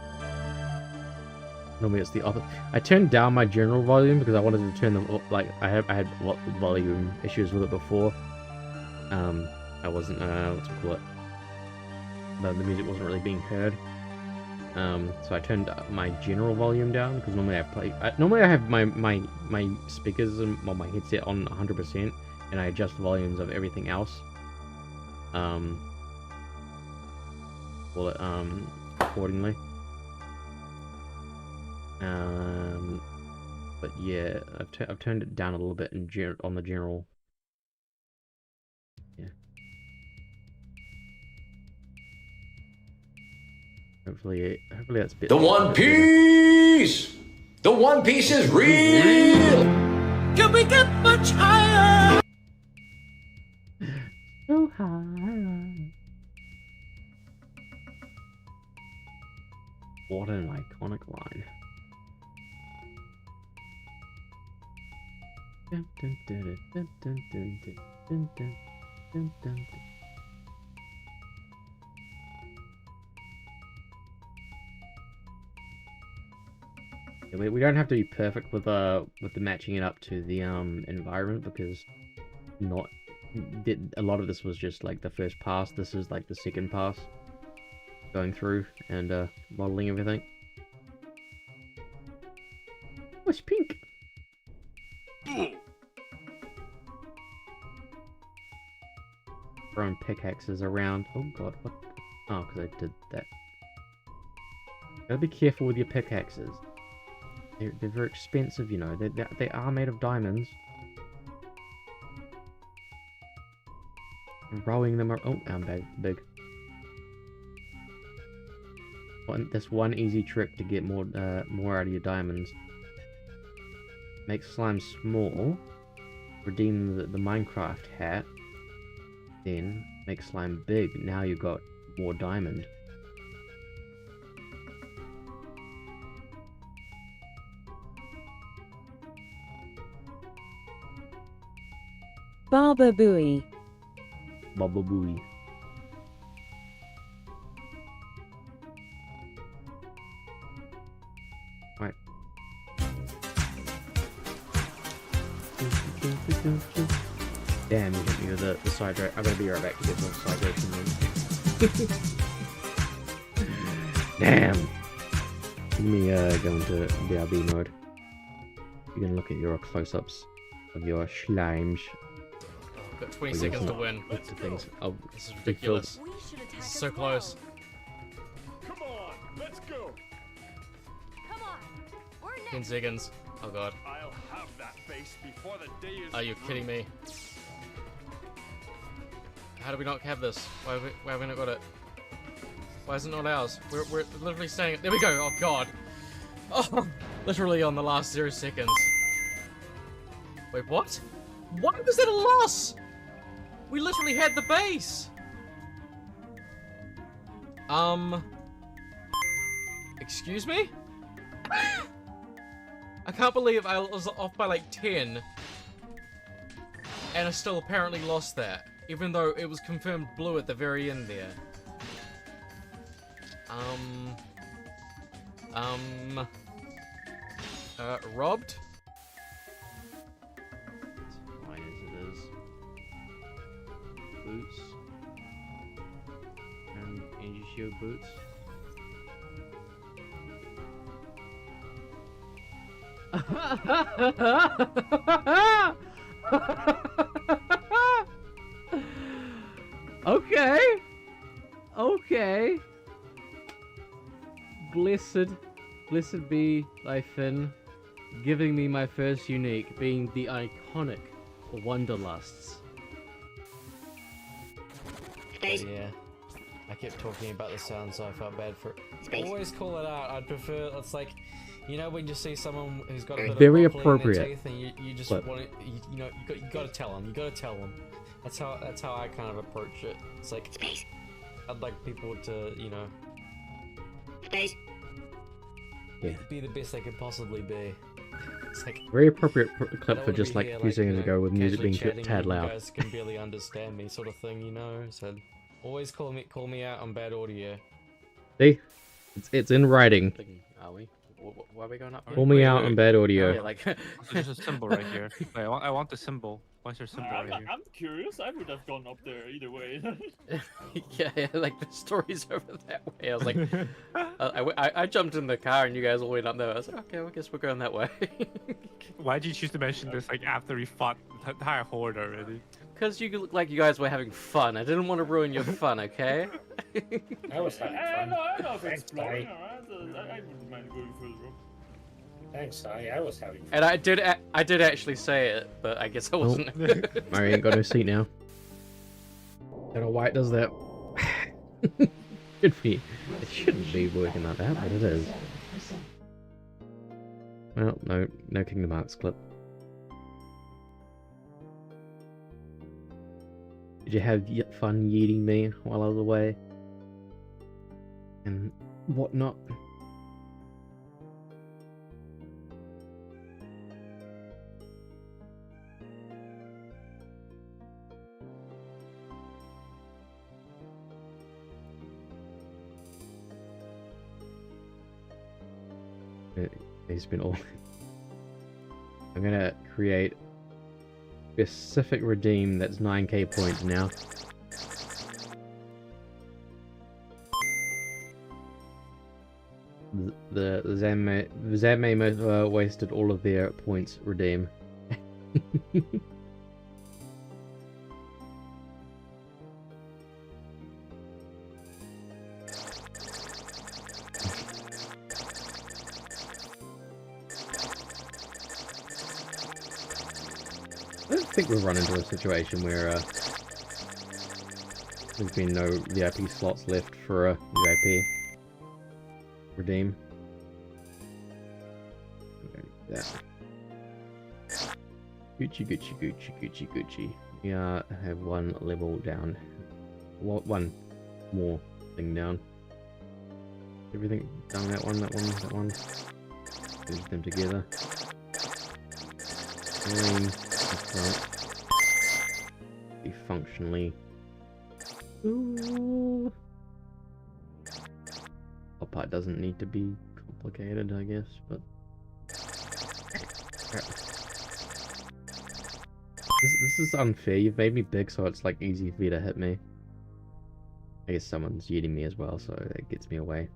Normally it's the opposite. I turned down my general volume because I wanted to turn them up. Like I had volume issues with it before. I wasn't what to call it. The music wasn't really being heard. So I turned my general volume down because normally I have my speakers and my headset on 100%, and I adjust the volumes of everything else. Accordingly. But yeah, I've turned it down a little bit on the general. Yeah. Hopefully that's a bit. The One Piece! The One Piece is real! Can we get much higher? So high. What an iconic line. We don't have to be perfect with the matching it up to the environment, because not a lot of this was just like the first pass. This is like the second pass going through and modeling everything. Oh, it's pink. Throwing pickaxes around. Oh god, what? Oh, because I did that. Gotta be careful with your pickaxes. They're very expensive, you know. They are made of diamonds. Rowing them. Oh, I'm big. That's one easy trick to get more out of your diamonds. Make slime small. Redeem the Minecraft hat. Then make slime big. Now you've got more diamond. Baba Booey. Baba Booey. Right. Damn, you hit me with the side road. I'm gonna be right back to get the side road from them. Damn. Let me go into BRB mode. You can look at your close-ups of your slimes. I've got 20 seconds to win. What's the things? Oh, This is ridiculous. This is so close. Come on, let's go. Come on. We're 10 next. seconds. Oh god. I'll have that base before the day is Are you kidding me? How do we not have this? Why have we not got it? Why is it not ours? We're literally standing. There we go. Oh god. Oh, literally on the last 0 seconds. Wait, what? Why was that a loss? We literally had the base. Excuse me? I can't believe I was off by like 10. And I still apparently lost that. Even though it was confirmed blue at the very end there. Robbed? Fine as it is. Boots. And energy shield boots. Okay. Okay. Blessed be thy fin, giving me my first unique, being the iconic Wanderlusts. Space. Yeah. I kept talking about the sound, so I felt bad for it. Space. Always call it out. I'd prefer. It's like, you know, when you see someone who's got a bit Very of broccoli in appropriate. their teeth, and you just But- want it. You know, you got to tell them. You got to tell them. That's how I kind of approach it. It's like Space. I'd like people to, you know, Space. be the best they could possibly be. It's like Very appropriate I clip don't for wanna just be like here, a few seconds you know, ago with music casually being chatting tad and loud. You guys can barely understand me, sort of thing, you know. So always call me out on bad audio. See? It's in writing. Are we? Why are we going up? Call me out on bad audio. Yeah, like. There's a symbol right here. Wait, I want the symbol. Why's your symbol I'm, right here? I'm curious. I would have gone up there either way. Yeah, like the story's over that way. I was like, I jumped in the car and you guys all went up there. I was like, okay, well, I guess we're going that way. Why did you choose to mention this like after we fought the entire horde already? Because you look like you guys were having fun. I didn't want to ruin your fun, okay? I was having I fun. know if it's Thanks, blowing, Ty. alright. I wouldn't mind going further up. Thanks, I was having fun. And I did actually say it, but I guess I wasn't. Mario ain't got no seat now. Don't know why it does that. Should be. It shouldn't be working like that, but it is. Well, no Kingdom Hearts clip. Did you have fun yeeting me while I was away? And whatnot? He's been all. I'm gonna create specific redeem that's 9k points now. The Zanmei wasted all of their points redeem. I don't think we'll run into a situation where there's been no VIP slots left for a VIP redeem. Yeah. Gucci. Yeah, I have one level down. One more thing down. Everything down that one. Fuse them together. Be functionally. Ooh. Top part doesn't need to be complicated, I guess, but this is unfair. You've made me big, so it's like easy for you to hit me. I guess someone's yeeting me as well, so that gets me away.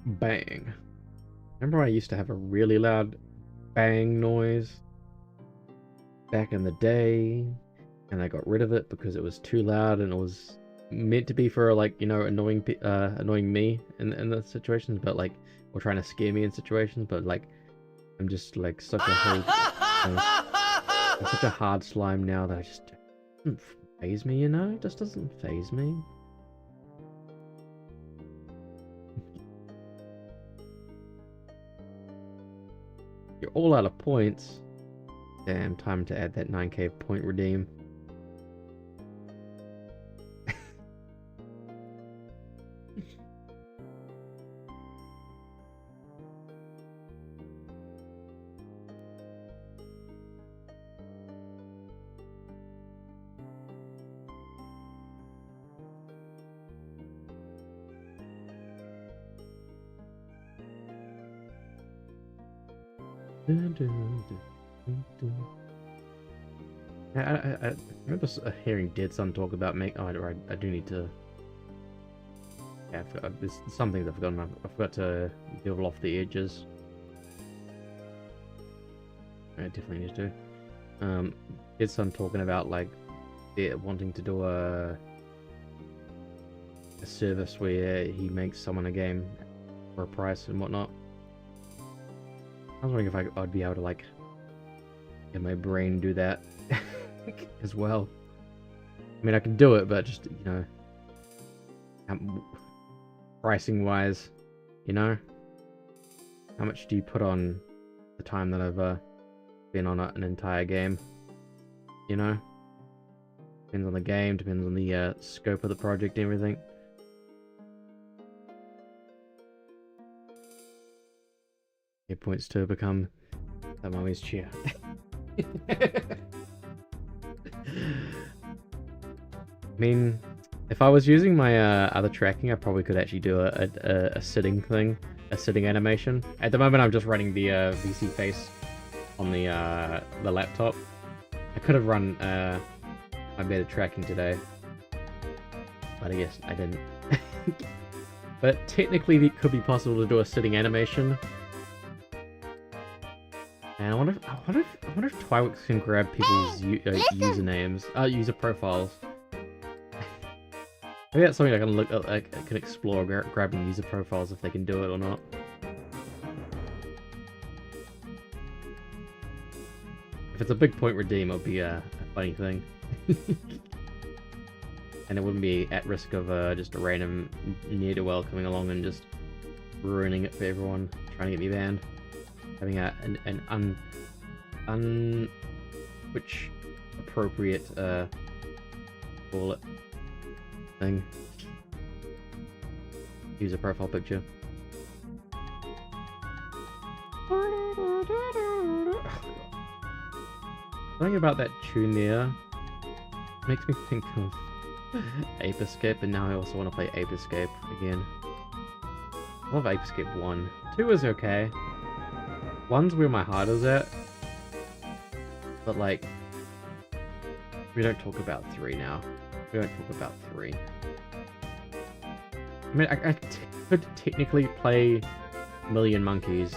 Bang. Remember I used to have a really loud bang noise back in the day, and I got rid of it because it was too loud and it was meant to be for, like, you know, annoying me in the situations, but like, or trying to scare me in situations, but like, I'm just like such a I'm such a hard slime now that I just doesn't faze me, you know? It just doesn't faze me. You're all out of points. Damn, time to add that 9k point redeem. I remember hearing Deadsun talk about I do need to. Yeah, there's some things I've forgotten. I forgot to level off the edges. I definitely need to. Deadsun talking about like wanting to do a service where he makes someone a game for a price and whatnot. I was wondering if I'd be able to like get my brain do that as well. I mean, I can do it, but just, you know, pricing wise, you know, how much do you put on the time that I've been on an entire game? You know, depends on the game, depends on the scope of the project, and everything. It points to become the mummy's chair. I mean, if I was using my other tracking, I probably could actually do a sitting thing, a sitting animation. At the moment, I'm just running the VC face on the laptop. I could have run my better tracking today, but I guess I didn't. But technically, it could be possible to do a sitting animation. And I wonder if Twywix can grab people's usernames, user profiles. Maybe that's something I can look at, I can explore, grabbing user profiles if they can do it or not. If it's a big point redeem, it'll be a funny thing. And it wouldn't be at risk of just a random ne'er-do-well coming along and just ruining it for everyone, trying to get me banned. Having an which appropriate call it thing. User profile picture. Something about that tune there makes me think of Ape Escape, and now I also want to play Ape Escape again. I love Ape Escape 1. 2 is okay. 1's where my heart is at. But like, we don't talk about 3 now. We don't talk about 3. I mean, I could technically play Million Monkeys,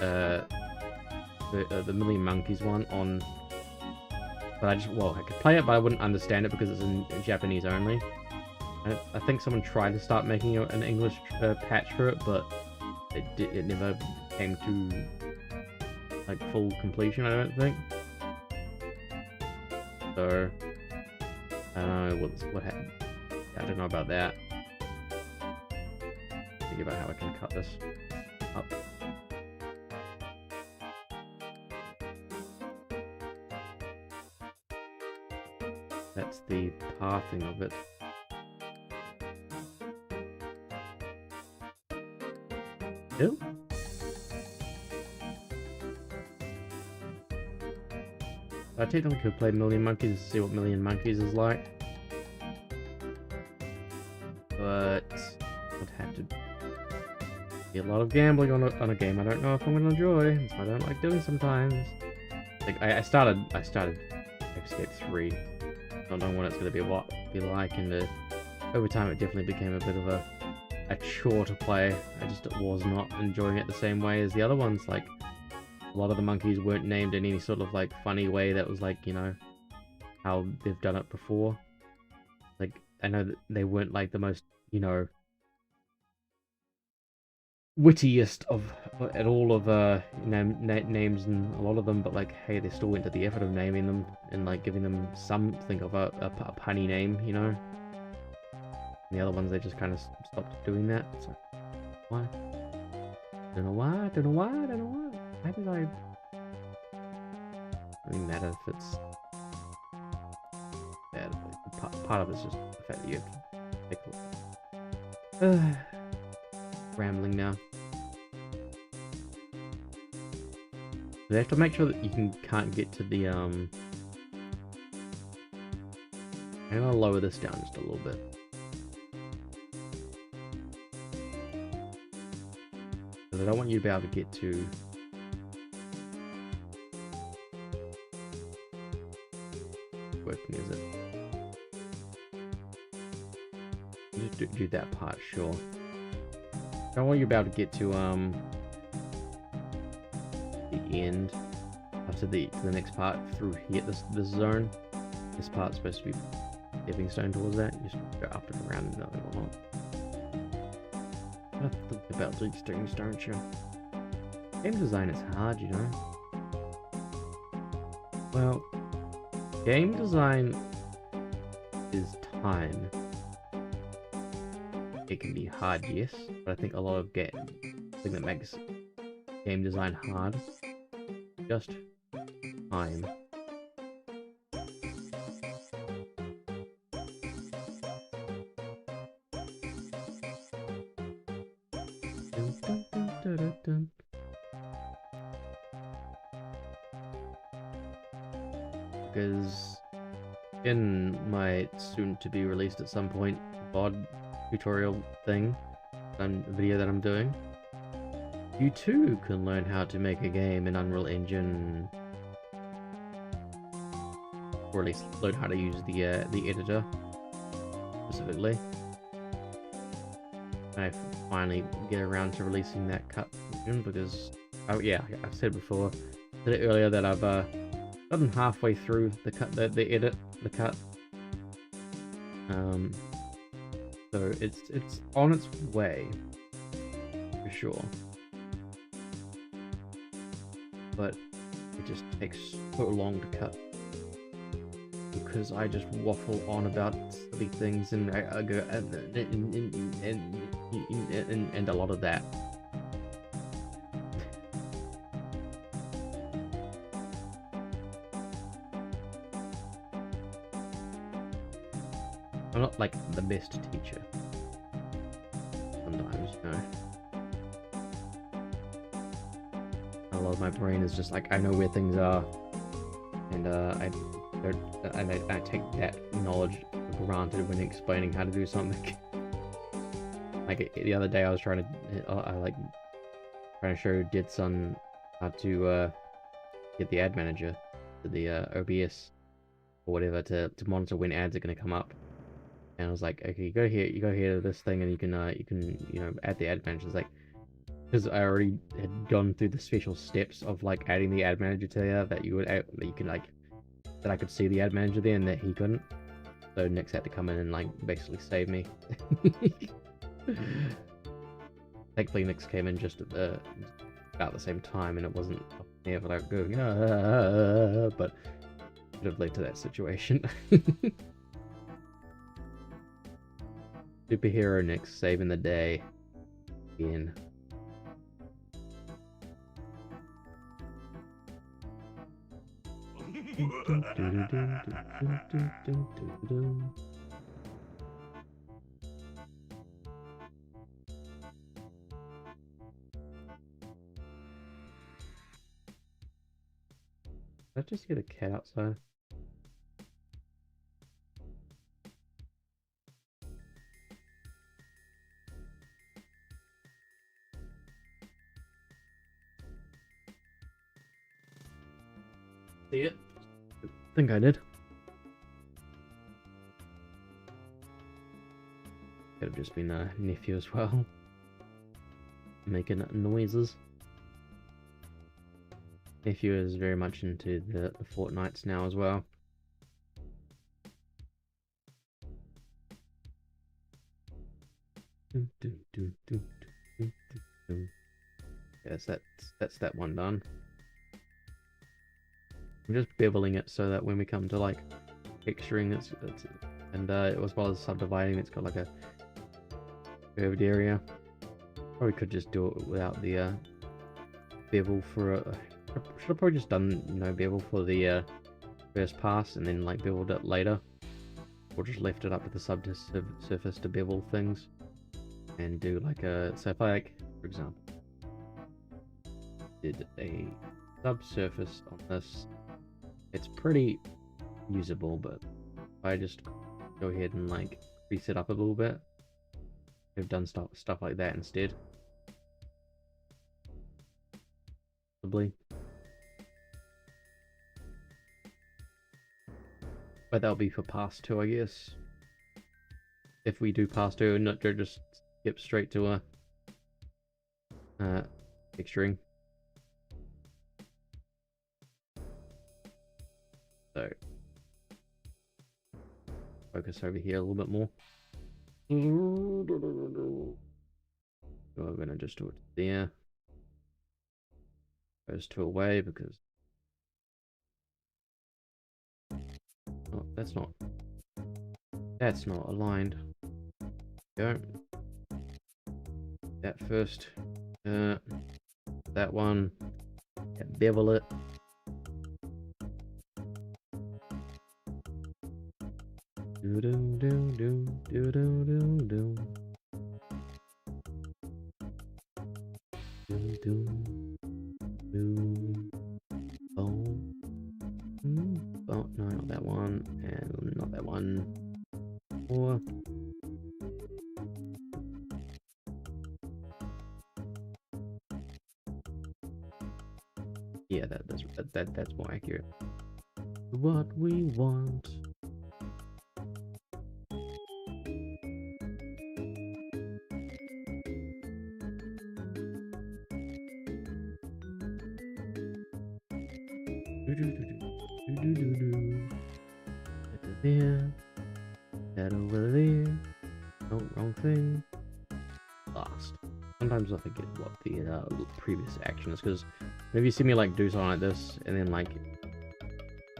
the Million Monkeys one on, but I could play it, but I wouldn't understand it because it's in Japanese only. I think someone tried to start making an English patch for it, but it never came to like full completion, I don't think. So I don't know what happened. I don't know about that. Think about how I can cut this up. That's the pathing of it. Ew. I technically could play Million Monkeys to see what Million Monkeys is like. But I'd have to be a lot of gambling on a game I don't know if I'm gonna enjoy. That's what I don't like doing sometimes. Like I started Escape 3. Not knowing what it's gonna be like, and over time it definitely became a bit of a chore to play. I just was not enjoying it the same way as the other ones. Like, a lot of the monkeys weren't named in any sort of like funny way that was like, you know, how they've done it before. Like, I know that they weren't like the most, you know, wittiest of at all of names in a lot of them, but like, hey, they still went to the effort of naming them and like giving them something of a punny name, you know. And the other ones, they just kind of stopped doing that. So why? Don't know why. Don't know why. Don't know why. Why did I? It doesn't matter if it's bad. Part of it's just the fact that you have to take a look. Rambling now. They have to make sure that you can't get to the I'm gonna lower this down just a little bit. Because I don't want you to be able to get to working, is it? Just do that part, sure. I don't want you to be able to get to the end after the next part through here, this zone. This part's supposed to be stepping stone towards that. You just go up and around and whatnot. I think about these things, don't you? Game design is hard, you know. Well, game design is time. It can be hard, yes, but I think a lot of the thing that makes game design hard, just time. Because in my soon-to-be released at some point VOD tutorial thing, video that I'm doing, you too can learn how to make a game in Unreal Engine, or at least learn how to use the editor specifically. I finally get around to releasing that cut version because, yeah, I've said before, said it earlier, that I've gotten halfway through the cut, the cut. So it's on its way, for sure. But it just takes so long to cut because I just waffle on about silly things, and I go and a lot of that. I'm not like the best teacher. Sometimes, you know. A lot of my brain is just like I know where things are, and I take that knowledge for granted when explaining how to do something. Like the other day, I was trying to show Deadsun how to get the ad manager to the OBS or whatever to monitor when ads are going to come up. And I was like, okay, you go here to this thing, and you can add the ad manager. It's like, because I already had gone through the special steps of like adding the ad manager to there, that I could see the ad manager there and that he couldn't. So Nick's had to come in and like basically save me. Thankfully, Nick's came in just at about the same time, and it wasn't me like going but it would have led to that situation. Superhero Nick's saving the day again. Did I just get a cat outside? See it? I think I did. Could have just been a nephew as well, making noises. Nephew is very much into the Fortnites now as well. Yes, that's that one done. I'm just beveling it so that when we come to like texturing, as well as subdividing, it's got like a curved area. Probably could just do it without the bevel for a. Should have probably just done bevel for the first pass and then like beveled it later, or just left it up to the subsurface to bevel things and do like a. So if I for example, did a subsurface on this, it's pretty usable, but if I just go ahead and like crease it up a little bit, I've done stuff like that instead. Probably. But that'll be for pass 2, I guess. If we do pass 2 and not just skip straight to a texturing. So focus over here a little bit more. So I'm gonna just do it there. Goes 2 away because that's not aligned. Go. That first. That one. Bevel it. Do do do do do do do do. Do do do. Oh. Oh no, not that one, and not that one. Or yeah, that's more accurate. What we want. There, that over there. Oh, wrong thing. Lost. Sometimes I forget what the previous action is, because whenever you see me like do something like this, and then like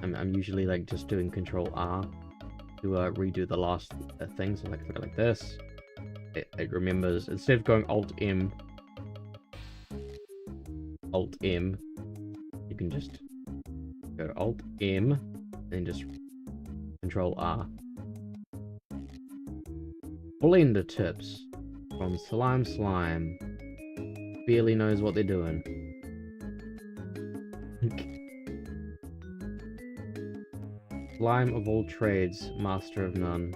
I'm usually like just doing Control R to redo the last thing. So like if I go like this, it remembers, instead of going Alt M, you can just go Alt M and just Control R. Blender tips from Slime. Barely knows what they're doing. Slime of all trades, master of none.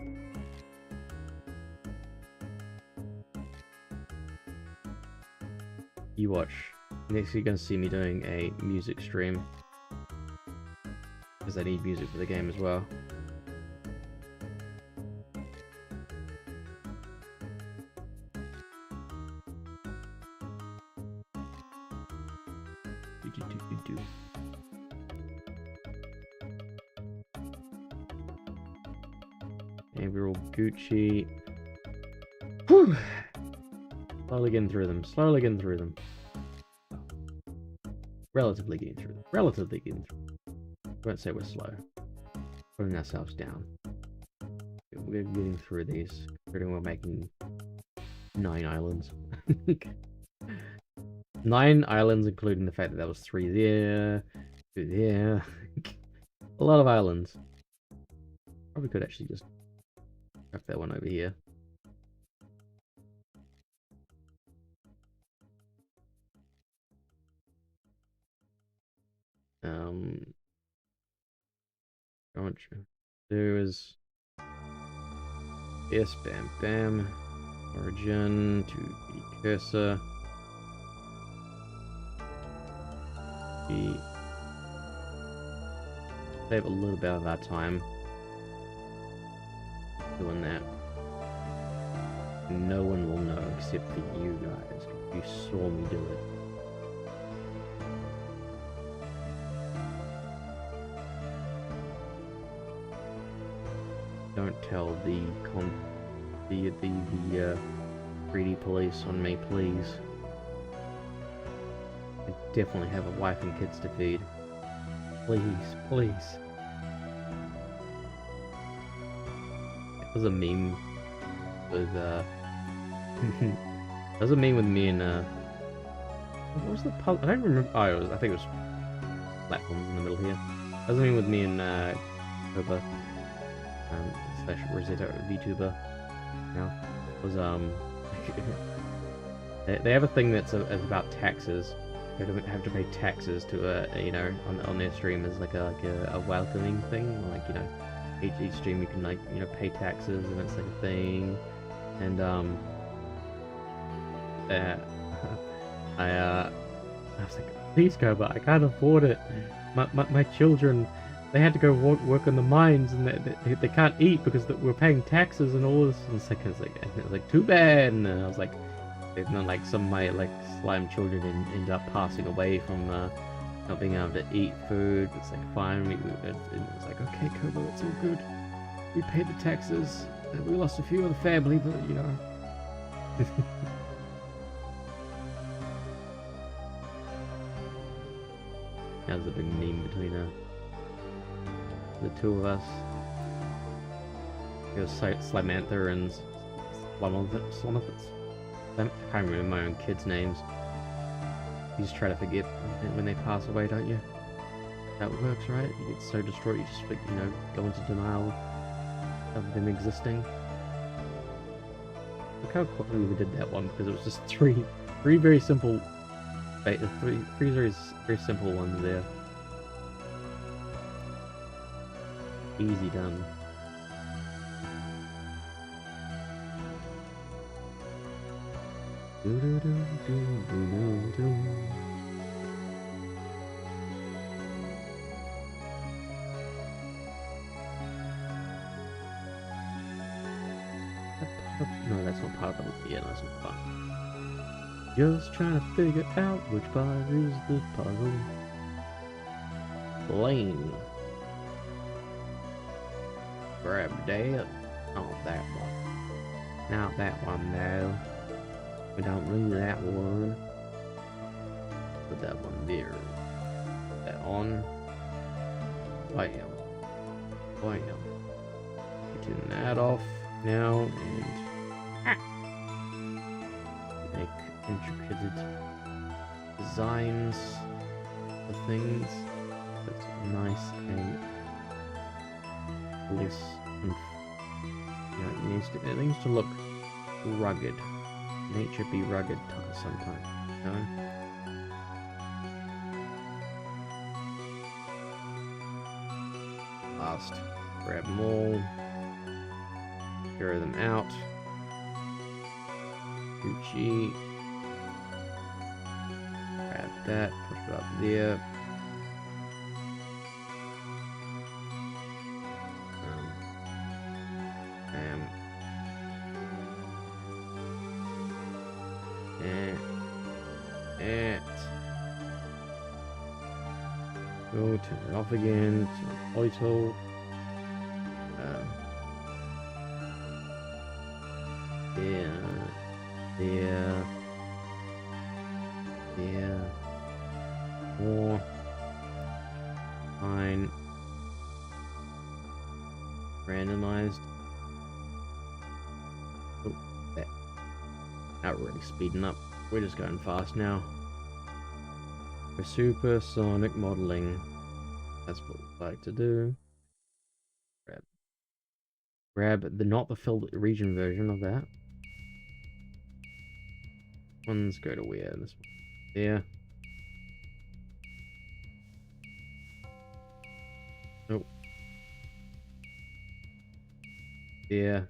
You watch. Next you're gonna see me doing a music stream. Because I need music for the game as well. And we're all Gucci. Whew. Slowly getting through them. Slowly getting through them. Relatively getting through them. Relatively getting through them. I won't say we're slow. Putting ourselves down. We're getting through these. We're making 9 islands. 9 islands, including the fact that there was 3 there, 2 there. A lot of islands. Probably could actually just drop that one over here. I want you to do is yes, bam, bam. Origin to the cursor. Save a little bit of our time doing that. No one will know except for you guys. You saw me do it. Don't tell the 3D police on me, please. I definitely have a wife and kids to feed. Please, please. It was a meme with it was a meme with me and what was the puzzle? I don't remember. Oh, I think it was platforms in the middle here. That was a meme with me and Cobra slash Rosetta VTuber. Now it was they have a thing that's about taxes. They have to pay taxes to you know, on their stream as like a welcoming thing. Like, you know, each stream you can, like, you know, pay taxes and it's like a thing. And I was like, please go, but I can't afford it. My children, they had to go work on the mines and they can't eat because we're paying taxes and all this. And it's like too bad. And I was like, and then like some of my like slime children end up passing away from not being able to eat food. It's like fine. It's like, okay, Kobo, it's all good. We paid the taxes. We lost a few of the family, but you know. That was a big meme between the two of us. It was Slimanther and Slumithus. I can't remember my own kids' names. You just try to forget when they pass away, don't you? That works, right? You get so distraught, you just, you know, go into denial of them existing. Look how quickly we did that one, because it was just three very simple, three very simple ones there. Easy done. Do do do do do do. No, that's not part of the... Yeah, that's not part. Just trying to figure out which part is the puzzle. Lane. Grab that. Oh, that one. Not that one, though. We don't need that one. Put that one there. That on. Bam. Bam. Getting that off now and make intricate designs for things. That's nice and loose and, you know, it needs to look rugged. Nature be rugged sometimes, you know? fast. Grab them all. Carry them out. Gucci. Grab that. Push it up there. Go turn it off again. Auto. There. More. Fine. Randomized. Oh, that. Not really speeding up. We're just going fast now. For supersonic modeling. That's what we like to do. Grab the not the filled region version of that. Ones go to where? This one. There. Nope. There.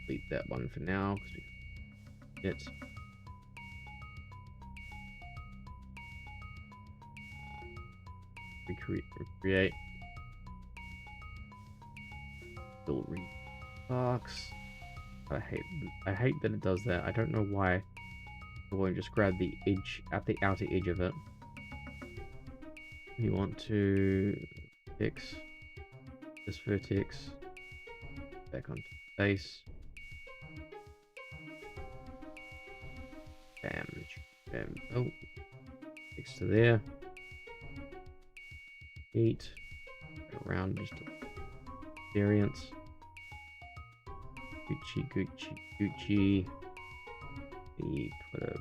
Delete that one for now because we it. Recreate. Still read box. I hate that it does that. I don't know why. I won't just grab the edge at the outer edge of it. You want to fix this vertex back onto base. Bam. Bam. Oh. Fix to there. Eat around just variance. Gucci. We put a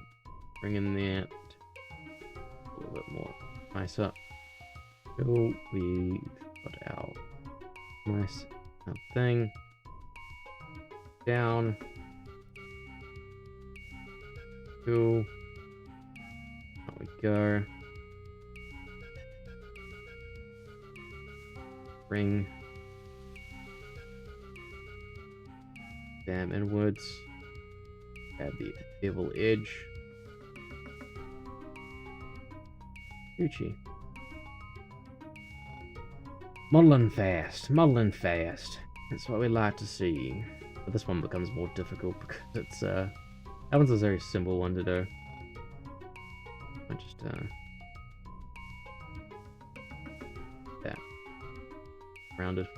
ring in there, a little bit more nicer. So we've got our nice thing down. Cool. There we go. Ring. Bam inwards. Add the bevel edge. Gucci. Modeling fast. That's what we like to see. But this one becomes more difficult because it's that one's a very simple one to do. I just that rounded.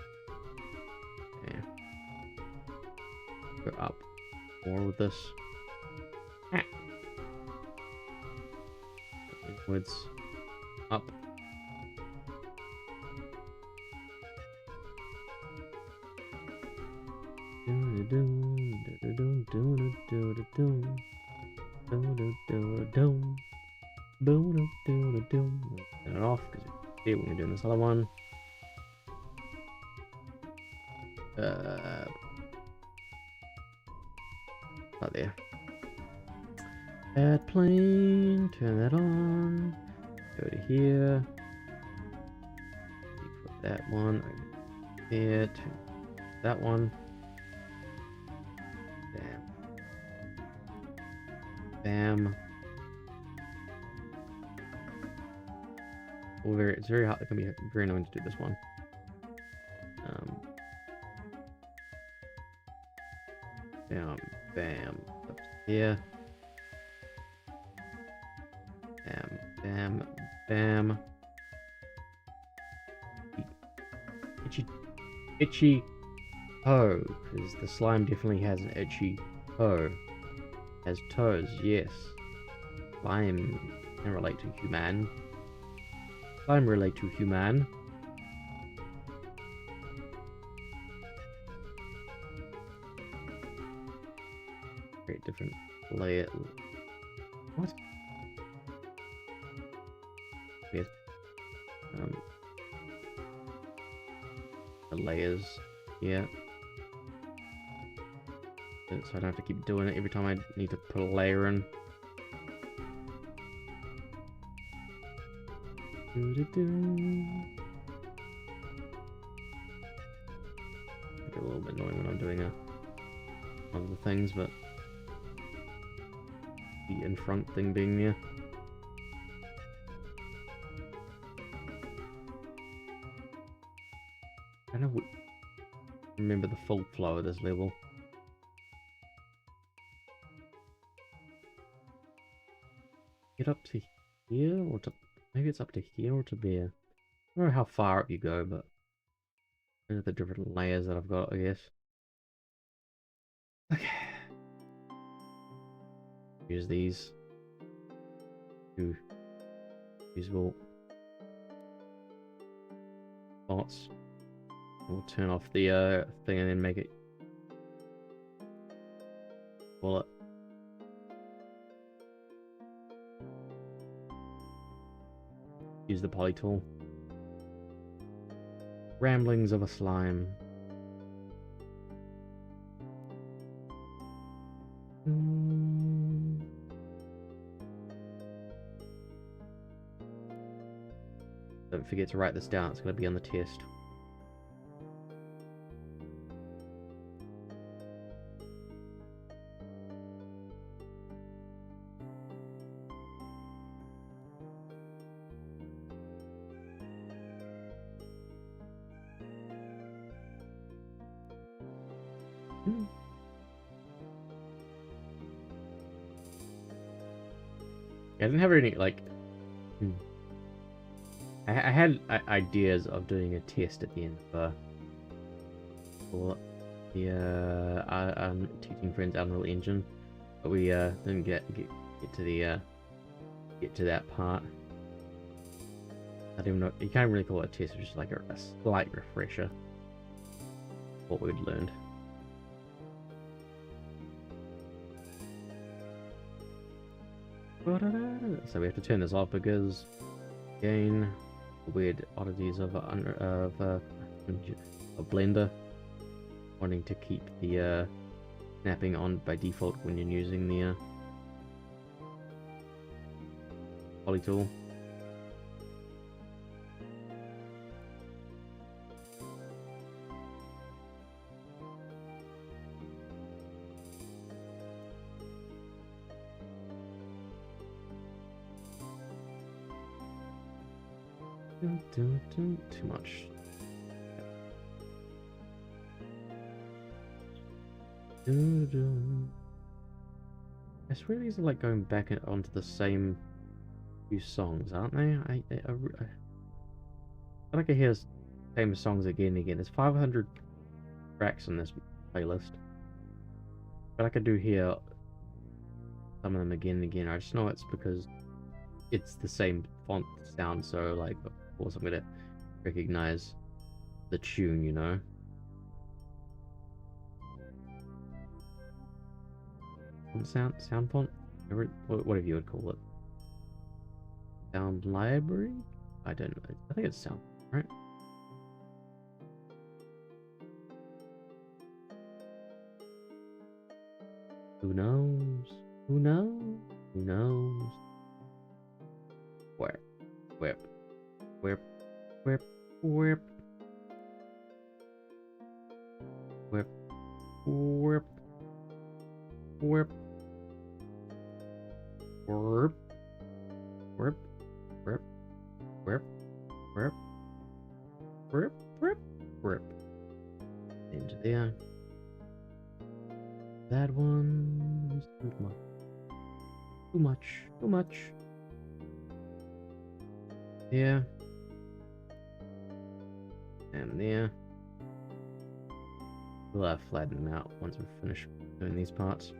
Yeah. Go up more with this. Inwards. Up. Turn it off because we see when we're doing this other one. Right there. Add plane, turn that on. Go to here. Put that one over there. Turn that one. Bam. Oh, it's very hot. It can be very annoying to do this one. Bam. Up here. Bam. Itchy toe, because the slime definitely has an itchy toe. Has toes, yes. Slime can relate to human. Slime relate to human. Very different layer. What? Yes. The layers, yeah. So I don't have to keep doing it every time I need to put a layer in. little bit annoying when I'm doing one of the things, but the in front thing being there. I don't remember the full flow of this level. Get up to here, or to maybe it's up to here or to there. I don't know how far up you go, but those are the different layers that I've got, I guess. Okay. Use these. Two usable spots. We'll turn off the thing and then make it bullet. Use the poly tool. Ramblings of a slime. Don't forget to write this down, it's going to be on the test. I didn't have any, like... I had ideas of doing a test at the end for the Teaching Friends Unreal Engine, but we didn't get to that part. I don't even know, you can't really call it a test, it's just like a slight refresher of what we'd learned. So we have to turn this off because, again, weird oddities of a Blender wanting to keep the snapping on by default when you're using the poly tool. Too much. I swear these are like going back onto the same few songs, aren't they? I feel like I hear the same songs again and again. There's 500 tracks on this playlist, but I could do hear some of them again and again. I just know it's because it's the same font sound, so like of course I'm gonna recognize the tune, you know. Sound font, whatever you would call it. Sound library? I don't know. I think it's sound, right? Who knows? Who knows? Who knows? Where? Whip. Whip. Whip. Whip. Whip. Whip. Whip. Whip. Whip. Whip. Whip. Whip. Whip. Whip. Whip. Into there. That one's too much. Too much. Too much. Yeah. And there. We'll flatten them out once we finish doing these parts.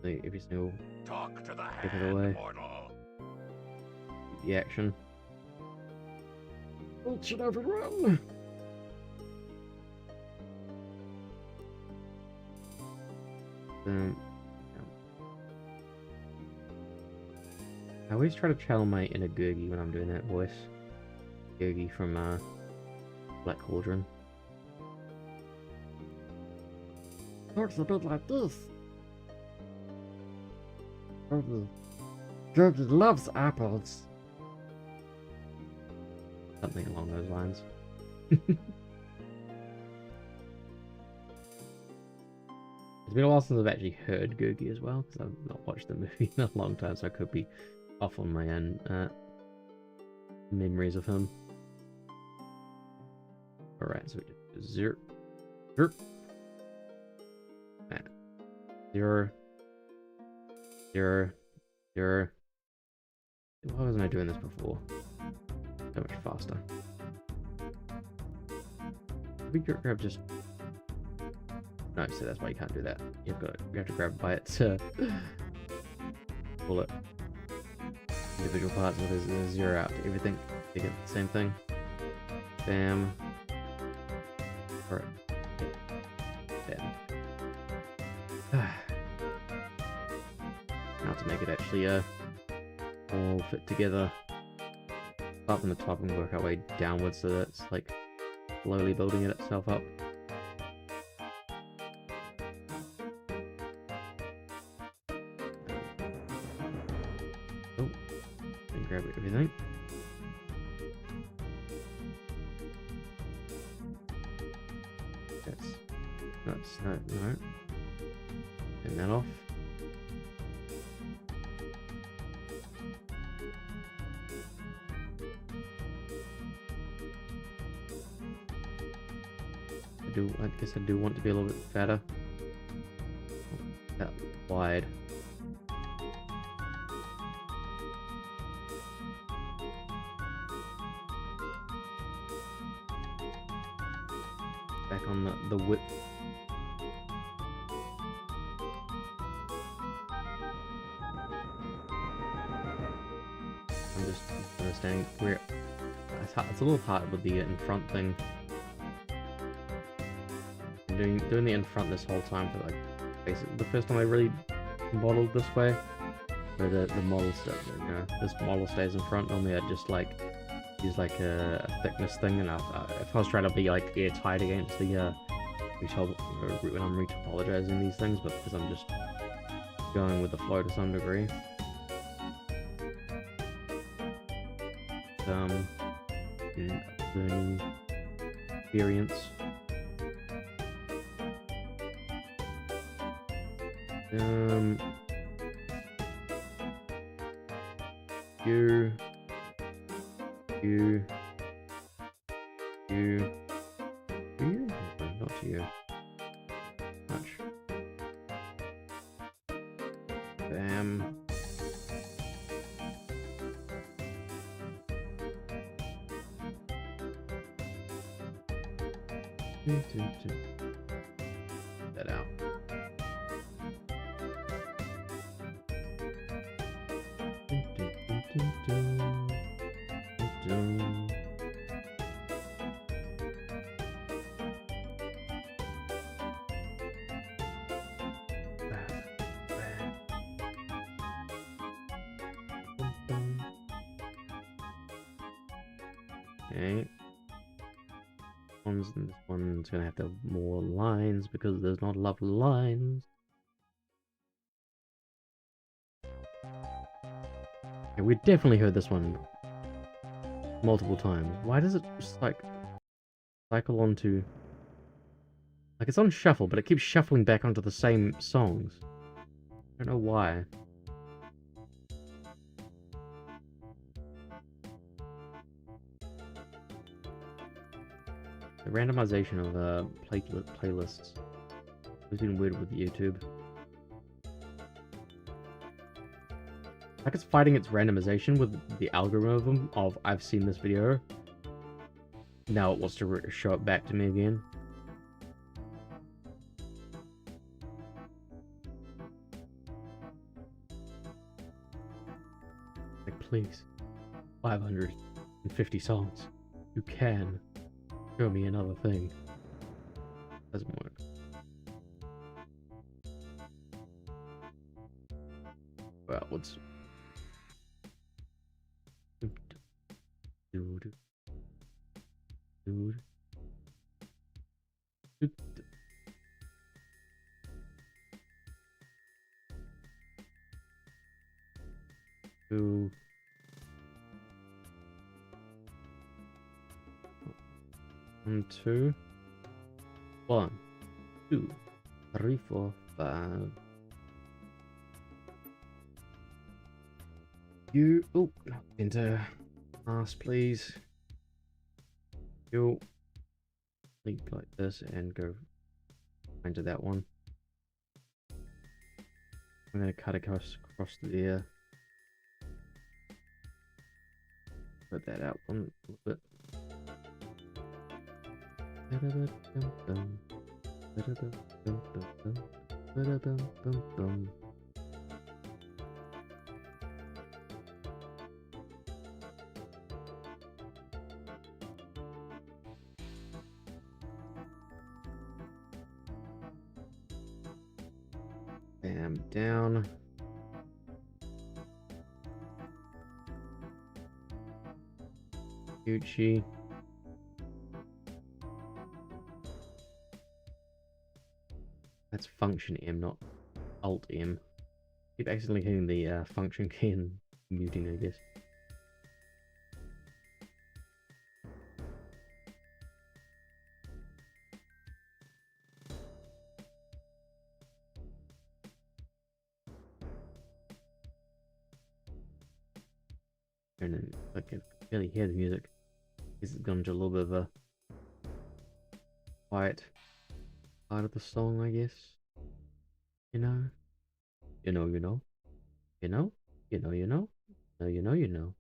Every single Talk to the give it hand, away. mortal. The action. Bullshit everyone! I always try to channel my inner Gurgi when I'm doing that voice. Gurgi from Black Cauldron. Talks a bit like this. Gurgi loves apples. Something along those lines. been a while since I've actually heard Googie as well, because I've not watched the movie in a long time, so I could be off on my own memories of him. Alright, so we did 0, 0, 0, 0, 0. Why wasn't I doing this before? So much faster. We grab just. No, so that's why you can't do that. You have to grab it by its pull it. Individual parts, so there's a 0 out to everything. You get the same thing. Bam. Alright. Bam. Now to make it actually all fit together. Start from the top and work our way downwards so that it's like slowly building it itself up. Oh, and grab everything. That's no. Turn that off. I guess I do want to be a little bit fatter. That wide. Back on the width. I'm just understanding where it's a little hard with the in front thing. Doing the in front this whole time for like basically the first time I really modeled this way, where the model stuff, you know, this model stays in front. Normally I'd just like use like a thickness thing, and if I was trying to be like airtight against the when I'm retopologizing these things, but because I'm just going with the flow to some degree. Learning experience. You, not you. Much. Bam. That out. Okay. This one's gonna have to have more lines because there's not a lot of lines. Okay, we definitely heard this one multiple times. Why does it just like cycle onto, like, it's on shuffle, but it keeps shuffling back onto the same songs? I don't know why. The randomization of playlists has been weird with YouTube. Like it's fighting its randomization with the algorithm of I've seen this video. Now it wants to show it back to me again. Like, please, 550 songs. You can show me another thing. Doesn't work. Well, what's dude. Two. 1, 2. 1, 2, 3, 4, 5. You, oh, into pass, please. You'll leap like this and go into that one. I'm gonna cut across there. Put that out one a little bit. Bam, down. Gucci. That's function M, not alt M. Keep accidentally hitting the function key and muting, I guess. And then I can barely hear the music. It's gone to a little bit of a quiet part of the song, I guess. You know? You know, you know. You know? You know, you know. No, you know, you know.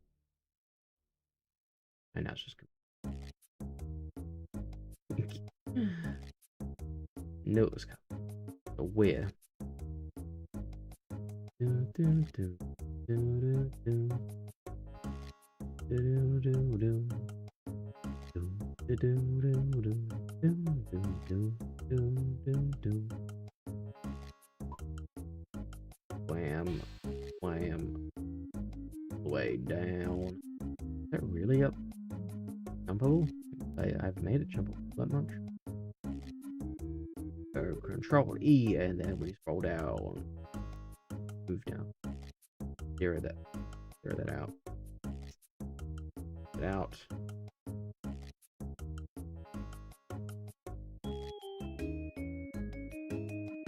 And now it's just no, it was coming. So where? Do, do, do, do, do, do, do, do, do. Do, do, do, do, do, do, do, do, do. Wham, wham, way down. Is that really up? Jumpable? I've made it jumpable that much. So Control E and then we scroll down. Move down. Zero that out. Get out.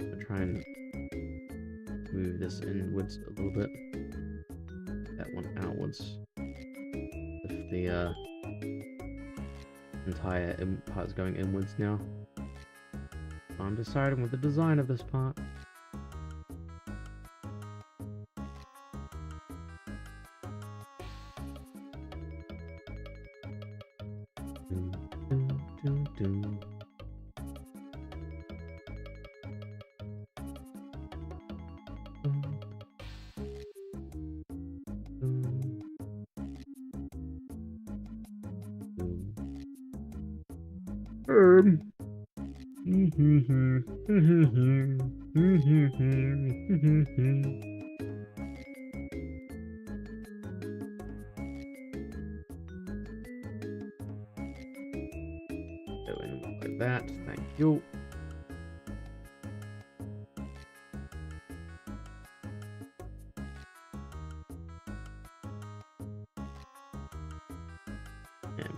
I'll try and move this inwards a little bit. That one outwards. If the entire part's going inwards now. I'm deciding with the design of this part. Going like that, thank you. And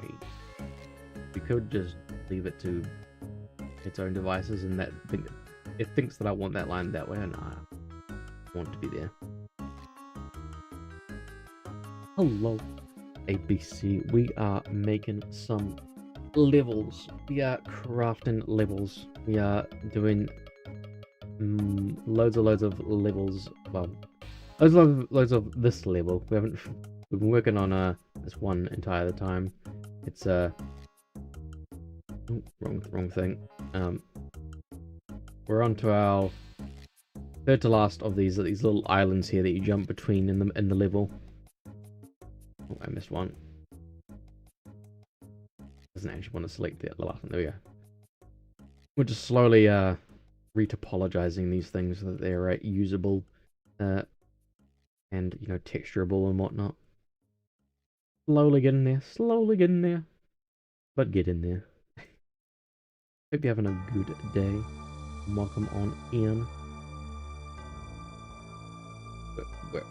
we could just leave it to its own devices, and that it thinks that I want that line that way, and I want it to be there. Hello, ABC. We are making some levels. We are crafting levels. We are doing loads of levels. Well, loads of this level. We've been working on this one entire time. It's wrong thing. We're on to our third to last of these little islands here that you jump between in the level. Oh, I missed one. Doesn't actually want to select the last one. There we go. We're just slowly retopologizing these things so that they're usable and texturable and whatnot. Slowly getting there, but get in there. Hope you're having a good day. Welcome on in. Where?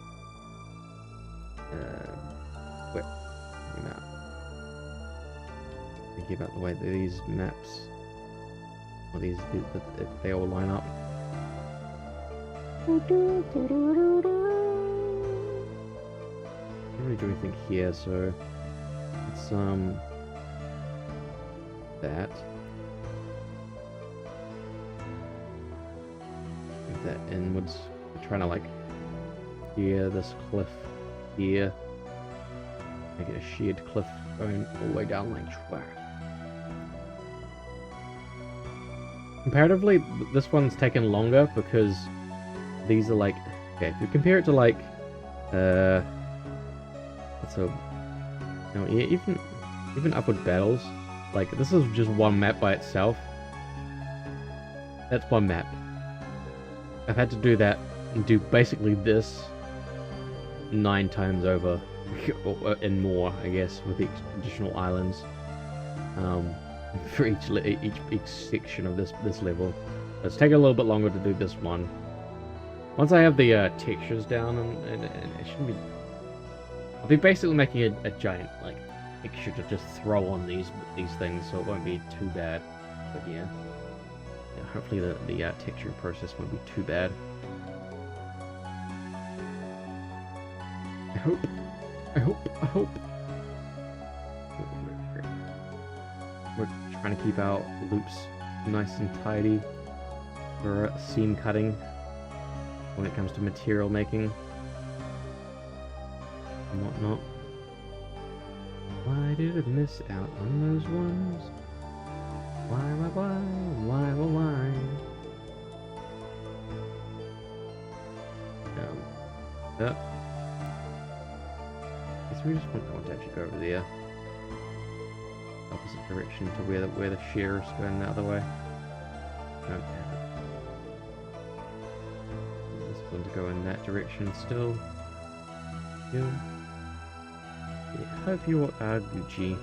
Map. Thinking about the way that these maps, or they all line up. Can't really do anything here, so it's that. Move that inwards. We're trying to like shear this cliff here. Make it a sheared cliff going all the way down like that. Comparatively, this one's taken longer because these are like, okay, if you compare it to like so, no, yeah, even Upward Battles, like this is just one map by itself. That's one map. I've had to do that and do basically this 9 times over, and more, I guess, with the additional islands. For each section of this level. So it's taking a little bit longer to do this one. Once I have the textures down, and it shouldn't be. I'll be basically making a giant like texture to just throw on these things, so it won't be too bad. But yeah, hopefully the texturing process won't be too bad. I hope. We're trying to keep our loops nice and tidy for scene cutting when it comes to material making and whatnot. Why did I miss out on those ones? Why? Guess we just want to actually go over there. Opposite direction to where the shearer's going the other way. Don't have it. This one to go in that direction still. Yeah, hope you are Gucci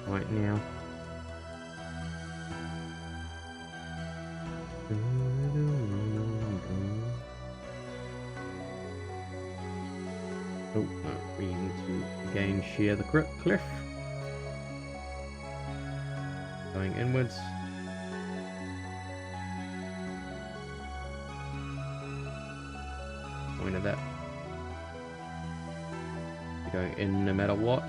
right now. Oh, we need to again shear the cliff. Going inwards. Point of that. You're going in no matter what.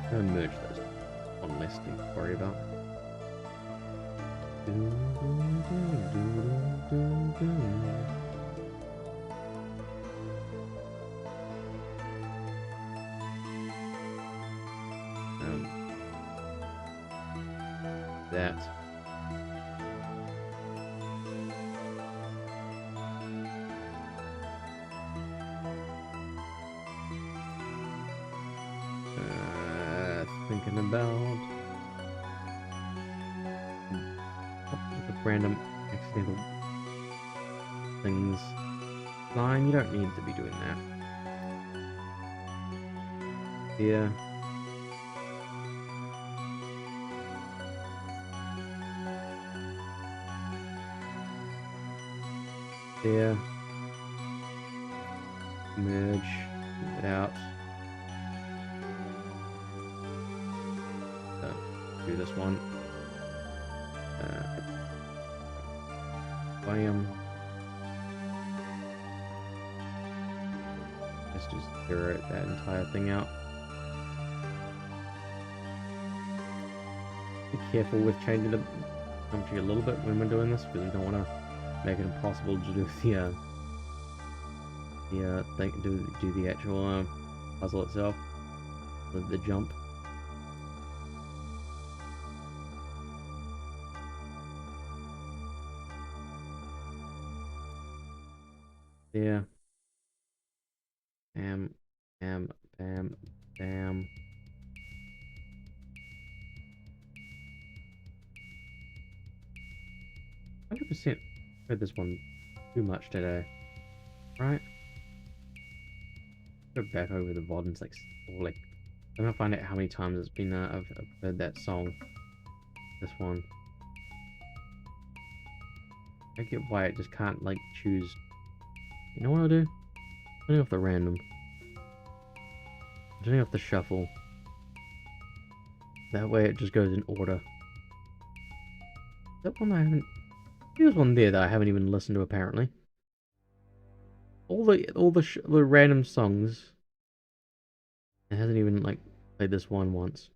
I'm gonna merge those. One less thing to worry about. That. Thinking about the random accidental things. Line, you don't need to be doing that. Here. There. Merge it out. Do this one. Bam. Let's just zero that entire thing out. Be careful with changing the geometry a little bit when we're doing this, because we don't want to make it impossible to do do the actual puzzle itself, the jump. Yeah. Bam, bam, bam, bam. %. Read this one too much today, right? Go back over the VOD and it's like, I'm gonna find out how many times it's been. I've heard that song. This one. I get why it just can't like choose. You know what I'll do? Turning off the random. Turning off the shuffle. That way it just goes in order. That one I haven't... There's one there that I haven't even listened to apparently. All the random songs. It hasn't even like played this one once.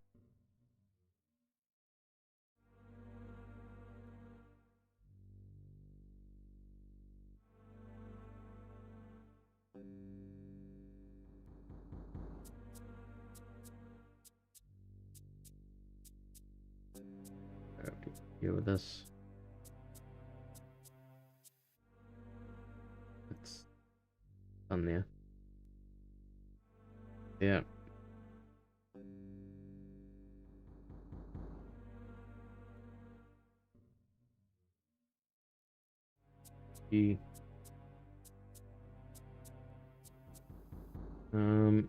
I have to deal with this. It's done there. Yeah. G. One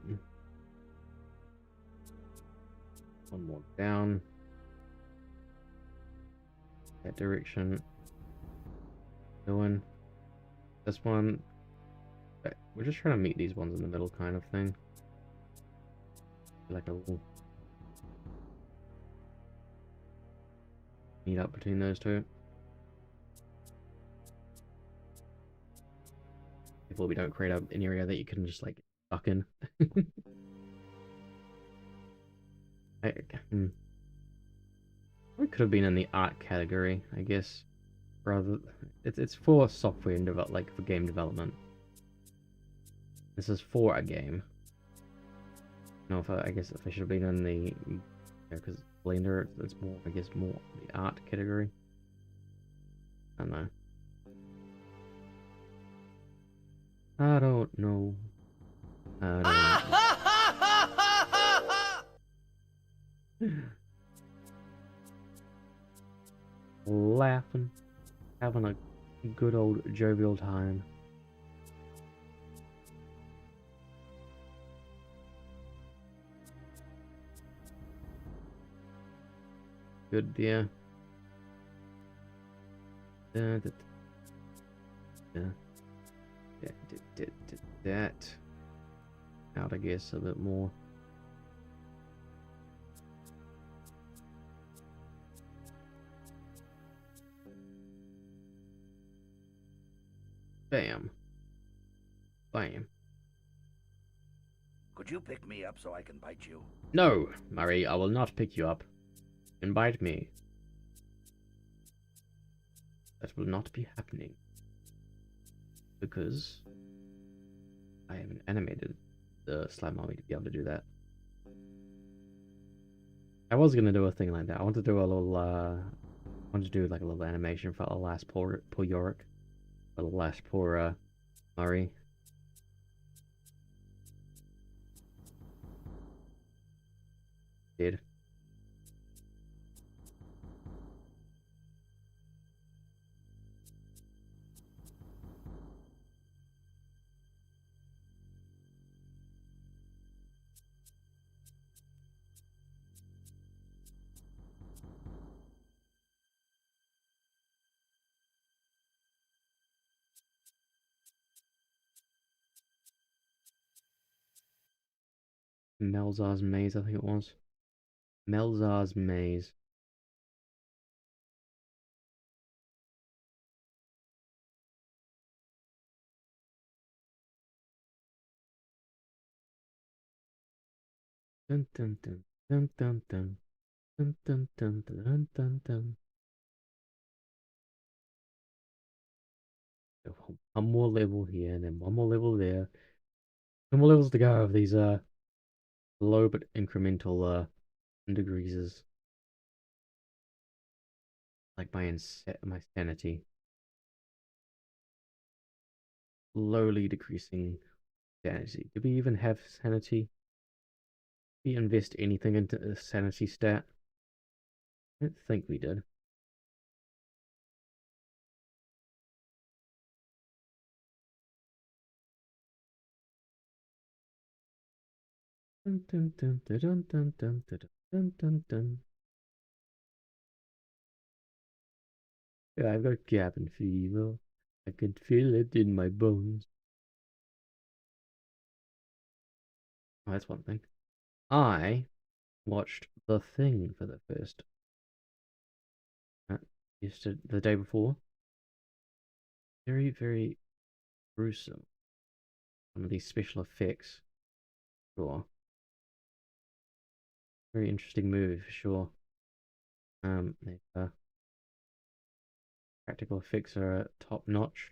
more down. That direction. Going. This one. We're just trying to meet these ones in the middle kind of thing. Like a little meet up between those two. Before we don't create an area that you can just like stuck in. It could have been in the art category, I guess. Rather, it's for software and like for game development. This is for a game. No, I guess if I should have been in the, because Blender, it's more, I guess, more the art category. I don't know. I don't know. Laughing, having a good old jovial time. Good, yeah. That out, I guess, a bit more. Bam. Bam. Could you pick me up so I can bite you? No, Murray, I will not pick you up. And bite me. That will not be happening. Because I haven't animated the slime army to be able to do that. I was gonna do a thing like that. I want to do a little I want to do like a little animation for alas poor Yorick. Or alas poor Murray. Dead. Melzar's Maze, I think it was. Melzar's Maze. Dun dun dun dun dun dun dun dun dun dun dun dun. One more level here and then one more level there. Two more levels to go of these low but incremental degrees. Like my sanity. Slowly decreasing sanity. Do we even have sanity? Do we invest anything into a sanity stat? I don't think we did. Dun dun dun dun dun dun dun dun dun dun. Yeah, I've got cabin fever. I can feel it in my bones. Oh, that's one thing. I watched The Thing for the first the day before. Very, very gruesome. Some of these special effects. Sure. Very interesting movie for sure. The practical effects are top notch.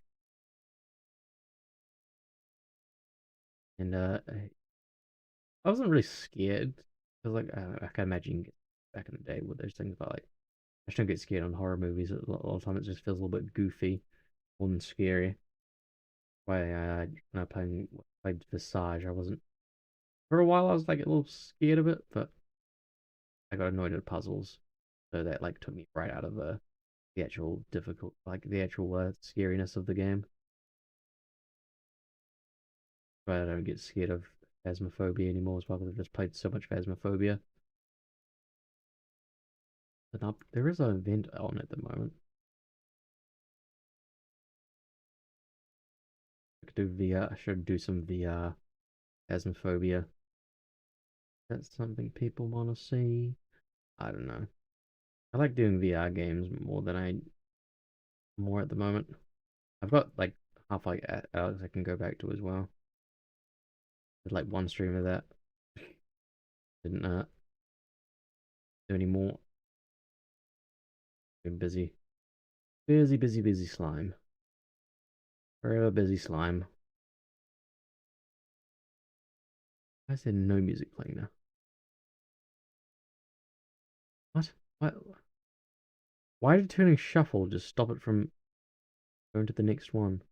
And I wasn't really scared because like I can imagine back in the day with those things, but like I just don't get scared on horror movies. A lot of the time it just feels a little bit goofy more than scary. Why when I played Visage, I wasn't for a while. I was like a little scared of it, but I got annoyed at puzzles, so that like took me right out of the actual the actual scariness of the game. But I don't get scared of Phasmophobia anymore as well because I've just played so much Phasmophobia. But there is an event on at the moment. I could do VR. I should do some VR Phasmophobia. That's something people want to see. I don't know. I like doing VR games more at the moment. I've got like Half-Life Alex I can go back to as well. Did like one stream of that. Didn't do any more. Been busy. Busy slime. Forever busy slime. I said no music playing now. What? What? Why did turning shuffle just stop it from going to the next one?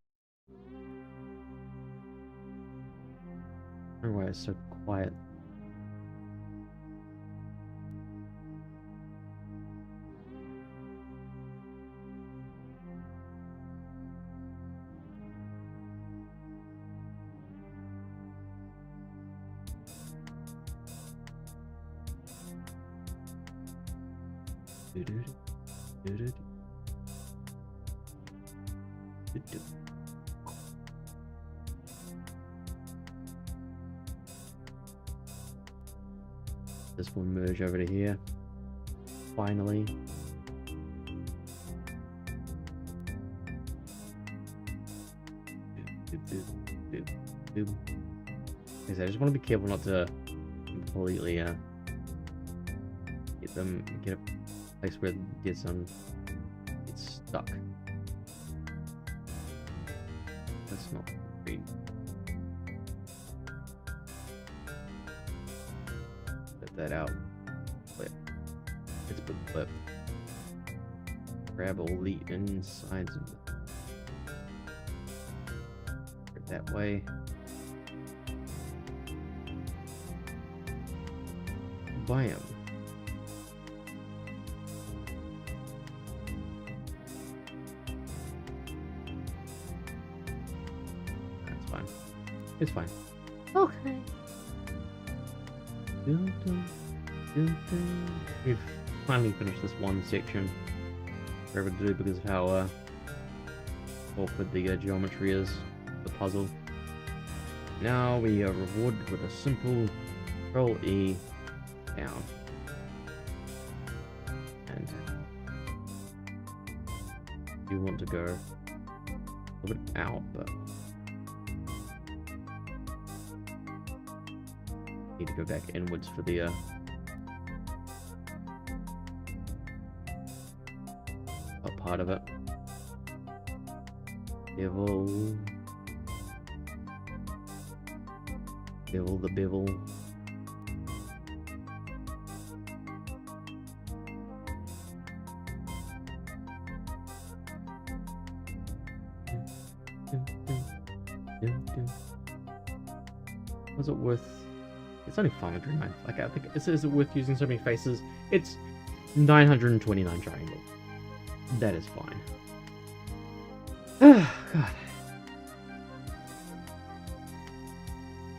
I don't know why it's so quiet. This will merge over to here. Finally. I just want to be careful not to completely get a place where Deadsun gets stuck. That's not great. Let that out. Flip. It's been flipped. Grab all the insides of it that way. Bam. That's fine. It's fine. Okay. We've finally finished this one section. Forever to do because of how awkward the geometry is, the puzzle. Now we are rewarded with a simple Control E down. And you want to go a little bit out, but need to go back inwards for the up part of it. Bevel the bevel. Was it worth? It's only 509. Like I think is it worth using so many faces? It's 929 triangle. That is fine. Oh, God.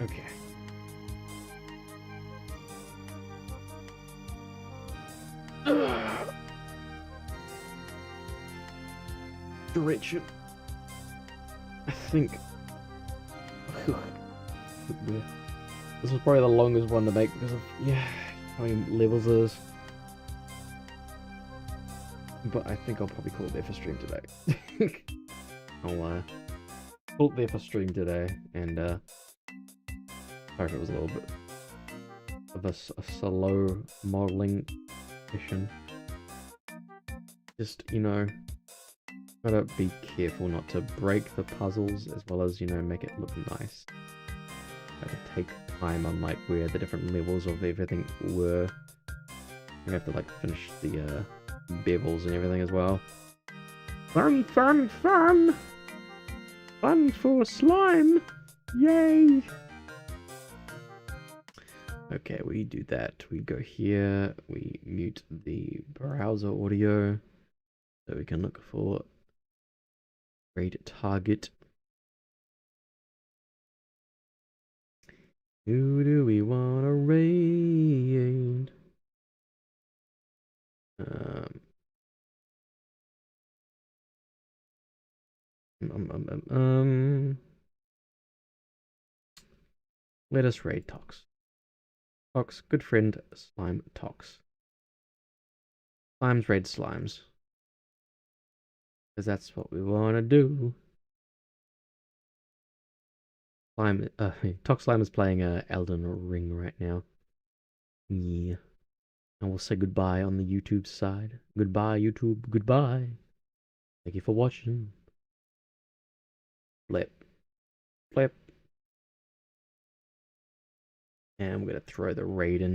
Okay. Direction. I think. This was probably the longest one to make because of how many levels it is. But I think I'll probably call it there for stream today. I'll call it there for stream today, and sorry if it was a little bit of a slow modeling mission. Just, you know, gotta be careful not to break the puzzles as well as, you know, make it look nice. Gotta take time on like where the different levels of everything were. I have to like finish the bevels and everything as well. Fun, fun, fun! Fun for slime! Yay! Okay, we do that. We go here, we mute the browser audio so we can look for raid target. Who do we want to raid? Let us raid Tox. Tox, good friend, slime Tox. Slimes raid slimes. Because that's what we want to do. Slime, Tox Slime is playing Elden Ring right now. Yeah. And we'll say goodbye on the YouTube side. Goodbye, YouTube. Goodbye. Thank you for watching. Flip. Flip. And I'm going to throw the raid in.